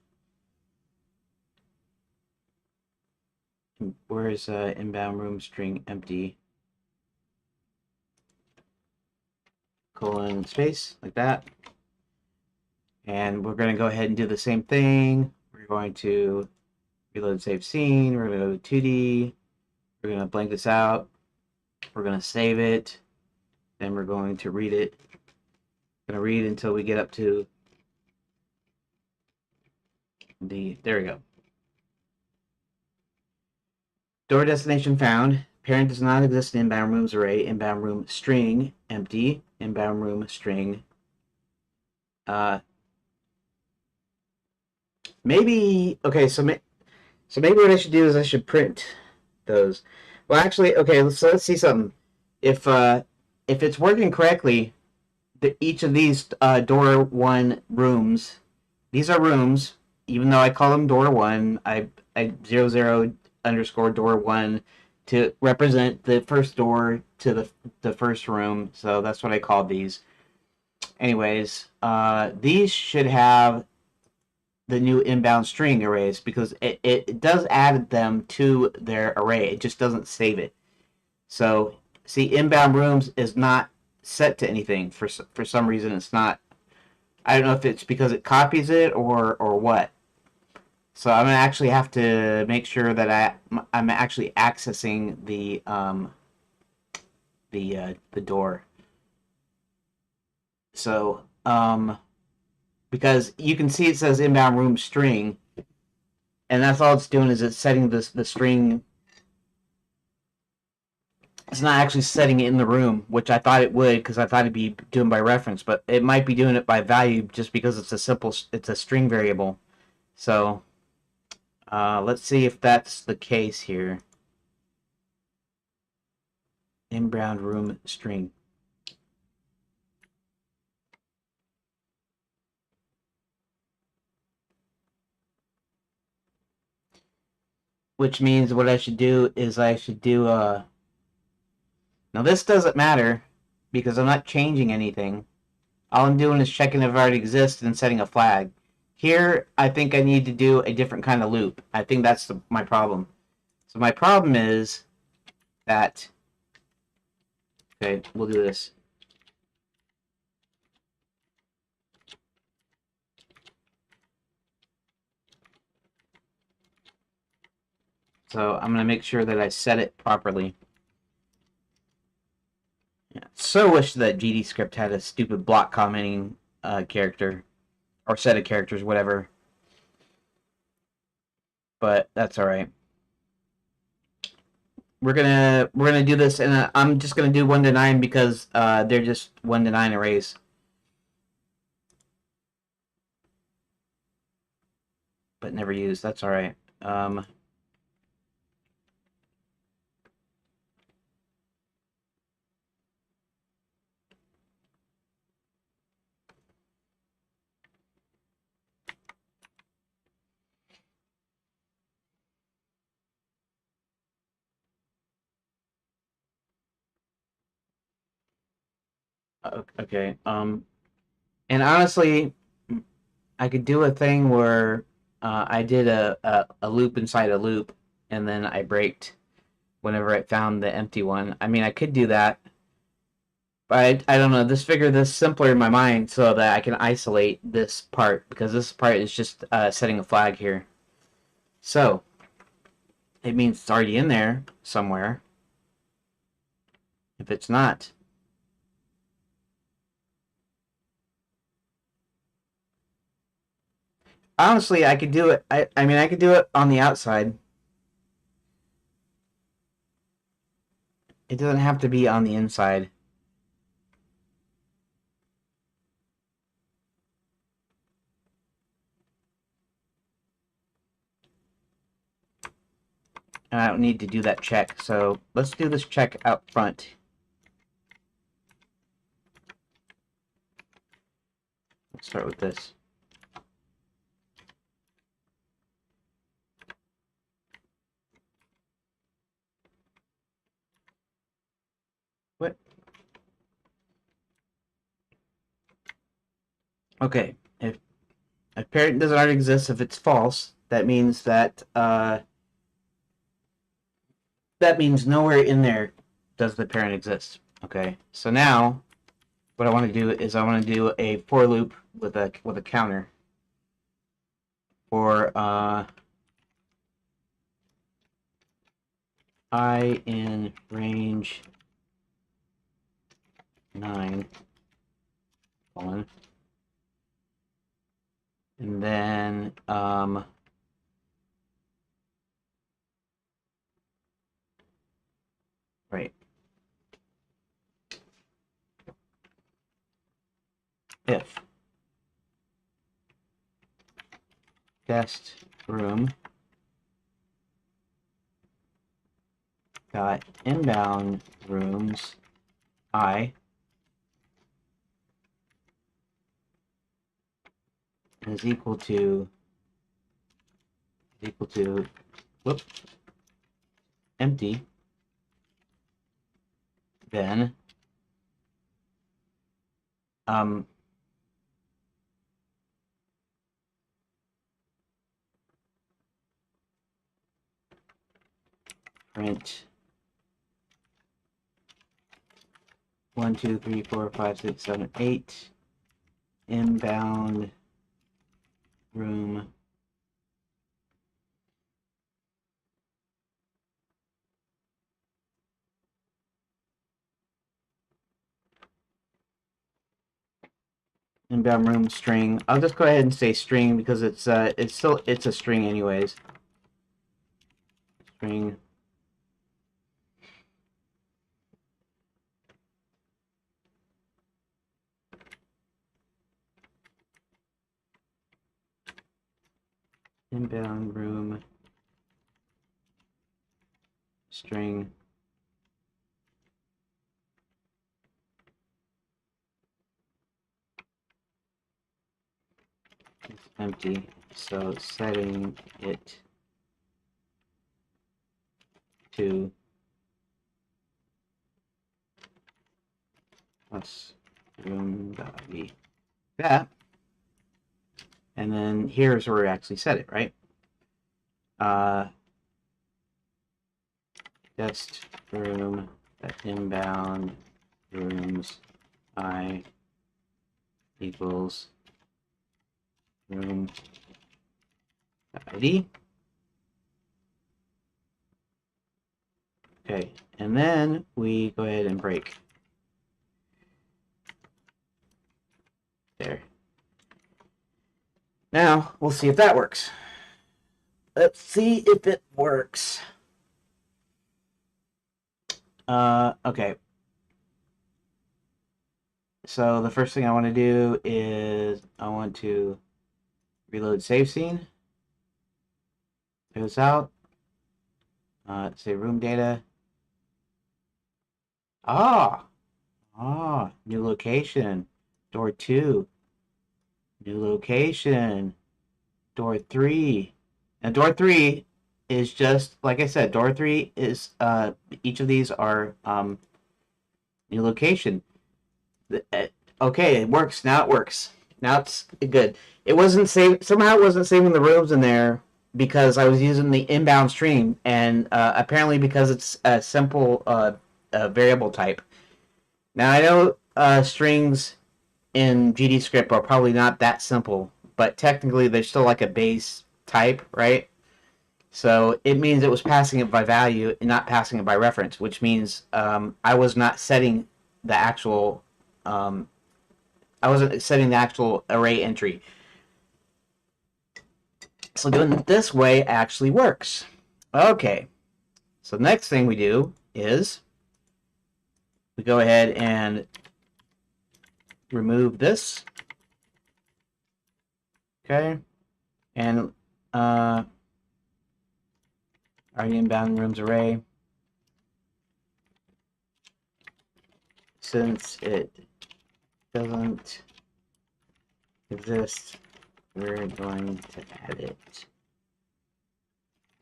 S1: Where's inbound room string empty? Colon space, like that. And we're going to go ahead and do the same thing. We're going to reload save scene. We're going to go to 2D. We're going to blank this out. We're going to save it. Then we're going to read it. We're going to read until we get up to there we go. Door destination found. Parent does not exist in inbound rooms array. Inbound room string empty. Inbound room string. Maybe okay. So maybe what I should do is I should print those. Well, actually, okay. Let's see something. If it's working correctly, each of these door 1 rooms, these are rooms. Even though I call them door 1, I 00 underscore door 1 to represent the first door to the first room. So that's what I call these. Anyways, these should have the new inbound string arrays because it does add them to their array. It just doesn't save it. So see, inbound rooms is not set to anything for some reason. It's not. I don't know if it's because it copies it or what. So I'm gonna actually have to make sure that I'm actually accessing the door. So because you can see it says inbound room string, and that's all it's doing is it's setting the string. It's not actually setting it in the room, which I thought it would because I thought it'd be doing by reference, but it might be doing it by value just because it's a string variable. So let's see if that's the case here. Inbound room string. Which means what I should do is I should do now this doesn't matter because I'm not changing anything. All I'm doing is checking if it already exists and setting a flag. Here, I think I need to do a different kind of loop. I think that's my problem. So my problem is that, okay, we'll do this. So I'm going to make sure that I set it properly. Yeah. So wish that GDScript had a stupid block commenting character or set of characters, whatever. But that's all right. We're gonna do this, and I'm just gonna do 1 to 9 because they're just 1 to 9 arrays. But never used. That's all right. Okay. And honestly, I could do a thing where I did a loop inside a loop, and then I braked whenever I found the empty one. I mean, I could do that, but I don't know. Just figure this simpler in my mind so that I can isolate this part, because this part is just setting a flag here. So it means it's already in there somewhere. If it's not, honestly, I could do it. I mean, I could do it on the outside. It doesn't have to be on the inside. And I don't need to do that check. So let's do this check out front. Let's start with this. What? Okay. If parent doesn't already exist, if it's false, that means that nowhere in there does the parent exist. Okay. So now what I want to do is I want to do a for loop with a counter for I in range 9 colon, and then right, if guest room dot inbound rooms I is equal to whoop, empty, then um print 1 2 3 4 5 6 7 8 inbound room string. I'll just go ahead and say string because it's a string anyways. String inbound room string is empty. So setting it to plus room.v. that. And then here's where we actually set it, right? Guest room inbound rooms I equals room ID. Okay, and then we go ahead and break. There. Now, we'll see if that works. Let's see if it works. Okay. So the first thing I want to do is I want to reload save scene. Goes out. Say room data. New location. Door 2. New location. Door 3. And door 3 is just, like I said, door 3 is, each of these are new location. Okay, it works. Now it works. Now it's good. It wasn't save. Somehow it wasn't saving the rooms in there because I was using the inbound stream, and apparently because it's a simple variable type. Now I know strings in GDScript are probably not that simple, but technically they're still like a base type, right? So it means it was passing it by value and not passing it by reference, which means I was not setting the actual I wasn't setting the actual array entry. So doing it this way actually works. Okay, so the next thing we do is we go ahead and remove this. Okay, and our inbound rooms array, since it doesn't exist, we're going to add it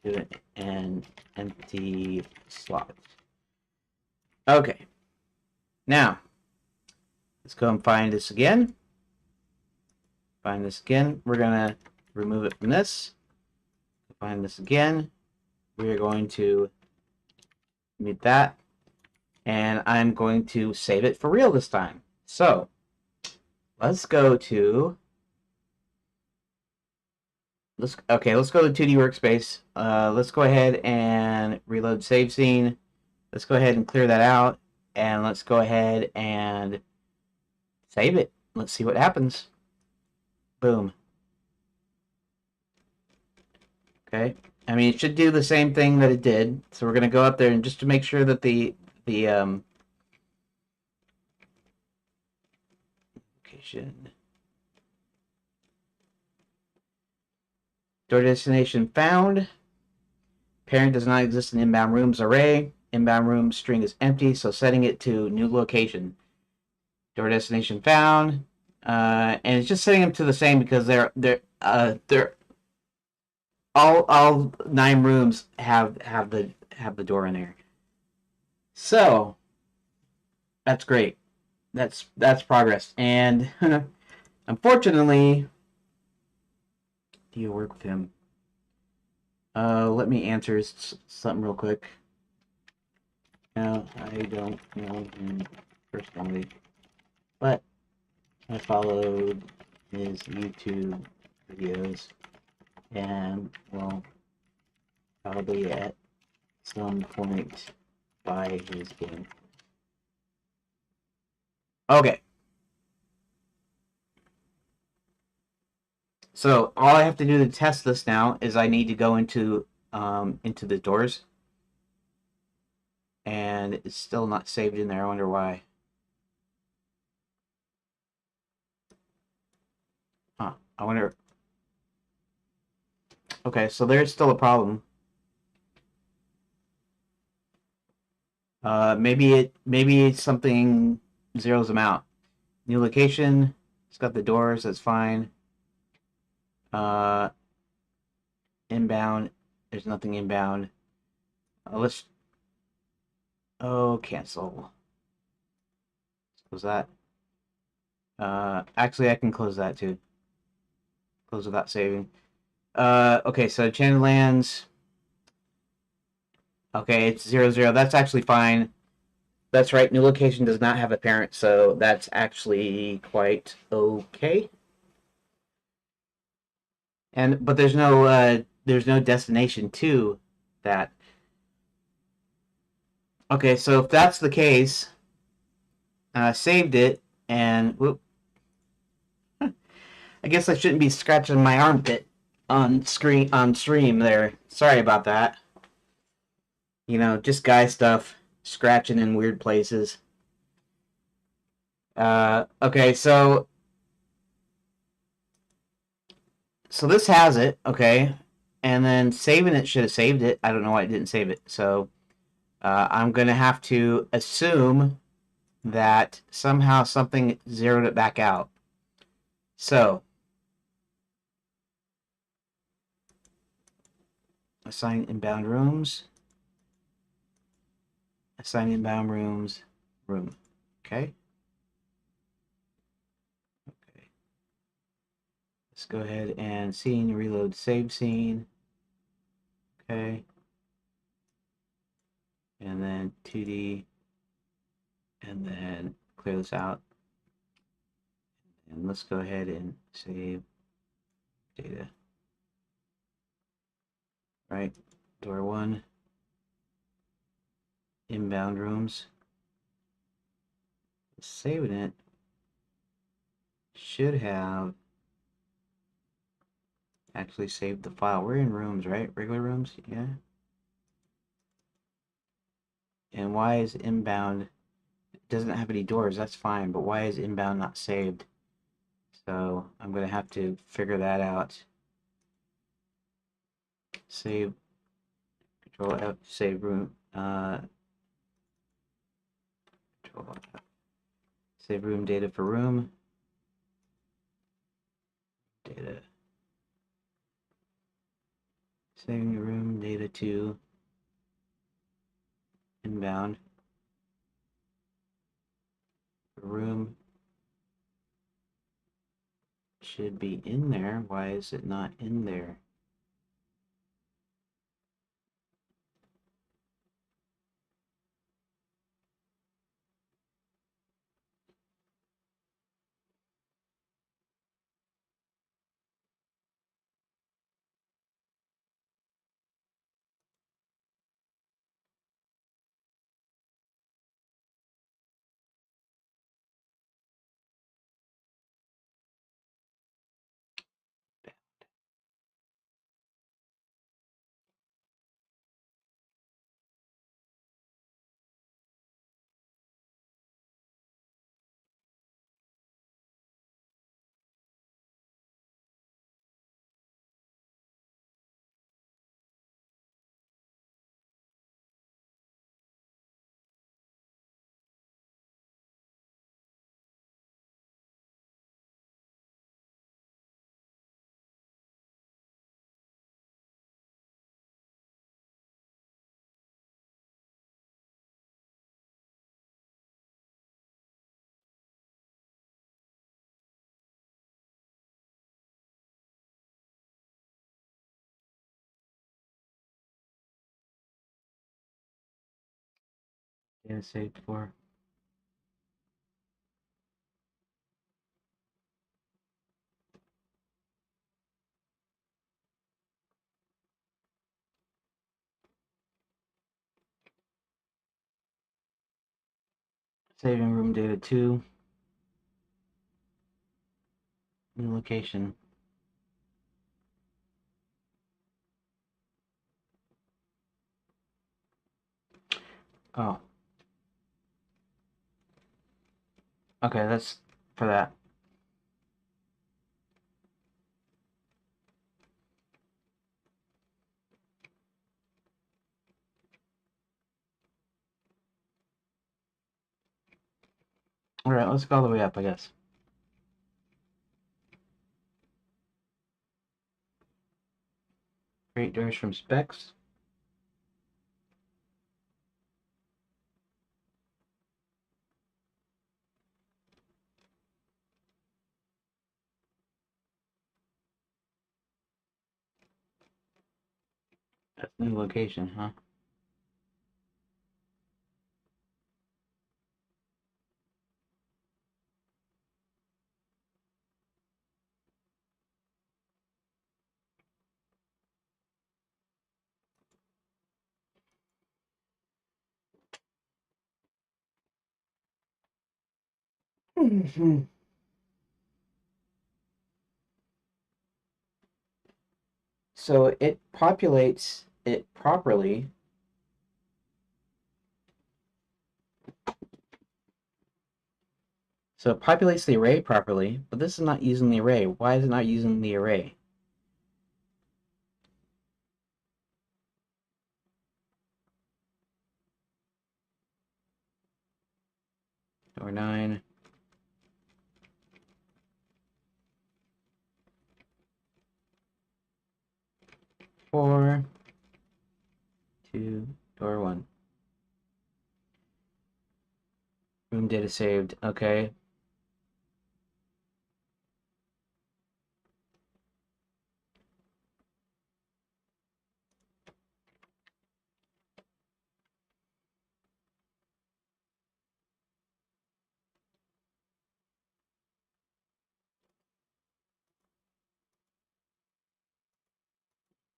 S1: to an empty slot. Okay, now let's go and find this again. Find this again. We're gonna remove it from this. Find this again. We're going to mute that, and I'm going to save it for real this time. So let's go to let's go to 2D workspace. Let's go ahead and reload save scene. Let's go ahead and clear that out, and let's go ahead and save it. Let's see what happens. Boom. Okay. I mean, it should do the same thing that it did. So we're going to go up there and just to make sure that the location door destination found. Parent does not exist in inbound rooms array. Inbound room string is empty, so setting it to new location. Door destination found. And it's just setting them to the same because they're all 9 rooms have the door in there. So that's great. That's progress. And unfortunately, do you work with him? Let me answer something real quick. No, I don't know him personally, but I followed his YouTube videos and will probably at some point buy his game. Okay. So all I have to do to test this now is I need to go into the doors, and it's still not saved in there. I wonder why. Huh. I wonder. Okay, so there's still a problem. Maybe something zeroes them out. New location. It's got the doors. That's fine. Inbound. There's nothing inbound. Let's. Oh, cancel. Was that? Actually, I can close that too. Close without saving. Okay, so Enchanted Lands. Okay, it's 0, 0. That's actually fine. That's right. New location does not have a parent, so that's actually quite okay. And but there's no destination to that. Okay, so if that's the case, saved it, and whoop, I guess I shouldn't be scratching my armpit on stream there. Sorry about that. You know, just guy stuff, scratching in weird places. Okay, so this has it, okay, and then saving it should have saved it. I don't know why it didn't save it. So I'm gonna have to assume that somehow something zeroed it back out. So assign inbound rooms. Assign inbound rooms. Room. Okay. Okay. Let's go ahead and scene, reload, save scene. Okay. And then 2D. And then clear this out. And let's go ahead and save data. Right. Door 1. Inbound rooms. Saving it should have actually saved the file. We're in rooms, right? Regular rooms? Yeah. And why is inbound? It doesn't have any doors. That's fine. But why is inbound not saved? So I'm going to have to figure that out. Save. Control F. Save room. Control F. Save room data for room. Data. Saving room data to inbound. Room should be in there. Why is it not in there? Data saved for. Saving room data to new location. Oh, okay, that's for that. All right, let's go all the way up, I guess. Create doors from specs. That's new location, huh? So it populates it properly. So it populates the array properly, but this is not using the array. Why is it not using the array? Or 9, 4, 2, door 1. Room data saved. Okay.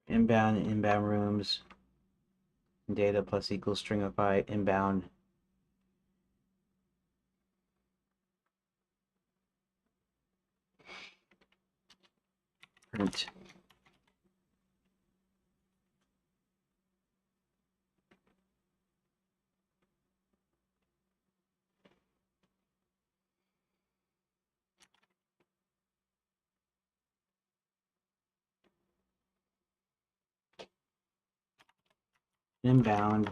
S1: Inbound rooms. Data plus equals stringify inbound. Print. Inbound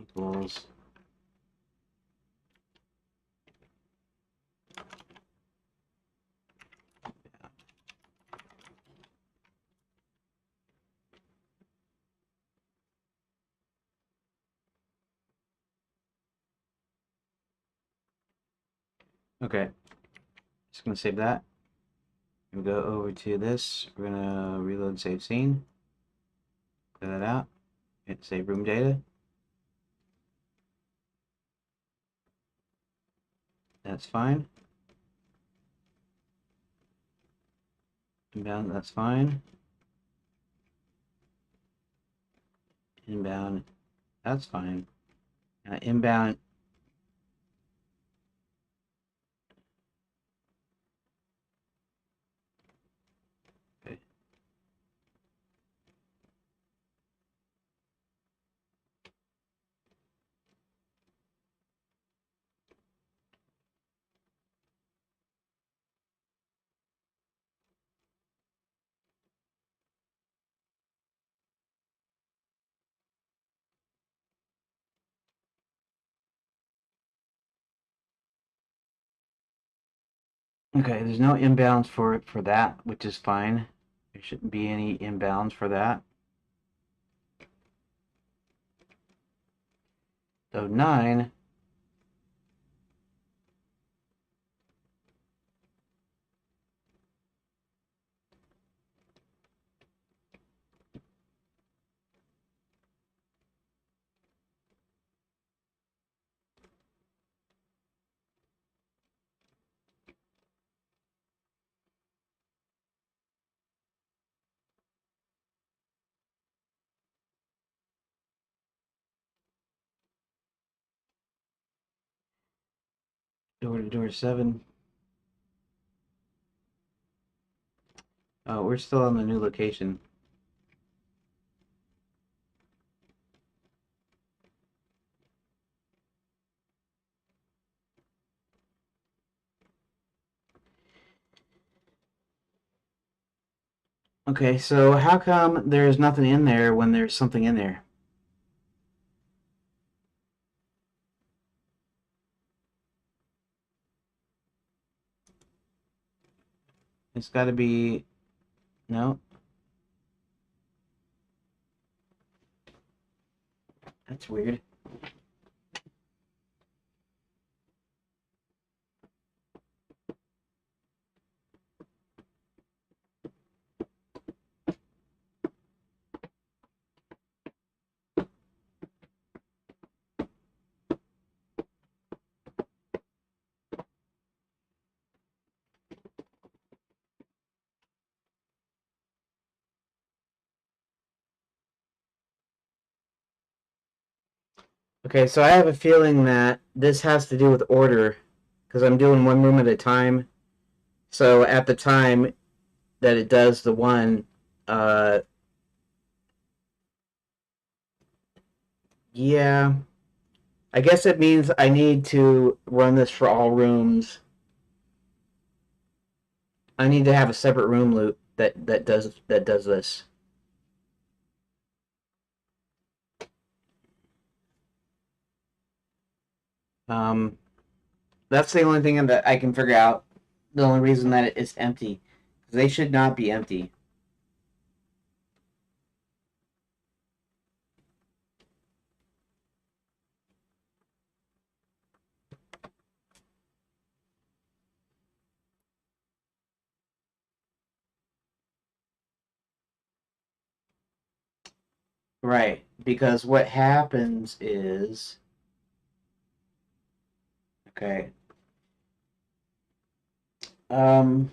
S1: equals okay. Just gonna save that. We'll go over to this. We're gonna reload save scene. Clear that out. Hit save room data. That's fine. Inbound, that's fine. Inbound, that's fine. Inbound. Okay. Okay, there's no inbounds for that, which is fine. There shouldn't be any inbounds for that. So 9. Door to door 7. Oh, we're still on the new location. Okay, so how come there's nothing in there when there's something in there? It's got to be... No, that's weird. Okay, so I have a feeling that this has to do with order, because I'm doing one room at a time. So at the time that it does the one, uh, yeah, I guess it means I need to run this for all rooms. I need to have a separate room loop that does this. Um, that's the only thing that I can figure out. The only reason that it's empty, they should not be empty. Right, because what happens is, okay, um,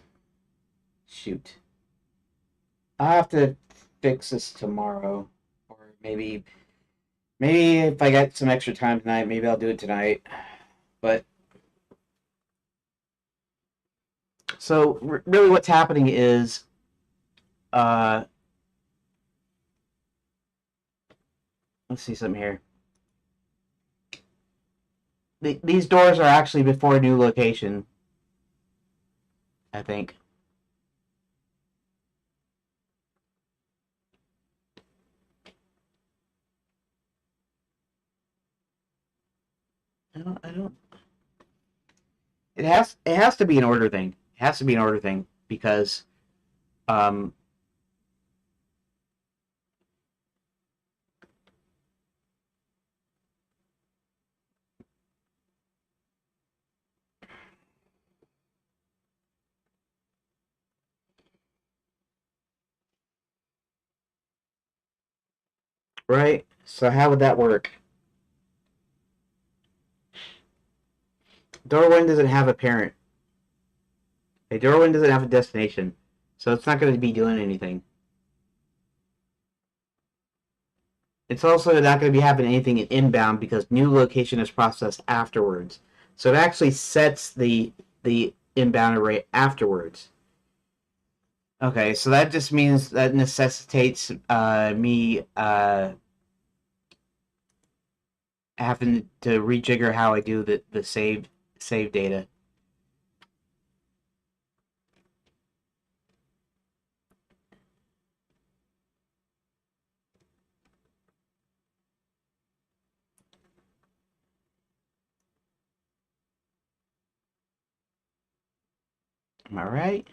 S1: shoot, I'll have to fix this tomorrow, or maybe if I get some extra time tonight, maybe I'll do it tonight. But so really, what's happening is, uh, let's see something here. These doors are actually before a new location, I think. I don't. It has to be an order thing. It has to be an order thing because um right. So how would that work? Door one doesn't have a parent. A door one doesn't have a destination, so it's not going to be doing anything. It's also not going to be having anything in inbound because new location is processed afterwards. So it actually sets the inbound array afterwards. Okay, so that just means that necessitates me having to rejigger how I do the save data. Am I right?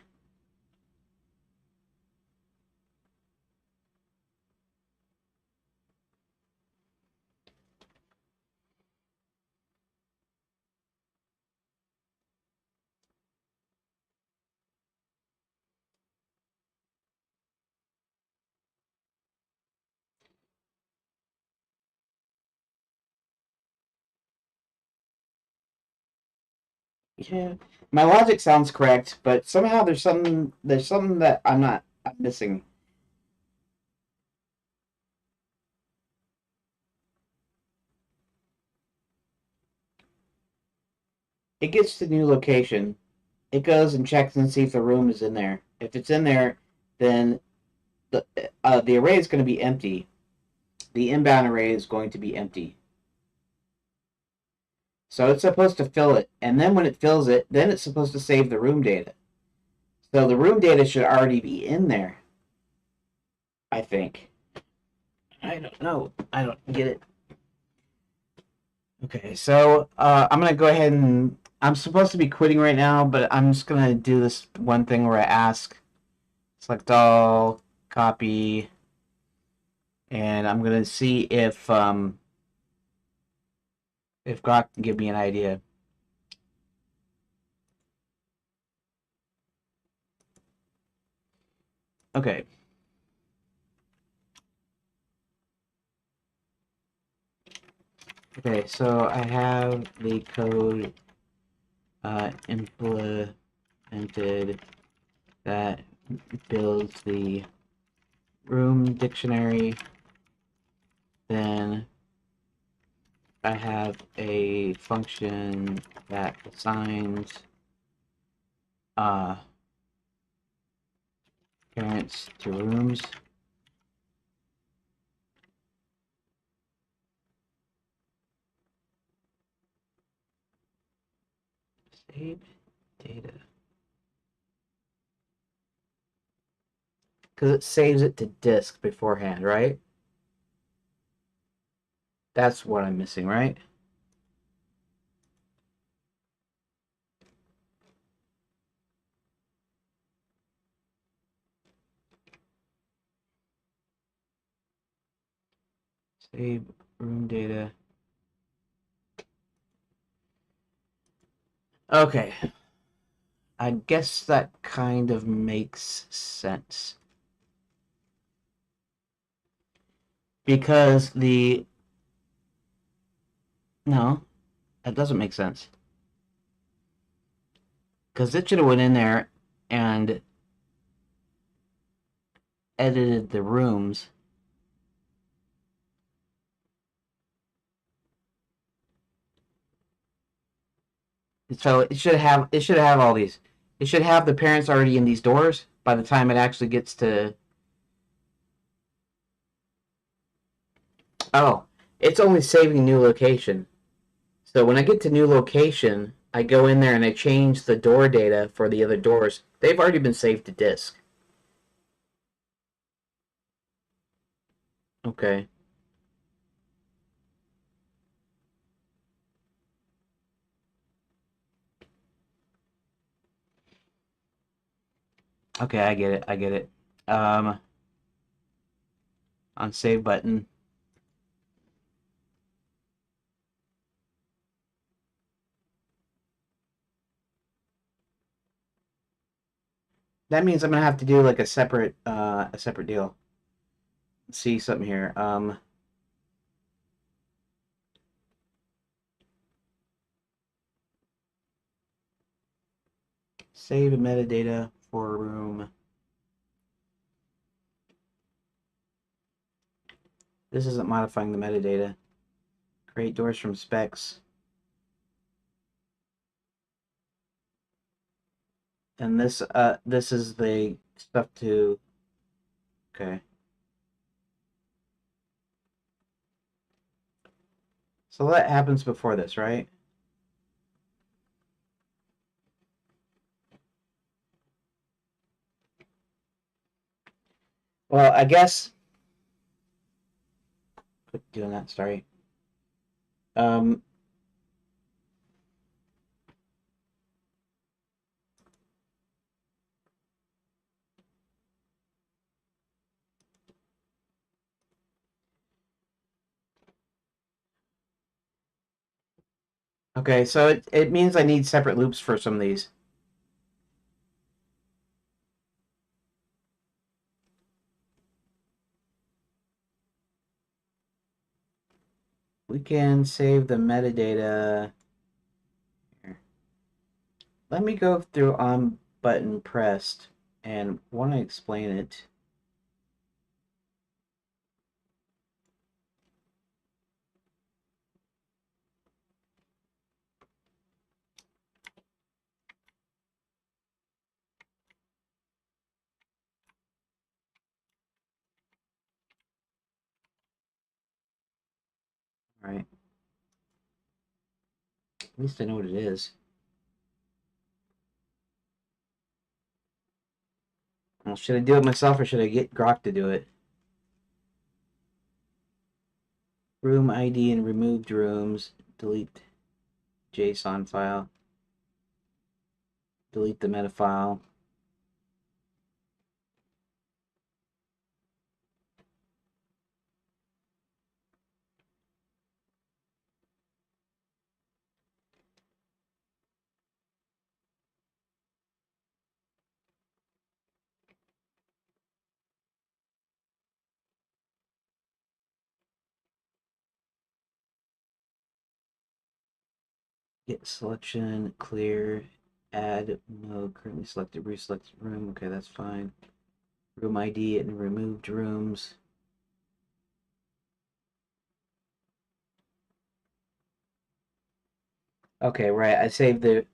S1: Yeah, my logic sounds correct, but somehow there's something that I'm missing. It gets to the new location. It goes and checks and see if the room is in there. If it's in there, then the array is going to be empty. The inbound array is going to be empty. So it's supposed to fill it, and then when it fills it, then it's supposed to save the room data. So the room data should already be in there, I think. I don't know. I don't get it. Okay, so I'm gonna go ahead and I'm supposed to be quitting right now, but I'm just gonna do this one thing where I ask, select all, copy, and I'm gonna see if Grok can give me an idea. Okay. Okay, so I have the code implemented that builds the room dictionary. Then I have a function that assigns uh, parents to rooms. Save data. Because it saves it to disk beforehand, right? That's what I'm missing, right? Save room data. Okay. I guess that kind of makes sense. Because the... No, that doesn't make sense. Because it should have went in there and edited the rooms. So it should have all these. It should have the parents already in these doors by the time it actually gets to. Oh, it's only saving new location. So when I get to new location, I go in there and I change the door data for the other doors. They've already been saved to disk. Okay. Okay, I get it. I get it. Um, on save button. That means I'm gonna have to do like a separate deal. Let's see something here. Save metadata for room. This isn't modifying the metadata. Create doors from specs. And this is the stuff to. Okay. So that happens before this, right? Well, I guess quit doing that, sorry. Um okay, so it means I need separate loops for some of these. We can save the metadata here. Let me go through on button pressed and want to explain it. All right. At least I know what it is. Well, should I do it myself or should I get Grok to do it? Room ID and removed rooms. Delete JSON file. Delete the meta file. Get selection, clear, add mode, currently selected, reselected room. Okay, that's fine. Room ID and removed rooms. Okay, right. I saved the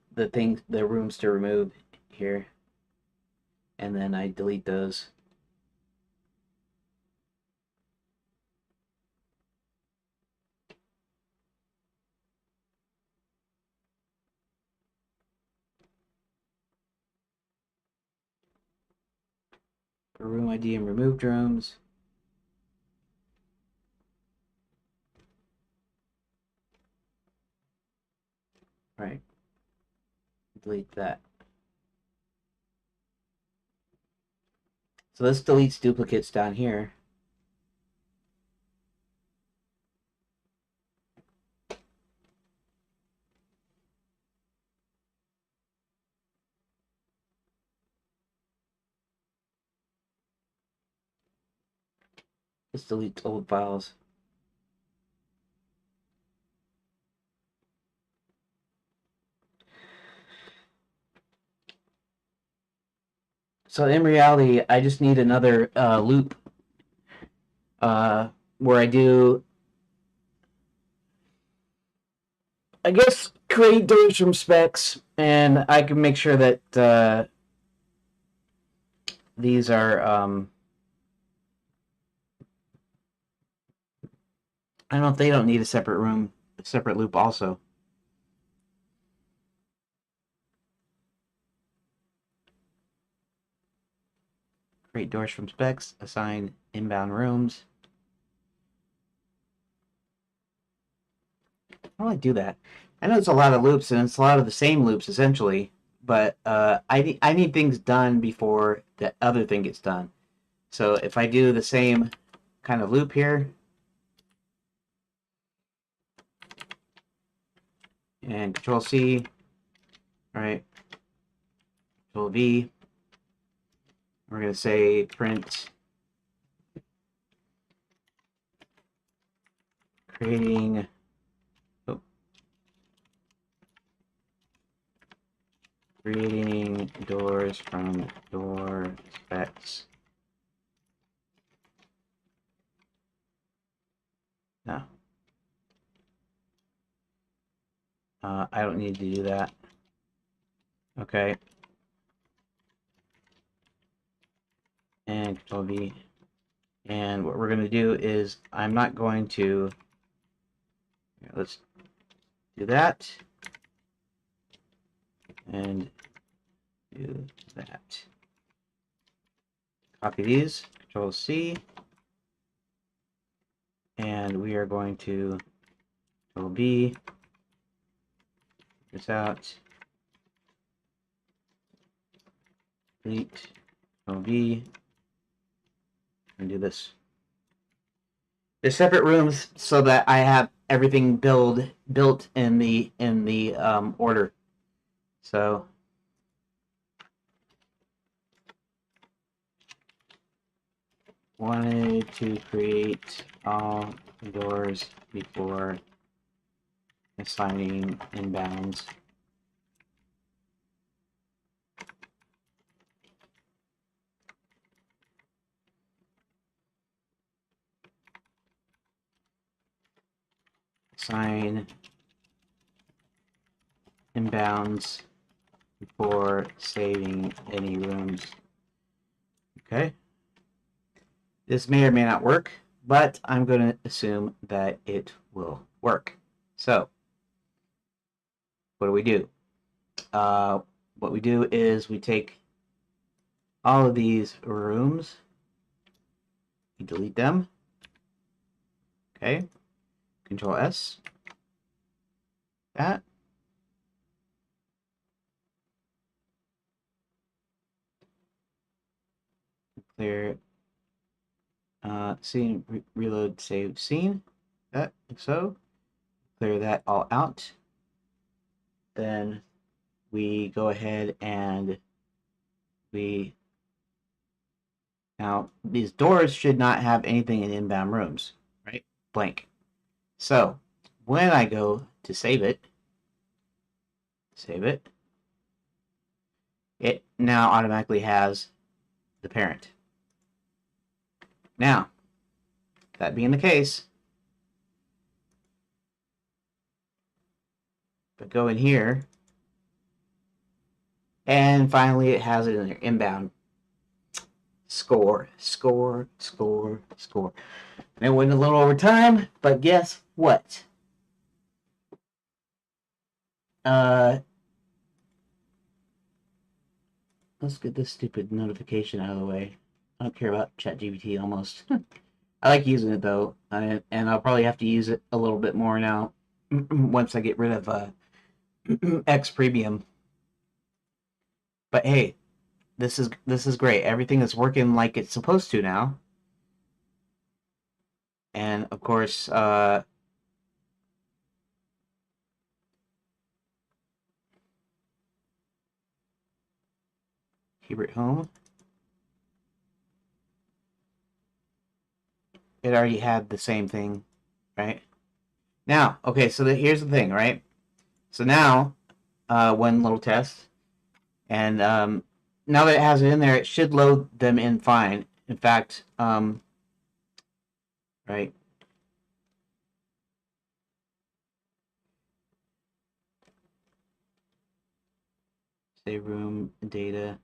S1: rooms to remove here, and then I delete those. Room ID and removed rooms. Right. Delete that. So this deletes duplicates down here. This deletes old files. So in reality, I just need another loop where I do, I guess, create doors from specs, and I can make sure that these are, I don't know if they don't need a separate room, a separate loop also. Create doors from specs, assign inbound rooms. How do I do that? I know it's a lot of loops, and it's a lot of the same loops essentially, but I need things done before the other thing gets done. So if I do the same kind of loop here, and Control C, right, Control V, we're going to say print creating, oh, creating doors from door specs. No. I don't need to do that. Okay. And Control V. And what we're going to do is I'm not going to, let's do that. And do that. Copy these, Control C. And we are going to Control B, this out, delete, Control V, and do this. There's separate rooms so that I have everything built in the order. So wanted to create all doors before assigning inbounds. Assign inbounds before saving any rooms. Okay. This may or may not work, but I'm going to assume that it will work. So, what do we do? What we do is we take all of these rooms, we delete them. Okay. Control S. That. Clear scene, reload, save scene. That, like so. Clear that all out. Then we go ahead and now these doors should not have anything in inbound rooms, right? Blank. So when I go to save it, it now automatically has the parent. Now, that being the case, But go in here, and finally it has it in there, inbound. Score, score, score, score. And it went a little over time, but guess what? Let's get this stupid notification out of the way. I don't care about ChatGPT almost. I like using it though, and I'll probably have to use it a little bit more now once I get rid of X Premium. But hey, this is great. Everything is working like it's supposed to now. And of course, Hubert Home. It already had the same thing, right? Now, okay, so here's the thing, right? So now, one little test, and now that it has it in there, it should load them in fine. In fact, right, save room data.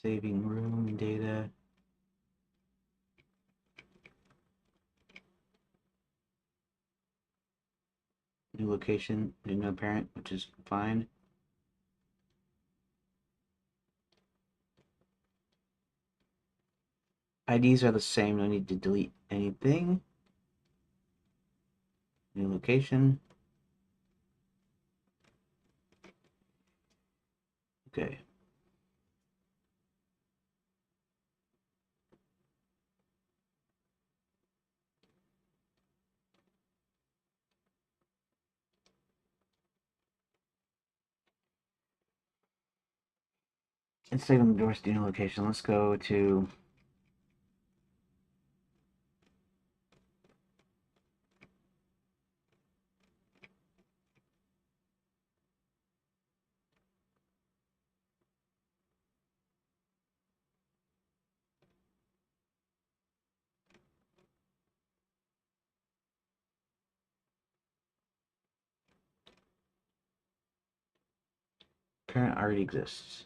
S1: Saving room data. New location, new parent, which is fine. IDs are the same, no need to delete anything. New location. Okay. Instead of endorse the new location, let's go to parent already exists.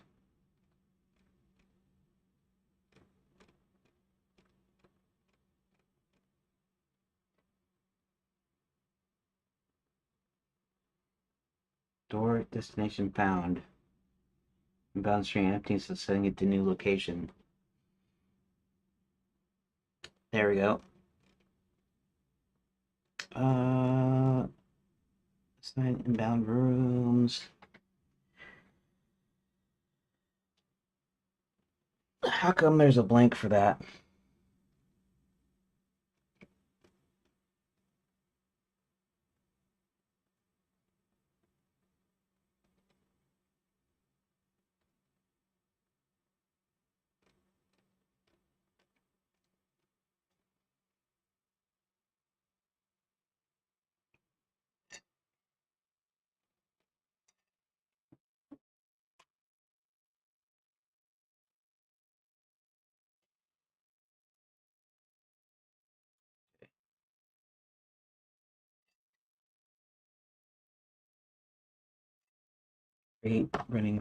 S1: Door destination found. Inbound string empty, so setting it to new location. There we go. Assign inbound rooms. How come there's a blank for that?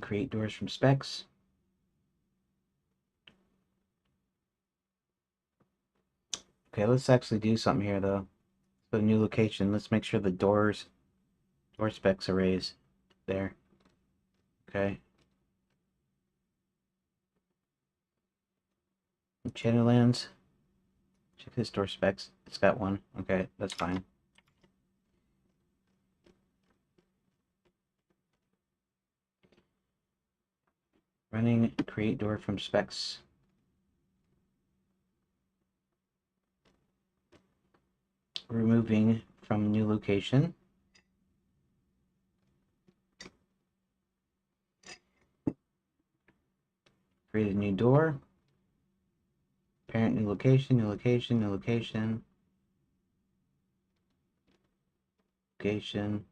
S1: Create doors from specs. Okay, let's actually do something here though. So new location, let's make sure the door specs arrays there. Okay. Channellands. Check this door specs. It's got one. Okay, that's fine. Running create door from specs. Removing from new location. Create a new door. Parent new location, new location, new location. Location.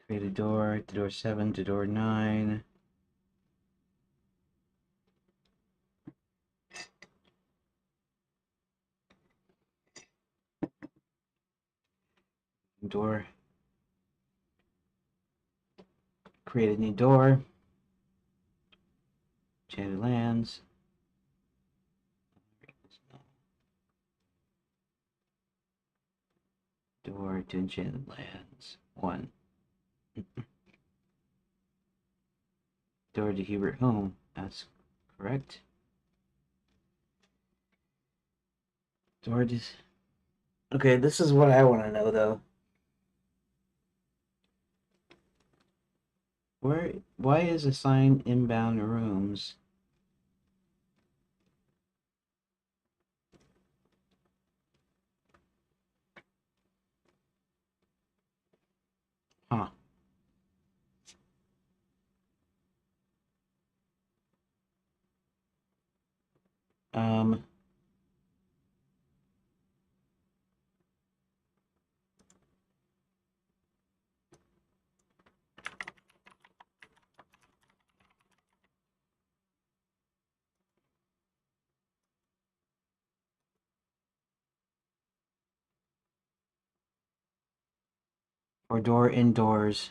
S1: Create a door to door 7 to door 9. Door. Create a new door. Enchanted lands. Door to enchanted lands. 1. Door to Hubert home. That's correct. Door to... Okay, this is what I want to know though. Why is assign inbound rooms? Huh. Um, or door indoors.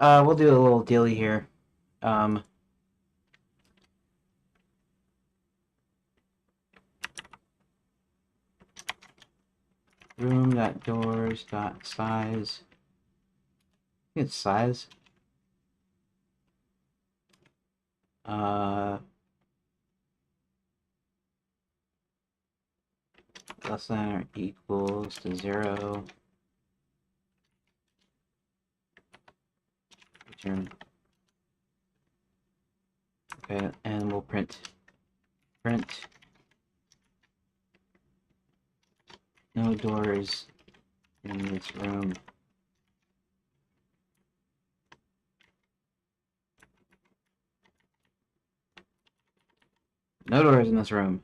S1: We'll do a little dilly here. Room.doors.size. I think it's size. Less than or equals to 0. Return. Okay, and we'll print. No doors in this room. No doors in this room.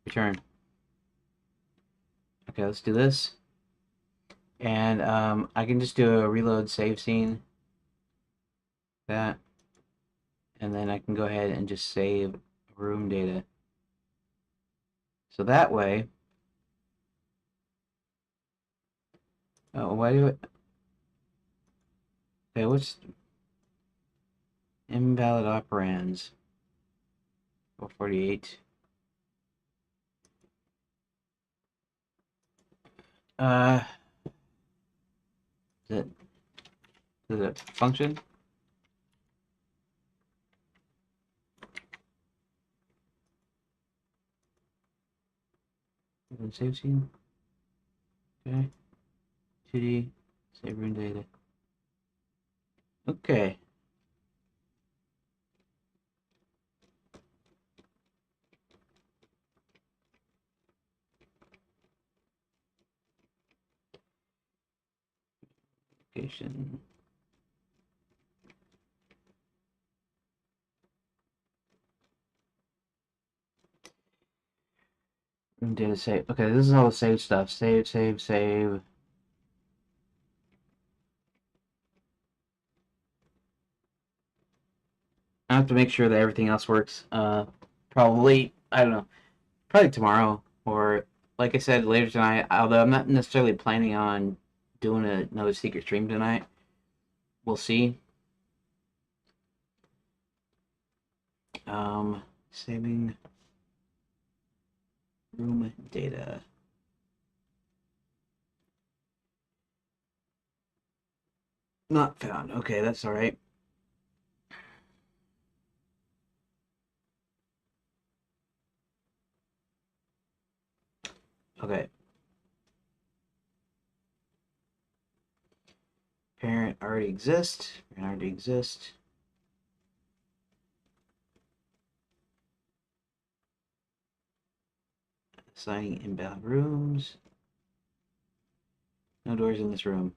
S1: Return. Okay, let's do this. And I can just do a reload save scene. That. And then I can go ahead and just save room data. So that way... Oh, why do it... Okay, what's... Invalid operands. 448. Does it function? Save scene. Okay. 2D. Save room data. Okay. Location. Room data save. Okay, this is all the save stuff. Save. I have to make sure that everything else works. Probably, I don't know, probably tomorrow, or like I said, later tonight, although I'm not necessarily planning on doing another secret stream tonight. We'll see. Saving room data. Not found. Okay, that's all right. Okay. Parent already exists. Assigning inbound rooms. No doors in this room.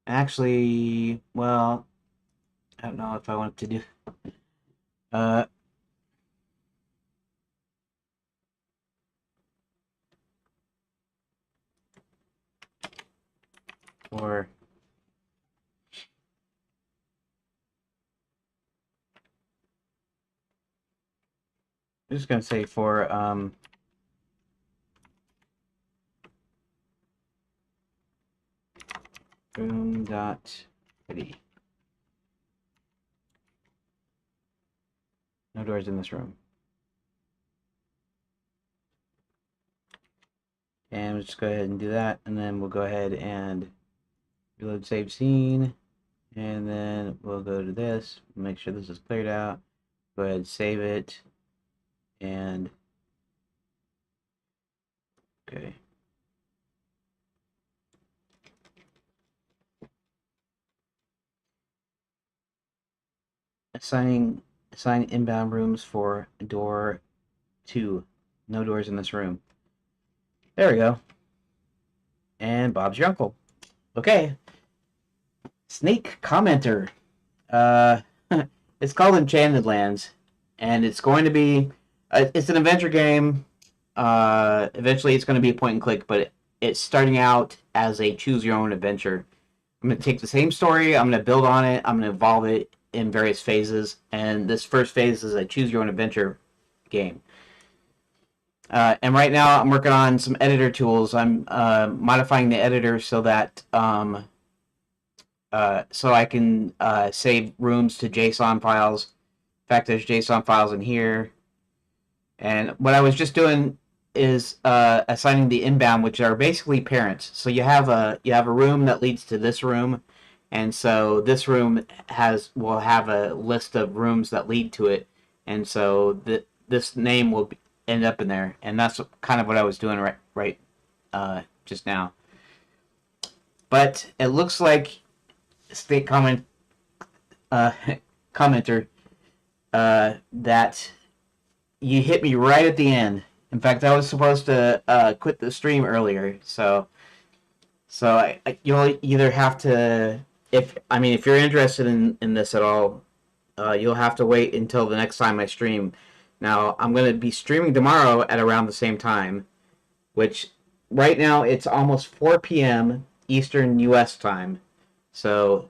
S1: Actually, well, I don't know if I want to do. Uh, or I'm just gonna say for room dot ready. No doors in this room. And we'll just go ahead and do that, and then we'll go ahead and reload save scene, and then we'll go to this, make sure this is cleared out, go ahead and save it, and okay. Assign inbound rooms for door 2. No doors in this room. There we go. And Bob's your uncle. Okay. Snake commenter. Uh, it's called Enchanted Lands, and it's going to be. It's an adventure game. Eventually, it's going to be a point and click, but it's starting out as a choose your own adventure. I'm going to take the same story. I'm going to build on it. I'm going to evolve it in various phases, and this first phase is a choose your own adventure game. And right now, I'm working on some editor tools. I'm modifying the editor so that so I can save rooms to JSON files. In fact, there's JSON files in here. And what I was just doing is assigning the inbound, which are basically parents. So you have a room that leads to this room, and so this room will have a list of rooms that lead to it, and so this name will end up in there, and that's kind of what I was doing right just now. But it looks like state uh, commenter that you hit me right at the end. In fact, I was supposed to quit the stream earlier, so you'll either have to if you're interested in this at all, you'll have to wait until the next time I stream. Now I'm going to be streaming tomorrow at around the same time, which right now it's almost 4 p.m. Eastern U.S. time. So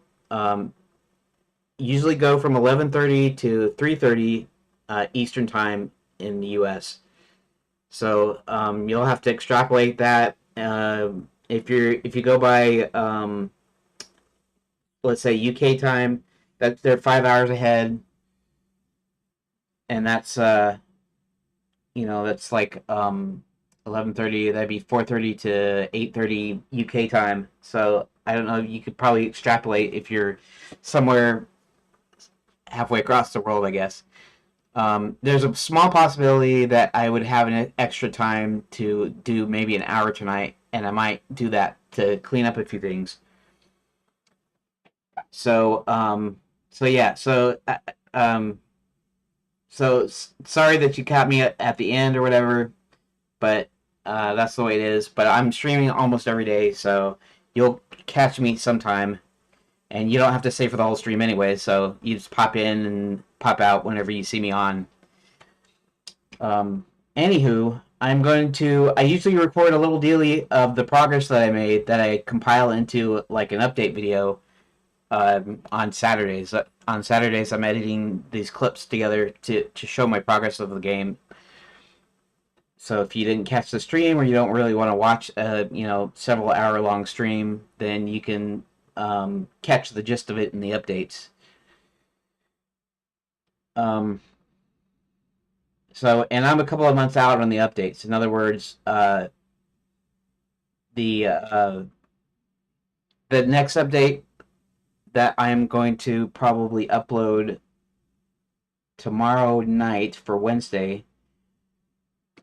S1: usually go from 11:30 to 3:30 Eastern time in the U.S. So you'll have to extrapolate that. If you go by let's say UK time, that they're 5 hours ahead, and that's that's like 11:30. That'd be 4:30 to 8:30 UK time. So I don't know. You could probably extrapolate if you're somewhere halfway across the world, I guess. There's a small possibility that I would have an extra time to do maybe an hour tonight, and I might do that to clean up a few things. So, so yeah, um, sorry that you caught me at the end or whatever, but that's the way it is. But I'm streaming almost every day, so you'll catch me sometime, and you don't have to stay for the whole stream anyway. So you just pop in and pop out whenever you see me on. Anywho, I usually record a little daily of the progress that I made that I compile into like an update video on Saturdays. On Saturdays, I'm editing these clips together to show my progress of the game. So if you didn't catch the stream or you don't really want to watch a several hour long stream, then you can catch the gist of it in the updates. Um, and I'm a couple of months out on the updates. In other words, the the next update that I'm going to probably upload tomorrow night for Wednesday,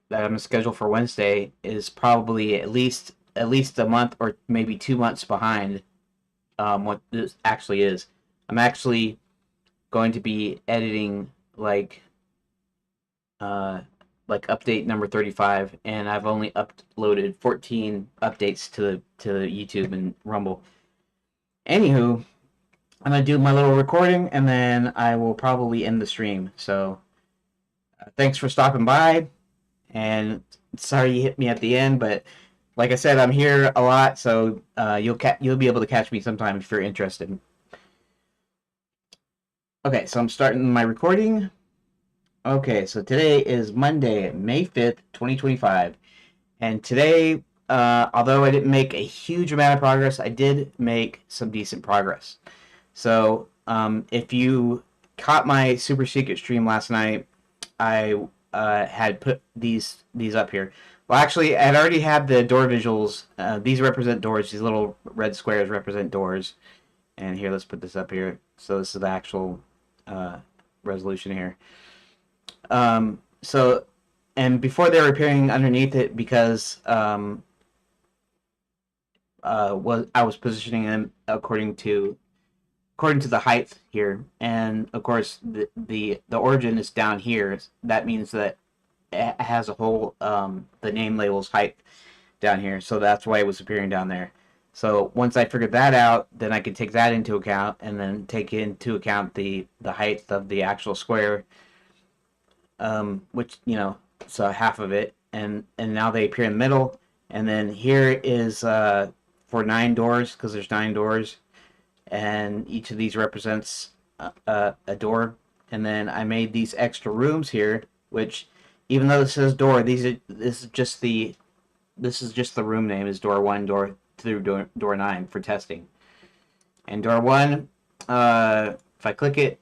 S1: that I'm scheduled for Wednesday, is probably at least a month or maybe 2 months behind what this actually is. I'm actually going to be editing like update number 35, and I've only uploaded 14 updates to YouTube and Rumble. Anywho, I'm gonna do my little recording, and then I will probably end the stream. So thanks for stopping by, and sorry you hit me at the end, but like I said, I'm here a lot, so you'll be able to catch me sometime if you're interested. Okay, so I'm starting my recording. Okay, so today is Monday, May 5th, 2025, and today, although I didn't make a huge amount of progress, I did make some decent progress. So, if you caught my super secret stream last night, I had put these up here. Well, actually, I had already had the door visuals. These represent doors. These little red squares represent doors. And here, let's put this up here. So this is the actual uh, resolution here. So, and before they were appearing underneath it, because I was positioning them according to the height here, and of course the origin is down here. That means that it has a whole the name label's height down here, so that's why it was appearing down there. So once I figured that out, then I could take that into account, and then take into account the height of the actual square, which so half of it, and now they appear in the middle, and then here is for 9 doors, because there's 9 doors, and each of these represents a door. And then I made these extra rooms here, which, even though this says door, this is just the room name is door 1, door through door 9 for testing. And door 1, if I click it,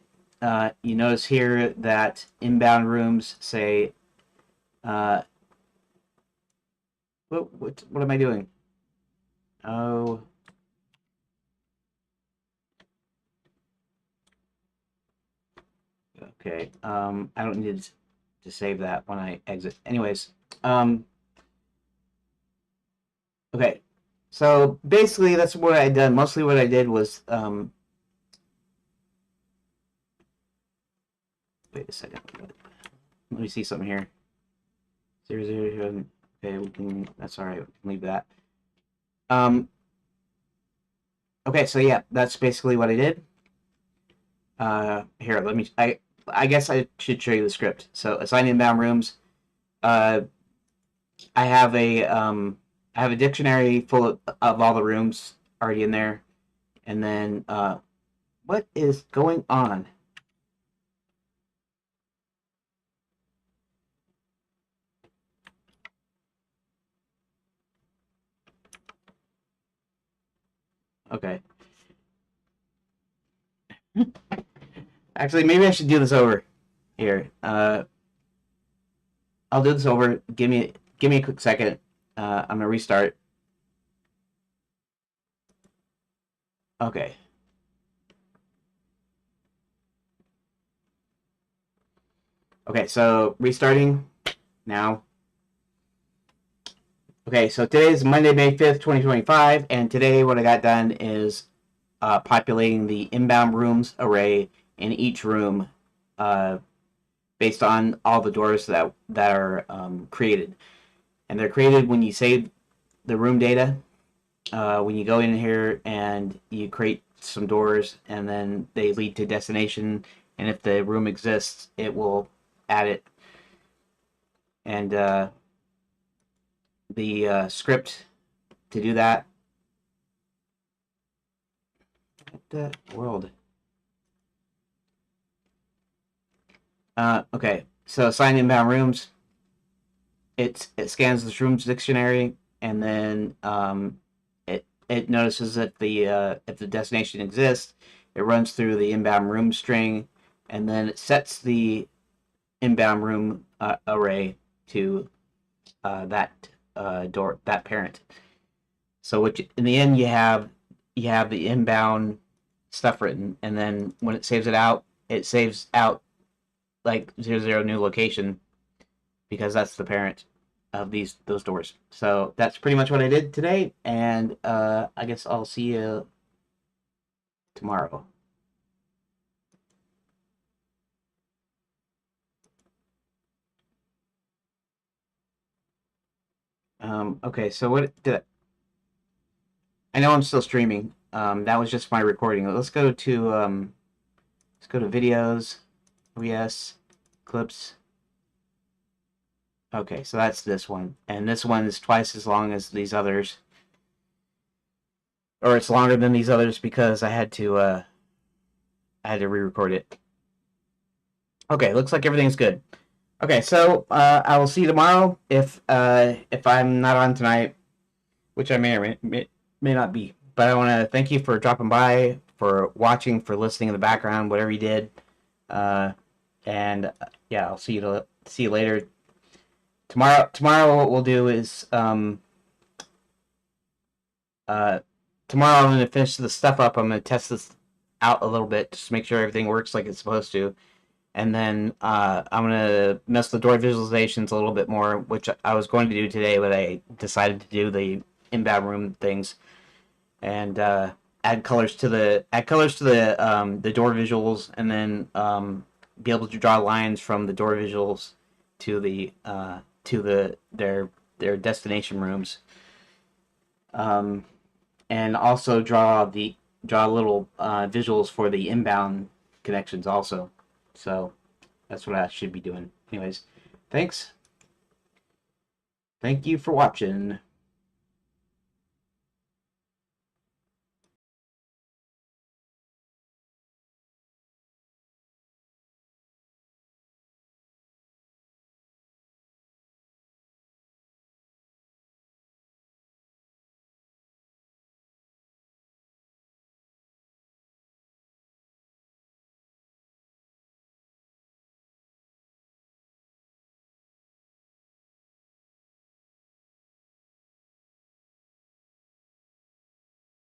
S1: you notice here that inbound rooms say, what am I doing? Oh. Okay. I don't need to save that when I exit. Anyways, okay. So basically, that's what I had done. Mostly, what I did was, wait a second. Let me see something here. 0, 0, 0. Okay, we can. That's all right. We can leave that. Okay. So yeah, that's basically what I did. Here, let me. I guess I should show you the script. So assign inbound rooms. I have a dictionary full of all the rooms already in there, and then what is going on? Okay, actually, maybe I should do this over here. I'll do this over. Give me a quick second. I'm gonna restart. Okay. Okay, so restarting now. Okay, so today is Monday, May 5th, 2025, and today what I got done is populating the inbound rooms array in each room based on all the doors that are created. And they're created when you save the room data. When you go in here and you create some doors, and then they lead to destination, and if the room exists, it will add it. And the script to do that. What the world? Okay, so assign inbound rooms. It scans the rooms dictionary, and then it notices that if the destination exists, it runs through the inbound room string, and then it sets the inbound room array to that that parent. So which in the end you have the inbound stuff written, and then when it saves out like 00 new location, because that's the parent of those doors. So that's pretty much what I did today, and I guess I'll see you tomorrow. Okay, so what did I know I'm still streaming. That was just my recording. Let's go to videos, OBS, clips. Okay, so that's this one, and this one is twice as long as these others, or it's longer than these others because I had to re-record it. Okay, looks like everything's good. Okay, so I will see you tomorrow if I'm not on tonight, which I may or may not be. But I want to thank you for dropping by, for watching, for listening in the background, whatever you did. And yeah, I'll see you later. Tomorrow, what we'll do is tomorrow I'm gonna finish the stuff up. I'm gonna test this out a little bit just to make sure everything works like it's supposed to. And then I'm going to mess the door visualizations a little bit more, which I was going to do today, but I decided to do the inbound room things and add colors to the door visuals, and then be able to draw lines from the door visuals to their destination rooms, and also draw little visuals for the inbound connections also. So that's what I should be doing. Anyways, thanks. Thank you for watching.